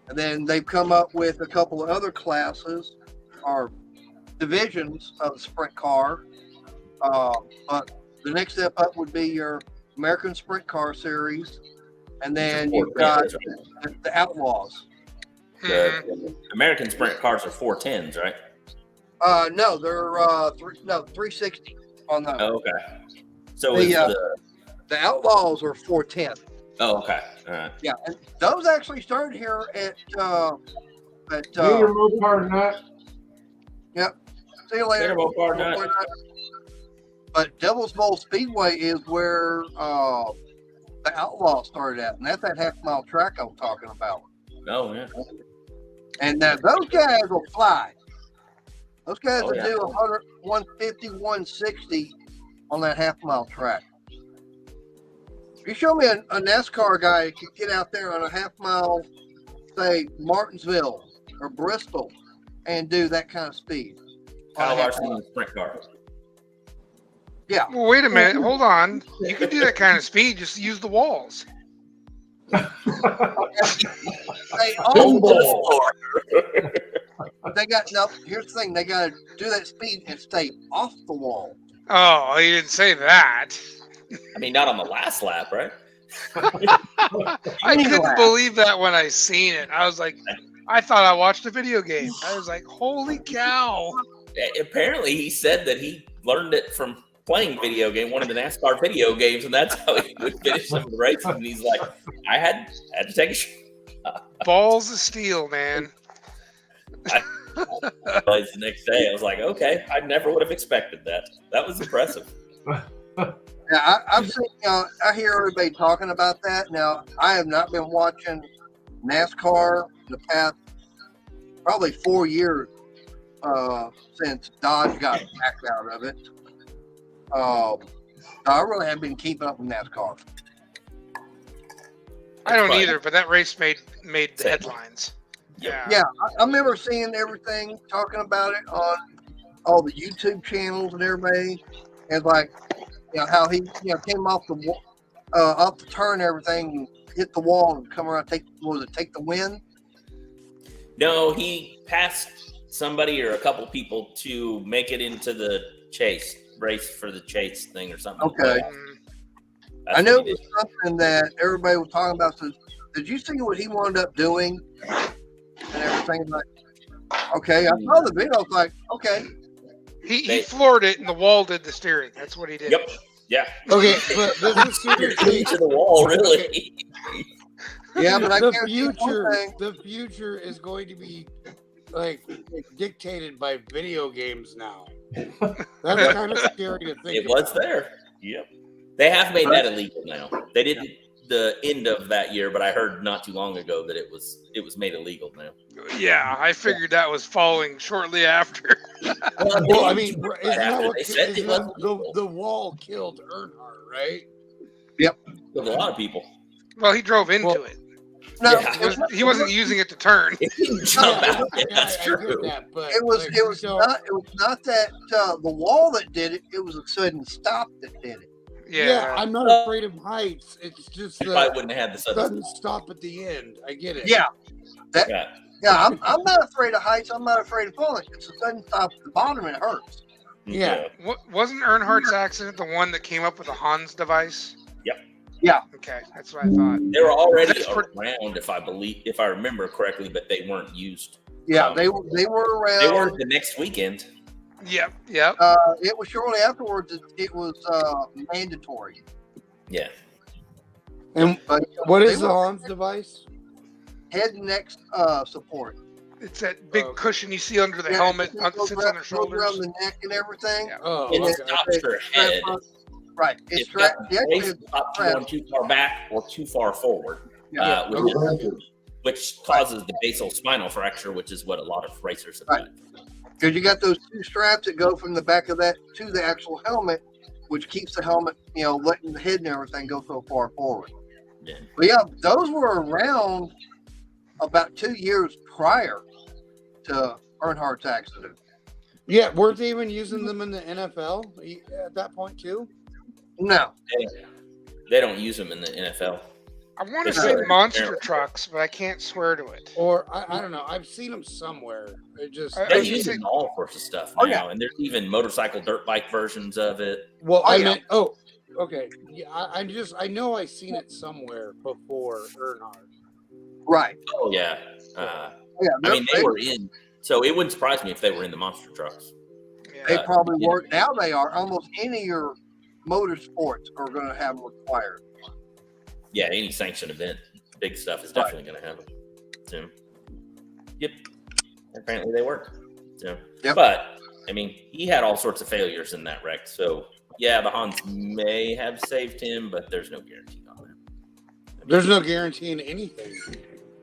H: And then they've come up with a couple of other classes or divisions of the sprint car. But the next step up would be your American Sprint Car Series, and then you've got the Outlaws.
E: The American Sprint cars are 410s, right?
H: No, they're 360 on those.
E: Oh, okay. So
H: the Outlaws are 410.
E: Oh, okay. All right.
H: Yeah, and those actually started here at
A: Junior Mopar Nut.
H: Yep. See you later.
E: Mopar Nut.
H: But Devil's Bowl Speedway is where the Outlaw started at, and that's that half-mile track I'm talking about.
E: Oh, yeah.
H: And those guys will fly. Those guys will
E: yeah.
H: do 100, 150, 160 on that half-mile track. If you show me a NASCAR guy who could get out there on a half-mile, say, Martinsville or Bristol, and do that kind of speed.
E: Kyle Larson in the sprint car.
H: Yeah.
D: Well, wait a minute. Hold on. You can do that kind of speed. Just use the walls.
H: They got no. Here's the thing: they got to do that speed and stay off the wall.
D: Oh, you didn't say that.
E: I mean, not on the last lap, right?
D: I couldn't believe that when I seen it. I was like, I thought I watched a video game. I was like, holy cow!
E: Apparently, he said that he learned it from playing video game, one of the NASCAR video games, and that's how he would finish some of the races. And he's like, I had to take a shot.
D: Balls of steel, man.
E: The next day, I was like, okay, I never would have expected that. That was impressive.
H: Yeah, I've seen. I hear everybody talking about that. Now, I have not been watching NASCAR the past probably 4 years since Dodge got backed out of it. I really haven't been keeping up with NASCAR.
D: I don't either, but that race made the headlines. Yeah.
H: Yeah, I remember seeing everything, talking about it on all the YouTube channels and everybody, and like, how he came off the turn and everything, hit the wall and come around, take the win?
E: No, he passed somebody or a couple people to make it into the race for the chase thing or something.
H: Okay. I know it was something that everybody was talking about. So, did you see what he wound up doing and everything? Like, okay, I saw the video. I was like, okay.
D: He floored it, and the wall did the steering. That's what he did.
E: Yep. Yeah.
B: Okay, but this is seriously
E: to the wall, really.
H: Yeah, but
B: the future is going to be like dictated by video games now. That's kind of scary to think.
E: It was there. Yep. They have made that illegal now. They didn't the end of that year, but I heard not too long ago that it was made illegal now.
D: Yeah, I figured that was following shortly after.
B: Well, I mean,
E: the
B: wall killed Earnhardt, right?
H: Yep.
E: With a lot of people.
D: Well, he drove into it.
H: No,
E: Yeah.
D: He wasn't using it to turn.
E: Jump out. That's true.
H: It was not that the wall that did it. It was a sudden stop that did it.
B: Yeah, I'm not afraid of heights. It's just
E: the I wouldn't have had the
B: sudden stop at the end. I get it.
H: Yeah, I'm not afraid of heights. I'm not afraid of falling. It's a sudden stop at the bottom and it hurts.
B: Yeah.
D: Wasn't Earnhardt's accident the one that came up with the Hans device?
E: Yep.
H: Yeah.
D: Okay, that's what I thought.
E: They were already around, if I remember correctly, but they weren't used.
H: Yeah, they were around.
E: They weren't the next weekend.
D: Yep.
H: It was shortly afterwards. It was mandatory.
E: Yeah.
B: And what is the Hans device?
H: Head and neck support.
D: It's that big cushion you see under the helmet. It sits on their shoulders.
H: Around the neck and everything.
D: Yeah.
B: Oh,
E: it stops your head.
H: Right. It's strapped.
E: Going too far back or too far forward, which causes the basal spinal fracture, which is what a lot of racers have done.
H: Because you got those two straps that go from the back of that to the actual helmet, which keeps the helmet, letting the head and everything go so far forward.
E: Yeah.
H: But yeah, those were around about 2 years prior to Earnhardt's accident.
B: Yeah, weren't they even using them in the NFL at that point too?
H: No.
E: They don't use them in the NFL.
D: I want to
E: It's
D: say
E: good.
D: monster trucks, but I can't swear to it.
B: Or I don't know. I've seen them somewhere. It just
D: I
E: They
D: was
E: use
D: gonna
E: it in
D: say-
E: all sorts of stuff
H: Oh,
E: now,
H: yeah.
E: and there's even motorcycle dirt bike versions of it.
B: well,
H: Oh,
B: I
H: yeah.
B: meant okay. Yeah, I know I seen it somewhere before Earnhardt.
H: Right.
E: Oh yeah.
H: Yeah.
E: I mean, they were in, so it wouldn't surprise me if they were in the monster trucks.
D: Yeah.
H: They probably
E: yeah.
H: were. Now they are. Almost any of your motorsports are going to have them required.
E: Yeah, any sanctioned event, big stuff is definitely going to have them. So, yep. Apparently they work. So,
H: Yep.
E: But I mean, he had all sorts of failures in that wreck. So yeah, the Hans may have saved him, but there's no guarantee on that.
B: There's no guarantee in anything.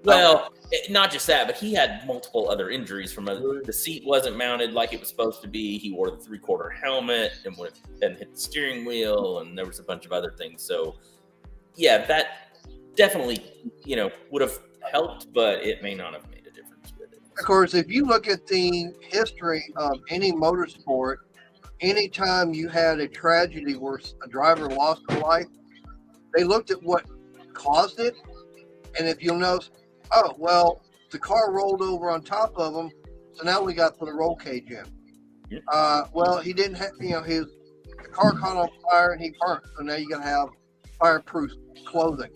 E: Well, not just that, but he had multiple other injuries from the seat wasn't mounted like it was supposed to be. He wore the 3/4 helmet and hit the steering wheel, and there was a bunch of other things. So, yeah, that definitely, would have helped, but it may not have made a difference with it.
H: Of course, if you look at the history of any motorsport, anytime you had a tragedy where a driver lost their life, they looked at what caused it. And if you'll notice, oh, well, the car rolled over on top of him, so now we got to put a roll cage in.
E: Yeah.
H: Well, he didn't have, the car caught on fire and he burnt, so now you got to have fireproof clothing.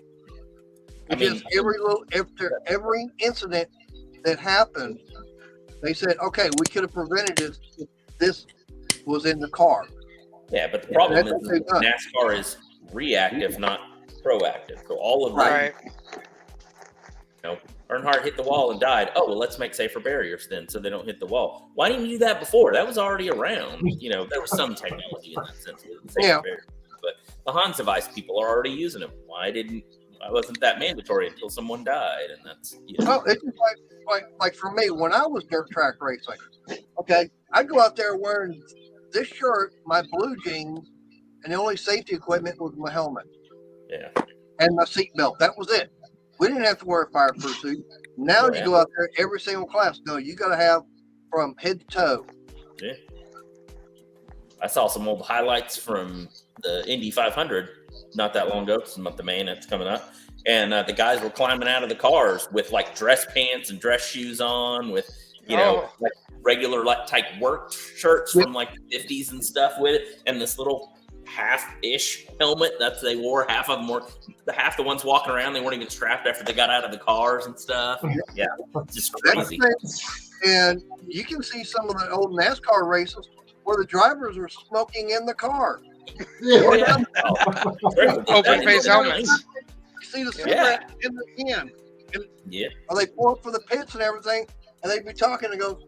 E: I mean,
H: Just after every incident that happened, they said, okay, we could have prevented this if this was in the car.
E: yeah, but the problem
H: that's
E: is
H: what they've done.
E: NASCAR is reactive, not proactive. So all of
D: Right.
E: Earnhardt hit the wall and died. Oh, well, let's make safer barriers then so they don't hit the wall. Why didn't you do that before? That was already around. There was some technology in that sense with safer
H: Yeah.
E: barriers. But the Hans device, people are already using them. Why wasn't that mandatory until someone died? And that's,
H: Well, it's just like for me, when I was dirt track racing, okay, I'd go out there wearing this shirt, my blue jeans, and the only safety equipment was my helmet
E: yeah.
H: and my seatbelt. That was it. We didn't have to wear a fireproof suit. Now
E: Yeah.
H: you go out there, every single class, no, you got to have from head to toe.
E: Yeah. I saw some old highlights from the Indy 500 not that long ago. It's the month of May, that's coming up. And the guys were climbing out of the cars with like dress pants and dress shoes on, with like regular type work shirts from like the 50s and stuff with it, and this little half-ish helmet that they wore. Half of them were half the ones walking around. They weren't even strapped after they got out of the cars and stuff. Yeah, just crazy.
H: And you can see some of the old NASCAR races where the drivers were smoking in the car.
E: Oh, yeah.
D: Open face helmets.
H: You see the cigarette in the can. And
E: Yeah.
H: or they pull up for the pits and everything, and they'd be talking and go,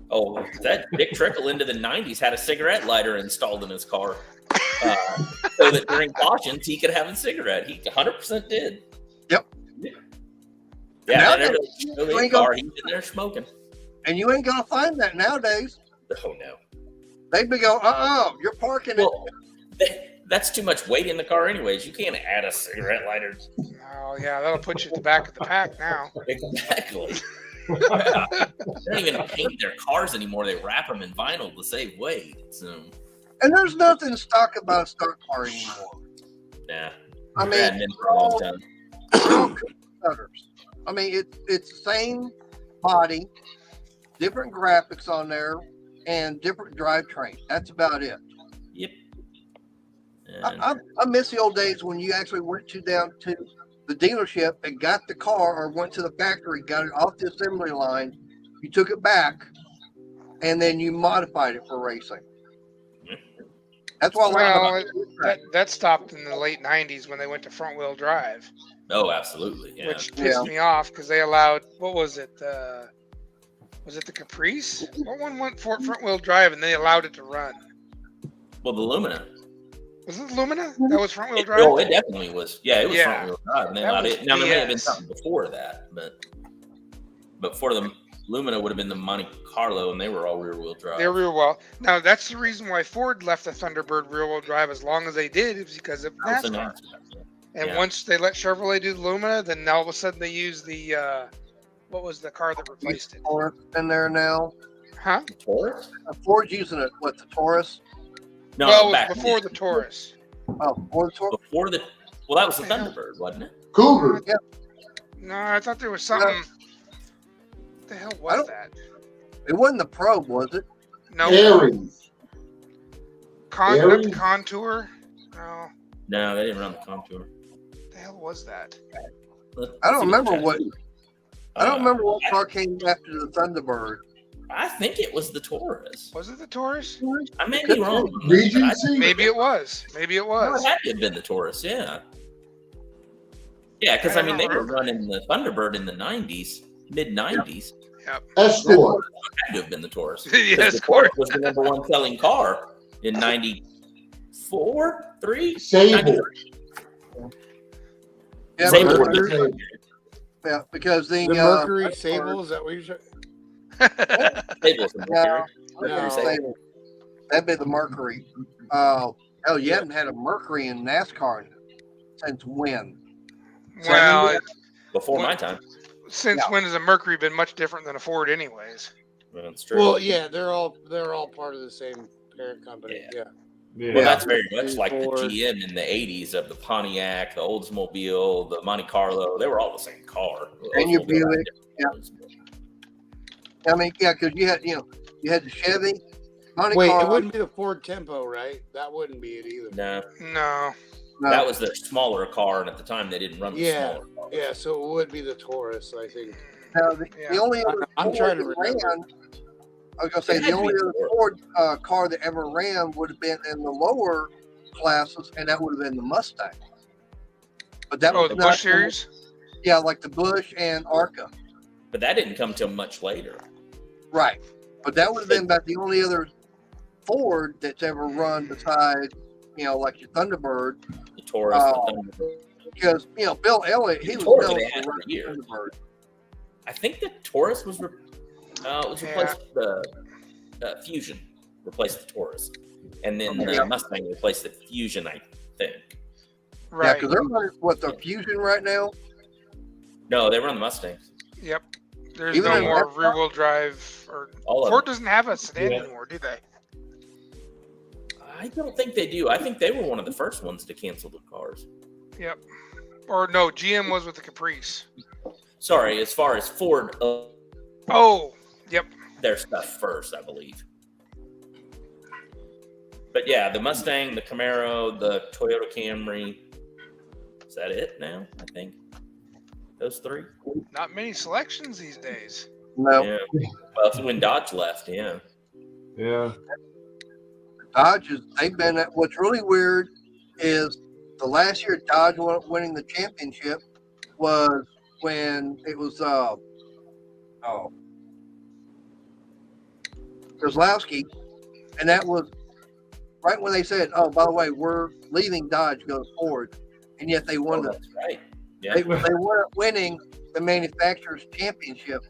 E: Oh, that Dick Trickle into the 90s had a cigarette lighter installed in his car so that during cautions he could have a cigarette. He 100% did.
H: Yep.
E: Yeah,
H: Now
E: and every
H: ain't
E: car, he's in there smoking.
H: and you ain't gonna find that nowadays.
E: Oh, no.
H: They'd be going, you're parking it.
E: Well, that's too much weight in the car anyways. You can't add a cigarette lighter.
D: Oh yeah, that'll put you at the back of the pack now.
E: Exactly. Yeah. They don't even paint their cars anymore. They wrap them in vinyl to save weight. So,
H: And there's nothing stock about a stock car anymore.
E: yeah.
H: I mean,
E: Hadn't been for a long time.
H: they're all cookie cutters. I mean, it's the same body, different graphics on there, and different drivetrain. That's about it.
E: Yep. And
H: I miss the old days when you actually went down to the dealership and got the car, or went to the factory, got it off the assembly line, you took it back, and then you modified it for racing. That's why
D: Well, that stopped in the late '90s when they went to front wheel drive,
E: oh, absolutely. Yeah.
D: which pissed me off because they allowed, what was it? Was it the Caprice? What one went for front wheel drive and they allowed it to run?
E: Well, the Lumina.
D: Was it Lumina? That was front wheel drive.
E: Oh, it definitely was. Yeah, it was
D: Yeah.
E: front wheel drive. And they
D: That
E: allowed
D: was
E: it. Now, there may have been
D: BS.
E: something before that, but for the Lumina would have been the Monte Carlo, and they were all rear wheel drive.
D: They're real well. Now that's the reason why Ford left the Thunderbird rear wheel drive as long as they did. It was because of
E: Also
D: NASCAR.
E: NASCAR.
D: And
E: Yeah.
D: once they let Chevrolet do the Lumina, then all of a sudden they used the what was the car that replaced it?
H: Taurus in there now.
D: Huh?
E: Taurus?
H: Ford's using it. What, the Taurus?
E: No,
D: Well, it
E: back
D: was before the Taurus.
H: Oh, or the Taurus.
E: before the Well, that was the Thunderbird, wasn't it?
G: Cougar.
H: Yeah.
D: No, I thought there was something. What the hell was that?
H: It wasn't the Probe, was it?
D: No.
G: Aries. Aries?
D: Contour? No.
E: No, they didn't run the Contour.
D: What the hell was that?
H: I don't remember what. I don't remember what car came after the Thunderbird.
E: I think it was the Taurus.
D: Was it the Taurus?
E: I may be wrong.
G: Regency?
D: Maybe it was. Maybe it
E: No,
D: was.
E: it had to have been the Taurus, yeah. Yeah, because, I mean, they were running the Thunderbird in the 90s, mid-90s.
D: Yep.
G: Escort.
E: It had to have been the Taurus.
D: Yes,
E: the Taurus was the number one selling car in 94, 3?
G: Sable.
H: Yeah,
E: Sable.
H: because, yeah, because the
B: Mercury Sable, is that what you're saying?
E: Sable's the
H: Yeah.
E: Mercury.
B: No.
H: Sable. That'd be the Mercury. Hell, you haven't had a Mercury in NASCAR since when?
D: Well,
E: Before my time.
D: since when has a Mercury been much different than a Ford, anyways?
E: Well, that's true.
B: Well, yeah, they're all part of the same parent company. Yeah.
E: Well, that's very much like the
B: Ford.
E: GM in the 80s of the Pontiac, the Oldsmobile, the Monte Carlo. They were all the same car.
H: And your
E: Oldsmobile had
H: Buick,
E: different ones.
H: I mean, yeah, because you had the Chevy. Monte
B: Wait,
H: Carlo.
B: it wouldn't be the Ford Tempo, right? That wouldn't be it either.
E: No,
D: No.
H: No.
E: that was their smaller car, and at the time they didn't run the
B: Yeah.
E: smaller car.
B: Yeah, so it would be the Taurus, I think.
H: Now, the
D: Yeah.
H: only other
B: I'm
H: Ford
B: trying to
H: that
B: remember.
H: ran, I was gonna say
E: It had
H: the
E: to
H: only
E: be
H: other Ford car that ever ran would have been in the lower classes, and that would have been the Mustang. But that
D: Oh,
H: was
D: the
H: not
D: Bush series?
H: Yeah, like the Bush and Arca.
E: But that didn't come till much later.
H: Right. But that would have been about the only other Ford that's ever run besides, like your Thunderbird.
E: The Taurus, the Thunderbird.
H: Because, Bill Elliott, he
E: The
H: was
E: Taurus
H: built
E: they
H: to
E: had
H: run
E: for
H: the
E: years.
H: Thunderbird.
E: I think the Taurus was replaced with the Fusion, replaced the Taurus, and then the Mustang replaced the Fusion, I think.
H: Yeah,
D: Right.
H: because they're running, the Fusion right now?
E: No, they run the Mustangs.
D: Yep. There's
H: Even
D: no
H: in
D: more
H: NASCAR?
D: rear-wheel drive. Or
E: All of
D: Ford
E: them.
D: doesn't have a sedan
A: Yeah.
D: anymore, do they?
E: I don't think they do. I think they were one of the first ones to cancel the cars.
D: Yep. Or no, GM was with the Caprice.
E: Sorry, as far as Ford,
D: Oh, yep.
E: their stuff first, I believe. But yeah, the Mustang, the Camaro, the Toyota Camry. Is that it now? I think those three.
D: Not many selections these days.
H: No.
E: Yeah. Well, it's when Dodge left. Yeah.
A: Yeah.
H: Dodge they've been at, what's really weird is the last year Dodge winning the championship was when it was Kozlowski, and that was right when they said, "Oh, by the way, we're leaving Dodge, go Ford," and yet they won.
E: That's right. Yeah.
H: They weren't winning the manufacturers' championship.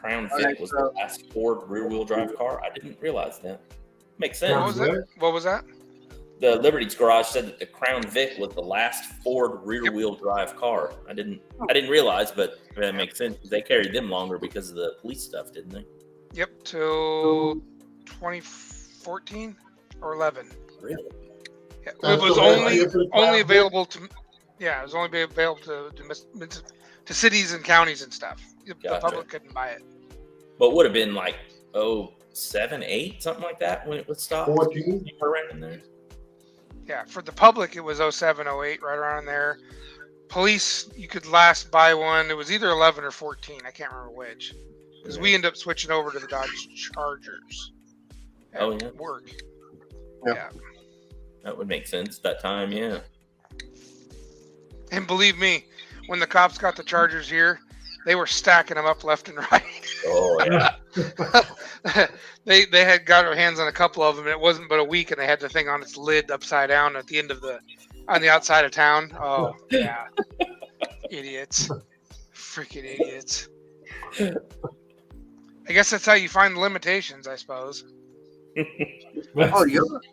E: Crown
H: Okay,
E: Vic was the last Ford rear-wheel drive car. I didn't realize that. Makes sense.
D: What was that? What was that?
E: The Liberty's Garage said that the Crown Vic was the last Ford rear-wheel drive car. I didn't realize, but that makes sense. They carried them longer because of the police stuff, didn't they?
D: Yep, till 2014 or 11.
E: Really?
D: Yeah, it
G: That's
D: was
G: the way I for the
D: only
G: Crown
D: available to. Yeah, it was only available to cities and counties and stuff. The
E: Gotcha.
D: public couldn't buy it.
E: But would have been like 07, 08, something like that when it was stopped.
G: 14.
E: Around in there.
D: Yeah, for the public, it was 07, 08, right around there. Police, you could last buy one. It was either 11 or 14. I can't remember which. Because we ended up switching over to the Dodge Chargers. At
E: Oh, yeah.
D: work.
H: Yeah.
D: Yeah.
E: That would make sense that time, yeah.
D: And believe me, when the cops got the Chargers here, they were stacking them up left and right.
E: Oh, yeah.
D: they had got their hands on a couple of them, and it wasn't but a week, and they had the thing on its lid upside down at the end of on the outside of town. Oh, yeah. Idiots. Freaking idiots. I guess that's how you find the limitations, I suppose.
H: Oh, I was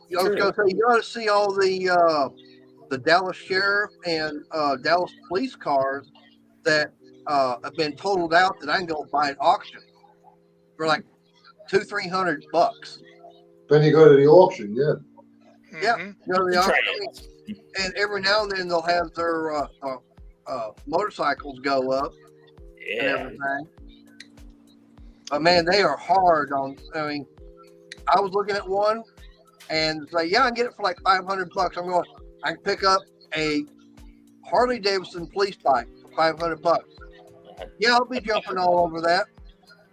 H: going to say, you ought to see all the Dallas Sheriff and Dallas police cars that have been totaled out that I can go buy at auction for like $200-300.
G: Then you go to the auction, yeah.
H: Yeah,
D: Mm-hmm.
H: go to the auction, and every now and then they'll have their motorcycles go up and everything. But man, they are hard on. I mean, I was looking at one and say, yeah, I can get it for like $500. I'm going, I can pick up a Harley Davidson police bike for $500. Yeah, I'll be jumping all over that.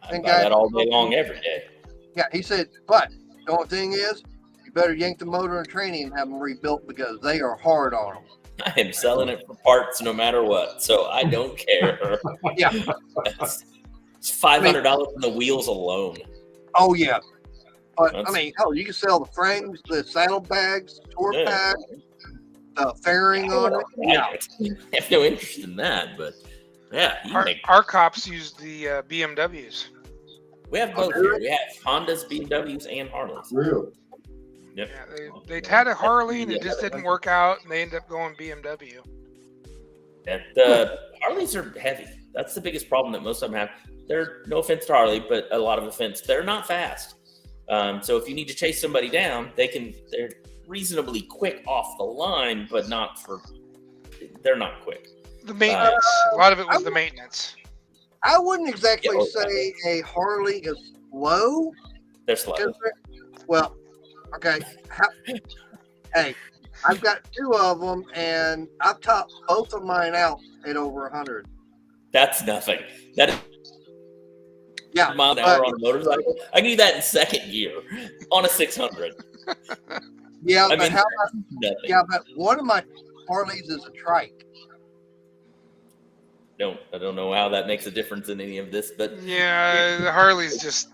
E: I buy that all day long, every day.
H: Yeah, he said, but the only thing is, you better yank the motor and training and have them rebuilt because they are hard on them.
E: I am selling it for parts no matter what, so I don't care.
H: Yeah.
E: It's $500 in the wheels alone.
H: Oh, yeah. But, I mean, hell, you can sell the frames, the saddlebags, tour pack, the fairing on it. Yeah.
E: I have no interest in that, but yeah.
D: Our cops use the BMWs.
E: We have both here. We have Hondas, BMWs, and Harleys.
G: Really?
E: Yep.
D: Yeah, they had a Harley and it just didn't work out, and they ended up going BMW.
E: Yeah, the Harleys are heavy. That's the biggest problem that most of them have. They're, no offense to Harley, but a lot of offense, they're not fast. So if you need to chase somebody down, they're reasonably quick off the line, but they're not quick.
D: The maintenance, a lot of it was the maintenance.
H: I wouldn't exactly say a Harley is slow.
E: They're slow.
H: Well, okay. Hey, I've got 2 of them, and I've topped both of mine out at over 100.
E: That's nothing. That is mile an hour on a motorcycle. I can do that in second gear on a 600.
H: Yeah,
E: I
H: but
E: mean,
H: how about?
E: nothing.
H: Yeah, but one of my Harleys is a trike.
E: I don't know how that makes a difference in any of this, but
D: yeah, the Harleys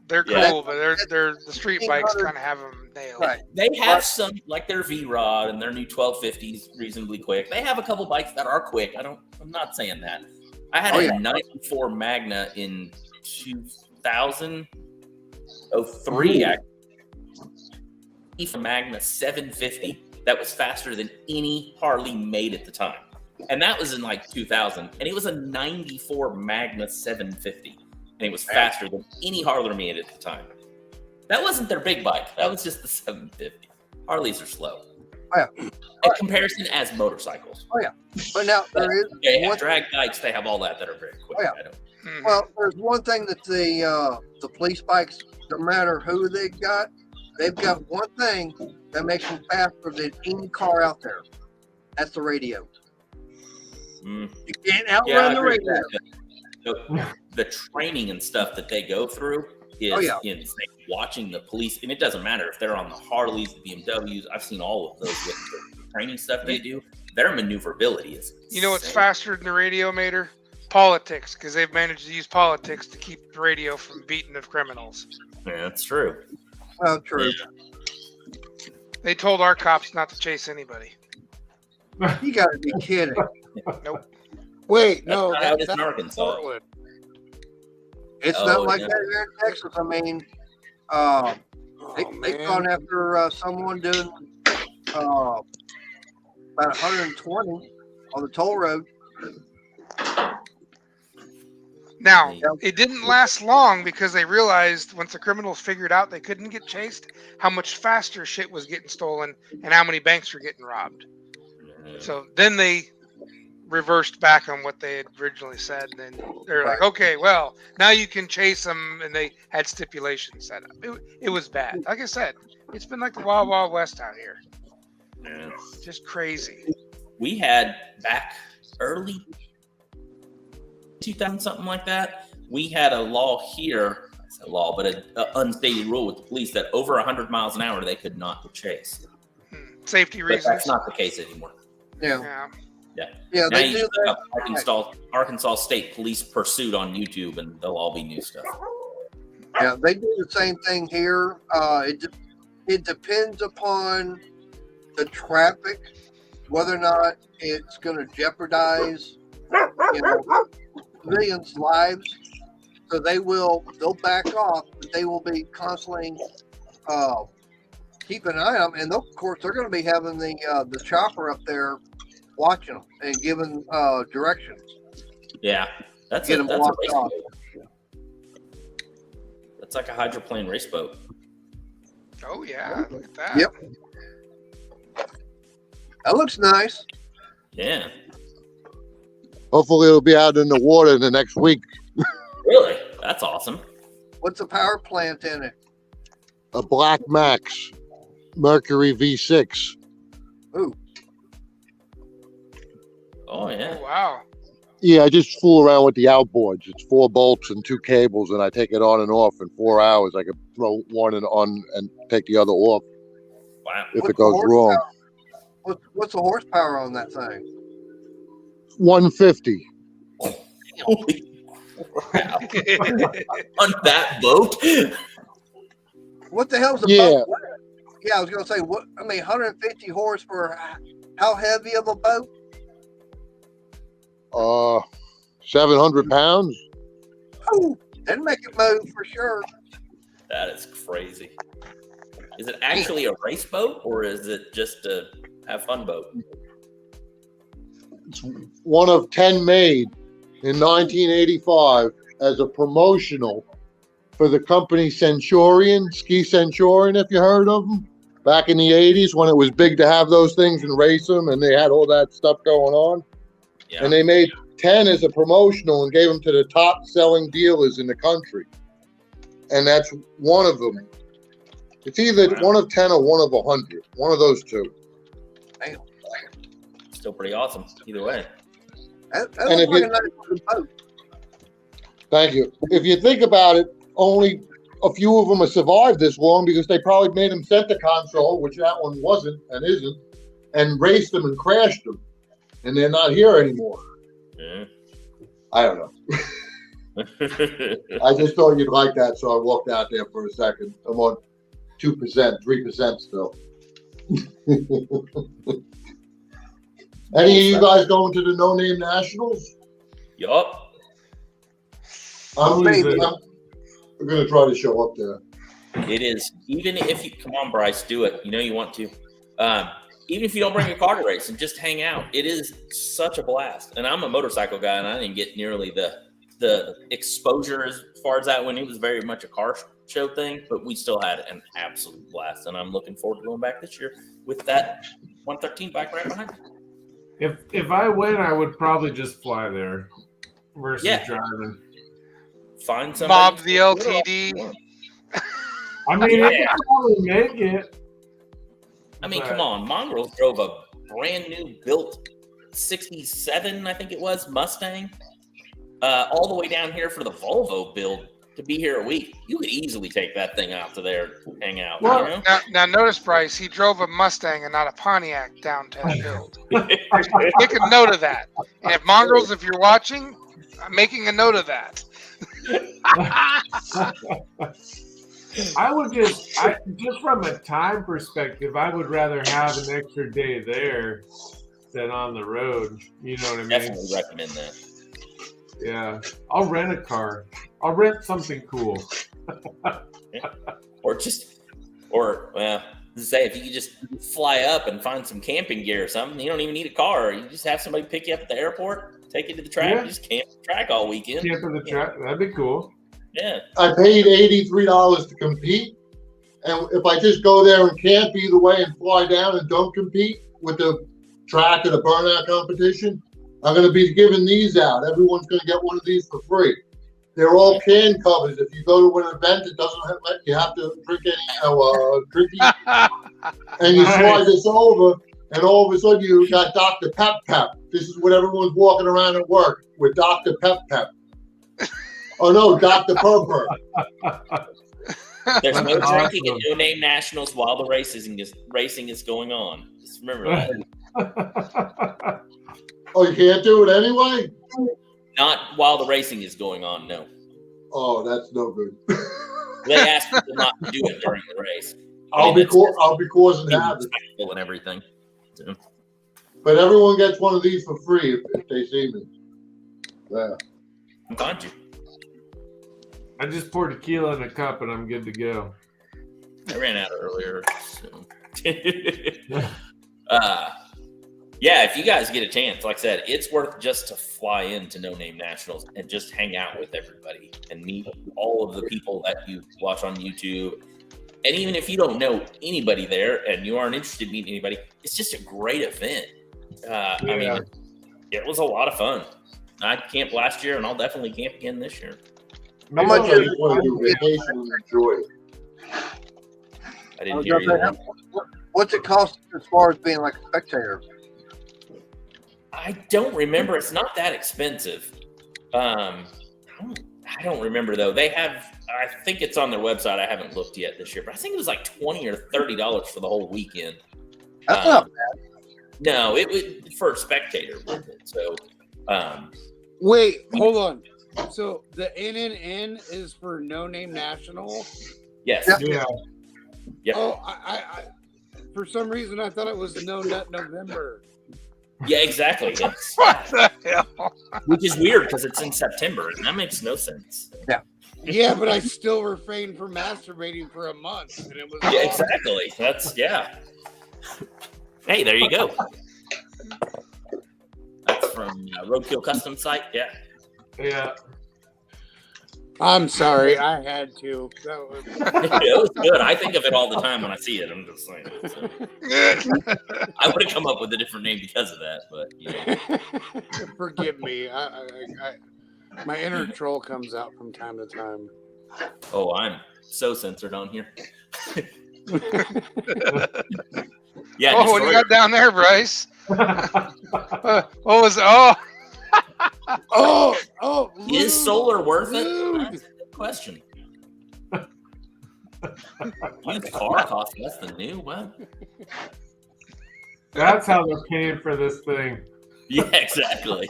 D: they're cool, but they're the street bikes kind of have them nailed.
H: Right.
E: They have some, like their V-Rod and their new 1250s, reasonably quick. They have a couple bikes that are quick. I'm not saying that. I had a 94 Magna in 2003, actually. A Magna 750 that was faster than any Harley made at the time. And that was in like 2000. And it was a 94 Magna 750. And it was faster than any Harley made at the time. That wasn't their big bike. That was just the 750. Harleys are slow.
H: Oh, yeah.
E: In comparison as motorcycles.
H: Oh, yeah. But now there is...
E: They have drag bikes. They have all that are very quick.
H: Oh, yeah. Well, there's one thing that the police bikes, no matter who they've got one thing that makes them faster than any car out there. That's the radio. You can't outrun the radio.
E: The training and stuff that they go through is insane. Watching the police, and it doesn't matter if they're on the Harleys, the BMWs. I've seen all of those with the training stuff they do. Their maneuverability is insane.
D: You know what's faster than the radio, Mater? Politics, because they've managed to use politics to keep the radio from beating the criminals.
E: Yeah, that's true.
H: Well, true.
E: Yeah.
D: They told our cops not to chase anybody.
H: You got to be kidding.
D: Nope.
B: Wait, no,
E: that's in Arkansas.
B: Portland.
H: It's not like that here in Texas. I mean, they've gone after someone doing about 120 on the toll road.
D: Now, it didn't last long because they realized once the criminals figured out they couldn't get chased, how much faster shit was getting stolen and how many banks were getting robbed. So then they reversed back on what they had originally said. And then they're like, okay, well, now you can chase them. And they had stipulations set up. It was bad. Like I said, it's been like the Wild Wild West out here.
E: Yeah.
D: Just crazy.
E: We had back early 2000, something like that. We had a law here, it's a law, but an unstated rule with the police that over 100 miles an hour, they could not chase.
D: Safety reasons.
E: But that's not the case anymore.
H: Yeah.
E: Yeah.
H: Yeah,
E: now
H: they
E: you
H: do that.
E: Arkansas State Police Pursuit on YouTube, and they'll all be new stuff.
H: Yeah, they do the same thing here. It depends upon the traffic, whether or not it's going to jeopardize, civilians' lives. So they'll back off, but they will be constantly keeping an eye on them. And of course, they're going to be having the chopper up there watching them and giving directions.
E: Yeah, that's a race boat. That's like a hydroplane race boat.
D: Oh yeah, look at that.
H: Yep. That looks nice.
E: Yeah.
G: Hopefully it'll be out in the water in the next week.
E: Really? That's awesome.
H: What's the power plant in it?
G: A Black Max Mercury V6.
H: Ooh.
E: Oh yeah.
D: Oh, wow.
G: Yeah, I just fool around with the outboards. It's 4 bolts and 2 cables, and I take it on and off in 4 hours. I can throw one on and take the other off
E: Wow.
G: if
H: What's
G: it goes
H: the
G: wrong.
H: What's the horsepower on that thing?
G: 150.
E: Holy crap. On that boat?
H: What the hell's a
G: Yeah.
H: boat? Yeah, I was gonna say 150 horse for how heavy of a boat?
G: 700 pounds.
H: Oh, that'd make it move for sure.
E: That is crazy. Is it actually a race boat or is it just a have fun boat?
G: It's one of 10 made in 1985 as a promotional for the company Centurion, Ski Centurion, if you heard of them. Back in the 80s when it was big to have those things and race them, and they had all that stuff going on.
E: Yeah.
G: And they made 10 as a promotional and gave them to the top selling dealers in the country. And that's one of them. It's either one of 10 or one of 100. One of those two.
E: Still pretty awesome. Either way.
H: That
G: And if
H: looks like
G: you-
H: a nice looking boat.
G: Thank you. If you think about it, only a few of them have survived this long because they probably made them center console, which that one wasn't and isn't, and raced them and crashed them. And they're not here anymore.
E: Yeah.
G: I don't know. I just thought you'd like that, so I walked out there for a second. I'm on 2%, 3% still. Any of you guys going to the No Name Nationals?
E: Yup.
G: I'm
H: Maybe.
G: going to try to show up there.
E: It is. Even if you come on, Bryce, do it. You know you want to. Even if you don't bring a car to race and just hang out, it is such a blast. And I'm a motorcycle guy, and I didn't get nearly the exposure as far as that when it was very much a car show thing. But we still had an absolute blast, and I'm looking forward to going back this year with that 113 bike right behind me.
A: If I win, I would probably just fly there versus driving.
E: Find somebody.
D: Mob the LTD.
A: I mean, I
E: Yeah.
A: could probably make it.
E: I mean,
A: but-
E: come on. Mongrels drove a brand new built 67, I think it was, Mustang, all the way down here for the Volvo build to be here a week. You could easily take that thing out to there and hang out.
A: Well,
E: you know?
D: Now notice, Bryce, he drove a Mustang and not a Pontiac down to the build. Make a note of that. And if Mongrels, if you're watching, I'm making a note of that.
A: I would just from a time perspective, I would rather have an extra day there than on the road. You know what I mean?
E: Definitely recommend that.
A: Yeah. I'll rent a car. I'll rent something cool.
E: Well, say if you could just fly up and find some camping gear or something, you don't even need a car. You just have somebody pick you up at the airport, take you to the track,
A: Yeah.
E: and just camp the track all weekend.
A: Camp in the track. That'd be cool.
E: Yeah.
G: I paid $83 to compete. And if I just go there and camp either way and fly down and don't compete with the track or the burnout competition, I'm going to be giving these out. Everyone's going to get one of these for free. They're all can covers. If you go to an event, it doesn't let you have to drink any drinking. And you slide this over, and all of a sudden you got Dr. Pep Pep. This is what everyone's walking around at work with Dr. Pep Pep. Oh no, Dr. Purper.
E: There's no
A: That's
E: drinking
A: awesome.
E: at No Name Nationals while the racing is going on. Just remember that.
G: Oh, you can't do it anyway?
E: Not while the racing is going on, no.
G: Oh, that's no good.
E: They ask people not to do it during the race.
G: I'll be causing havoc.
E: Respectful and everything. So,
G: But everyone gets one of these for free if they see me. Yeah.
E: I'm glad you.
A: I just poured tequila in a cup and I'm good to go.
E: I ran out earlier. So. Yeah, if you guys get a chance, like I said, it's worth just to fly into No Name Nationals and just hang out with everybody and meet all of the people that you watch on YouTube And even if you don't know anybody there and you aren't interested in meeting anybody, it's just a great event. I mean, it was a lot of fun. I camped last year, and I'll definitely camp again this year.
G: How much do you want to do vacation and enjoy it?
E: I didn't hear you.
H: What's it cost as far as being like a spectator?
E: I don't remember. It's not that expensive. I don't remember though. They have. I think it's on their website. I haven't looked yet this year, but I think it was like $20 or $30 for the whole weekend.
H: That's not bad.
E: No, it was for a spectator with it. So,
B: Wait, hold on. So the NNN is for No Name National.
E: yes.
A: Yeah.
E: Yep.
B: Oh, I for some reason I thought it was No Nut November.
E: Yeah, exactly. Yes.
D: What the hell?
E: Which is weird because it's in September, and that makes no sense.
B: Yeah, but I still refrained from masturbating for a month, and it was
E: Yeah, exactly. That's. Hey, there you go. That's from Roadkill Custom Site. Yeah.
A: Yeah.
B: I'm sorry, I had to. That was...
E: It was good. I think of it all the time when I see it. I'm just saying. So. I would have come up with a different name because of that, but you know.
B: Forgive me. My inner troll comes out from time to time.
E: Oh, I'm so censored on here. Yeah.
D: Oh, what do you got down there, Bryce? What was? Oh,
B: Oh!
E: Is solar worth it?
B: Dude.
E: That's a good question. Used car costs less than new. Well,
A: That's how they're paying for this thing.
E: yeah, exactly.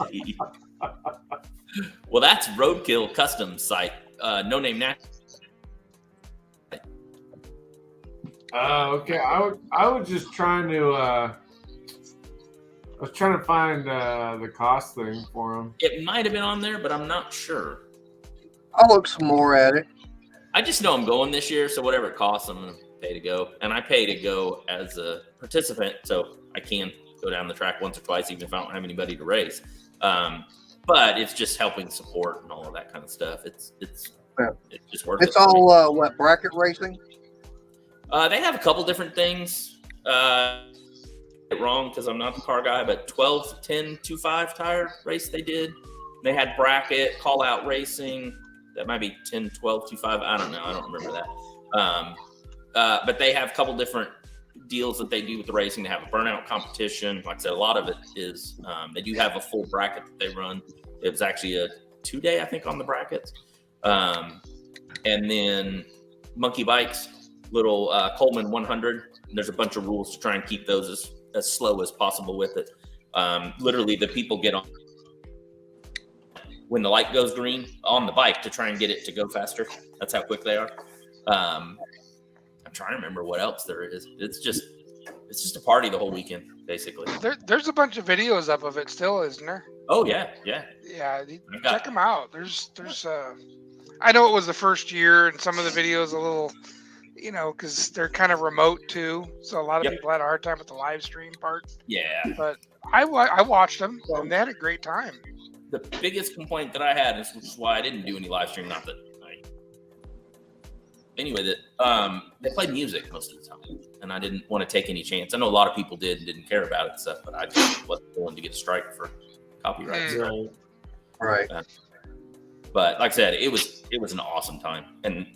E: Well, that's Roadkill Custom Site. No Name National.
A: Okay. I was just trying to. I was trying to find the cost thing for them.
E: It might have been on there, but I'm not sure.
H: I'll look some more at it.
E: I just know I'm going this year, so whatever it costs, I'm going to pay to go. And I pay to go as a participant, so I can go down the track once or twice, even if I don't have anybody to race. But it's just helping support and all of that kind of stuff. It's just worth it.
H: It's all what, bracket racing?
E: They have a couple different things. Wrong because I'm not the car guy, but 12, 10, 2.5 tire race they did. They had bracket, call out racing. That might be 10, 12, 2.5. I don't know. I don't remember that. But they have a couple different deals that they do with the racing. They have a burnout competition. Like I said, a lot of it is they do have a full bracket that they run. It was actually a 2-day, I think, on the brackets. And then monkey bikes, little Coleman 100. There's a bunch of rules to try and keep those as slow as possible with it. Literally, the people get on when the light goes green on the bike to try and get it to go faster. That's how quick they are. I'm trying to remember what else there is. It's just a party the whole weekend, basically.
D: there's a bunch of videos up of it still, isn't there?
E: Oh yeah.
D: Yeah, check them out. There's I know it was the first year, and some of the videos a little, because they're kind of remote too. So a lot of people had a hard time with the live stream part.
E: Yeah.
D: But I watched them, and they had a great time.
E: The biggest complaint that I had, which is why I didn't do any live stream, they played music most of the time, and I didn't want to take any chance. I know a lot of people did and didn't care about it and stuff, but I just wasn't willing to get a strike for copyright stuff.
H: Right.
E: But like I said, it was an awesome time, and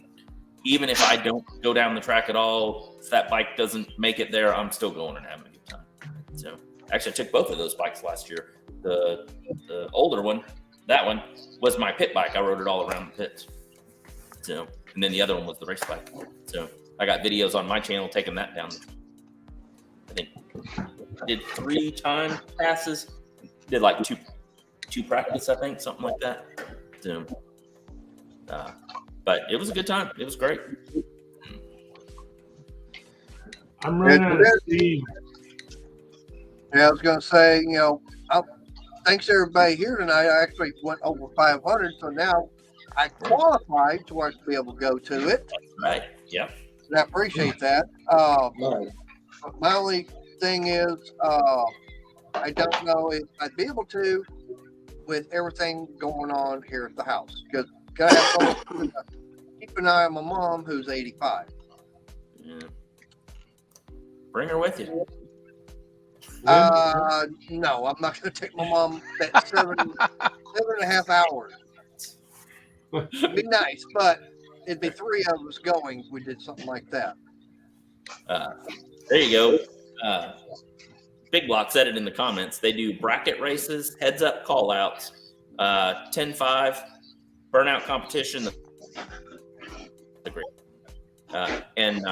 E: even if I don't go down the track at all, if that bike doesn't make it there, I'm still going and having a good time. So actually, I took both of those bikes last year. The older one, that one was my pit bike. I rode it all around the pits. So, and then the other one was the race bike. So I got videos on my channel taking that down. I think I did 3 time passes. Did like two practice, I think, something like that. So, but it was a good time. It was great.
A: I'm running out of steam.
H: Yeah, I was going to say, thanks to everybody here tonight. I actually went over 500, so now I qualified to where I should be able to go to it.
E: That's right. Yep.
H: And I appreciate that. My only thing is, I don't know if I'd be able to with everything going on here at the house, because gotta have someone to keep an eye on my mom, who's 85.
E: Yeah. Bring her with you.
H: No, I'm not going to take my mom that 7.5 hours. It'd be nice, but it'd be 3 of us going if we did something like that.
E: There you go. Big Block said it in the comments. They do bracket races, heads up call outs, 10-5, burnout competition. And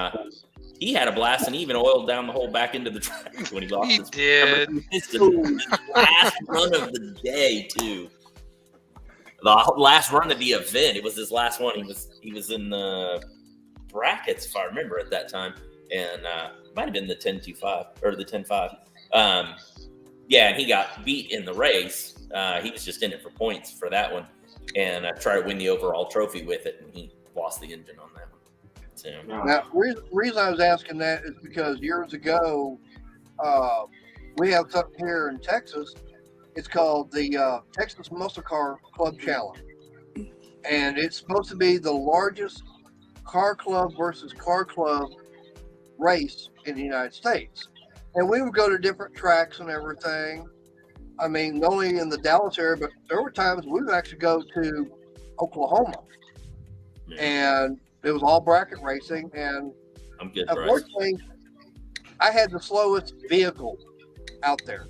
E: he had a blast, and he even oiled down the whole back end of the track when he lost his
D: did.
E: His last run of the day, too. The last run of the event. It was his last one. He was in the brackets, if I remember, at that time. And it might have been the 10-5 or the 10-5. Yeah, and he got beat in the race. He was just in it for points for that one. And I tried to win the overall trophy with it, and he lost the engine on that one. So.
H: Now, reason I was asking that is because years ago, we have something here in Texas. It's called the Texas Muscle Car Club Challenge. And it's supposed to be the largest car club versus car club race in the United States. And we would go to different tracks and everything. I mean, not only in the Dallas area, but there were times we would actually go to Oklahoma. Yeah. And it was all bracket racing. And
E: I'm good,
H: unfortunately, I had the slowest vehicle out there.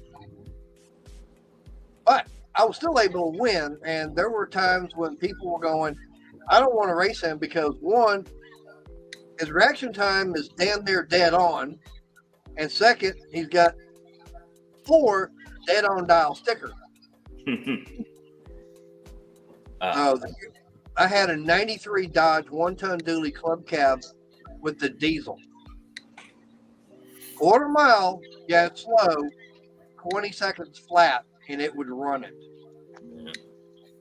H: But I was still able to win. And there were times when people were going, I don't want to race him because, one, his reaction time is damn near dead on. And second, he's got 4 dead on dial stickers. I had a 93 Dodge 1-ton dually club cab with the diesel. 1/4 mile, yeah, it's slow, 20 seconds flat, and it would run it.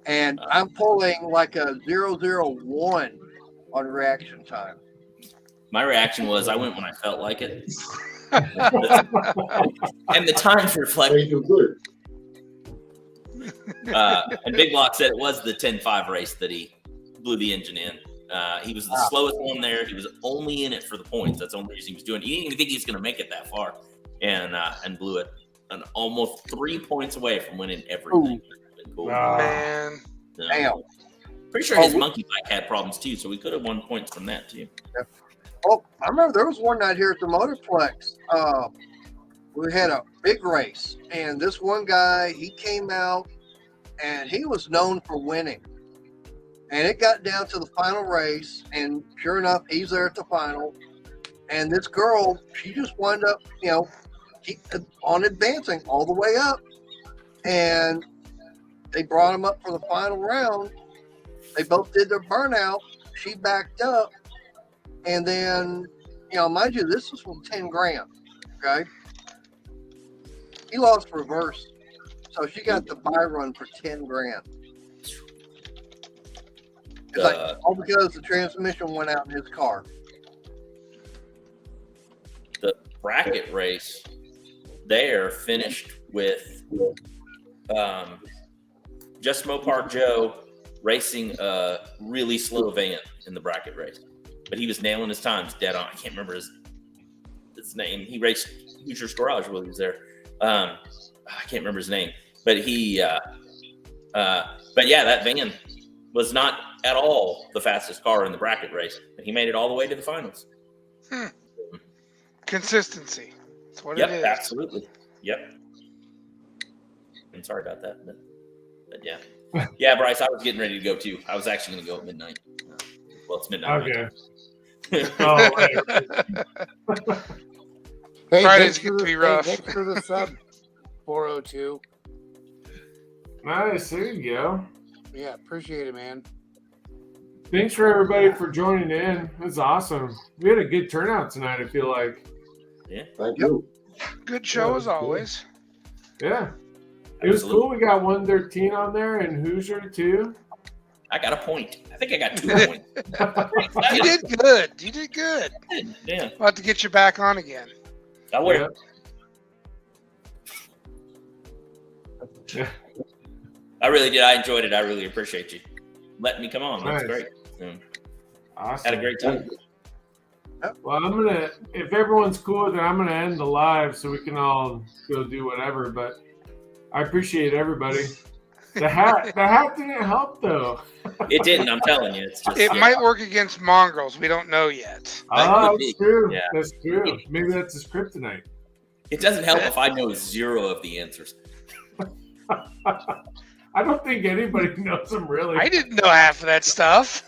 H: And I'm pulling like a 001 on reaction time.
E: My reaction was I went when I felt like it. And the times reflect. And Big Block said it was the 10-5 race that he blew the engine in. He was the slowest one there. He was only in it for the points. That's the only reason he was doing it. He didn't even think he was going to make it that far, and blew it. And almost 3 points away from winning everything. Cool.
D: Man.
E: So,
H: damn.
E: Pretty sure his monkey bike had problems too, so we could have won points from that too.
H: Yep. Oh, I remember there was one night here at the Motorplex. We had a big race, and this one guy, he came out, and he was known for winning. And it got down to the final race, and sure enough, he's there at the final. And this girl, she just wound up, keep on advancing all the way up. And they brought him up for the final round. They both did their burnout. She backed up. And then, mind you, this was from 10 grand. Okay. He lost reverse. So she got the buy run for 10 grand. It's like all because the transmission went out in his car.
E: The bracket race there finished with just Mopar Joe racing a really slow van in the bracket race. But he was nailing his times dead on. I can't remember his name. He raced Hoosier's Garage while he was there. I can't remember his name. But that van was not at all the fastest car in the bracket race. And he made it all the way to the finals.
D: Consistency. That's what it is.
E: Absolutely. Yep. I'm sorry about that. But yeah. Yeah, Bryce, I was getting ready to go too. I was actually going to go at midnight. Well, it's midnight.
A: Okay.
B: Hey,
D: Fridays get to be rough.
B: Thanks for the sub, 402.
A: Nice. There you go.
B: Yeah, appreciate it, man.
A: Thanks for everybody for joining in. That's awesome. We had a good turnout tonight, I feel like.
E: Yeah.
G: Thank you.
D: Good show as always.
A: Yeah. It was cool. We got 113 on there and Hoosier too.
E: I got a point. I think I got 2 points.
D: You did good. You did good.
E: Yeah.
D: About to get you back on again.
E: I will.
A: Yeah.
E: I really did. I enjoyed it. I really appreciate you letting me come on. That's
A: Nice.
E: great.
A: Awesome.
E: Had a great time.
A: Well, if everyone's cool, then I'm gonna end the live so we can all go do whatever. But I appreciate everybody. The hat didn't help though.
E: It didn't. I'm telling you, it's just.
D: It might work against mongrels. We don't know yet.
A: Oh, that's true.
E: Yeah.
A: That's true. Maybe that's his kryptonite.
E: It doesn't help if I know 0 of the answers.
A: I don't think anybody knows them really.
D: I didn't know half of that stuff.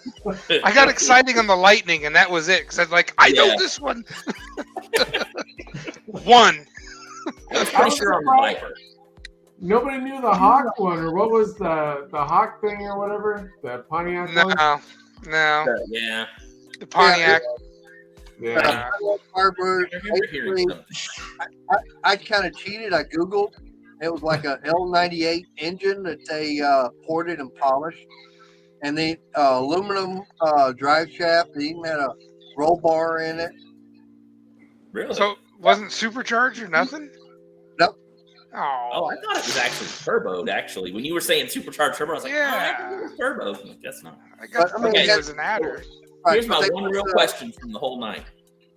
D: I got exciting on the lightning, and that was it. Because I was like, I know this one. One.
E: I was pretty sure on the Viper.
A: Nobody knew the Hawk one, or what was the Hawk thing or whatever? The Pontiac one?
D: No.
E: Yeah.
D: The Pontiac.
A: Yeah.
H: I kind of cheated. I Googled. It was like a L98 engine that they ported and polished. And the aluminum drive shaft. They even had a roll bar in it.
E: Really?
D: So wasn't supercharged or nothing?
H: Nope.
E: Oh, I thought it was actually turboed. Actually, when you were saying supercharged turbo, I was like,
D: Yeah.
E: oh, it was turbo. I guess not.
D: I guess
E: okay.
D: it was an adder.
E: Here's my one real question from the whole night: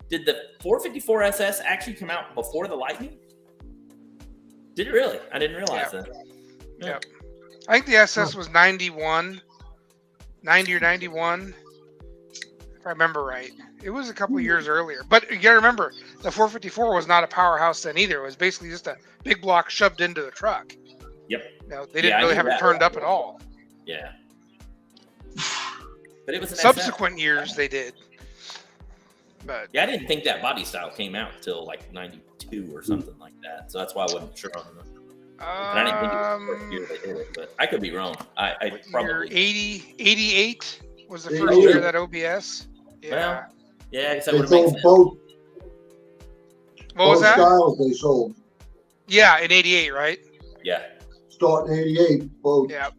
E: did the 454 SS actually come out before the Lightning? Did it really? I didn't realize that.
D: Yep. I think the SS was 91, 90 or 91, if I remember right. It was a couple of years earlier. But you gotta remember, the 454 was not a powerhouse then either. It was basically just a big block shoved into the truck.
E: Yep.
D: No, they didn't really have it turned up at all.
E: Yeah. But it was an
D: subsequent years they did. But
E: yeah, I didn't think that body style came out until like 92 or something like that. So that's why I wasn't sure on the. And I didn't think it was the first year they did it, but I could be wrong. I probably
D: 88 was the first year of that OBS. Yeah.
E: Well, yeah, I guess that
G: They
E: would make
G: sold
E: sense.
G: both.
D: What was
G: Both
D: that?
G: styles they sold.
D: Yeah, in 88, right?
E: Yeah.
G: Starting 88, both.
D: Yeah.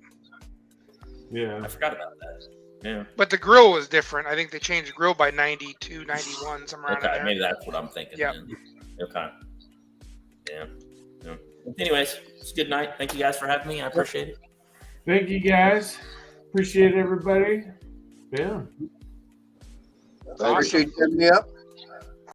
A: Yeah.
E: I forgot about that. Yeah.
D: But the grill was different. I think they changed the grill by 92, 91, somewhere around
E: Okay,
D: there.
E: maybe that's what I'm thinking.
D: Yep.
E: Then. Okay. Yeah. Anyways, it's a good night. Thank you guys for having me. I appreciate it.
A: Thank you guys. Appreciate everybody. Yeah.
H: I appreciate you having me up.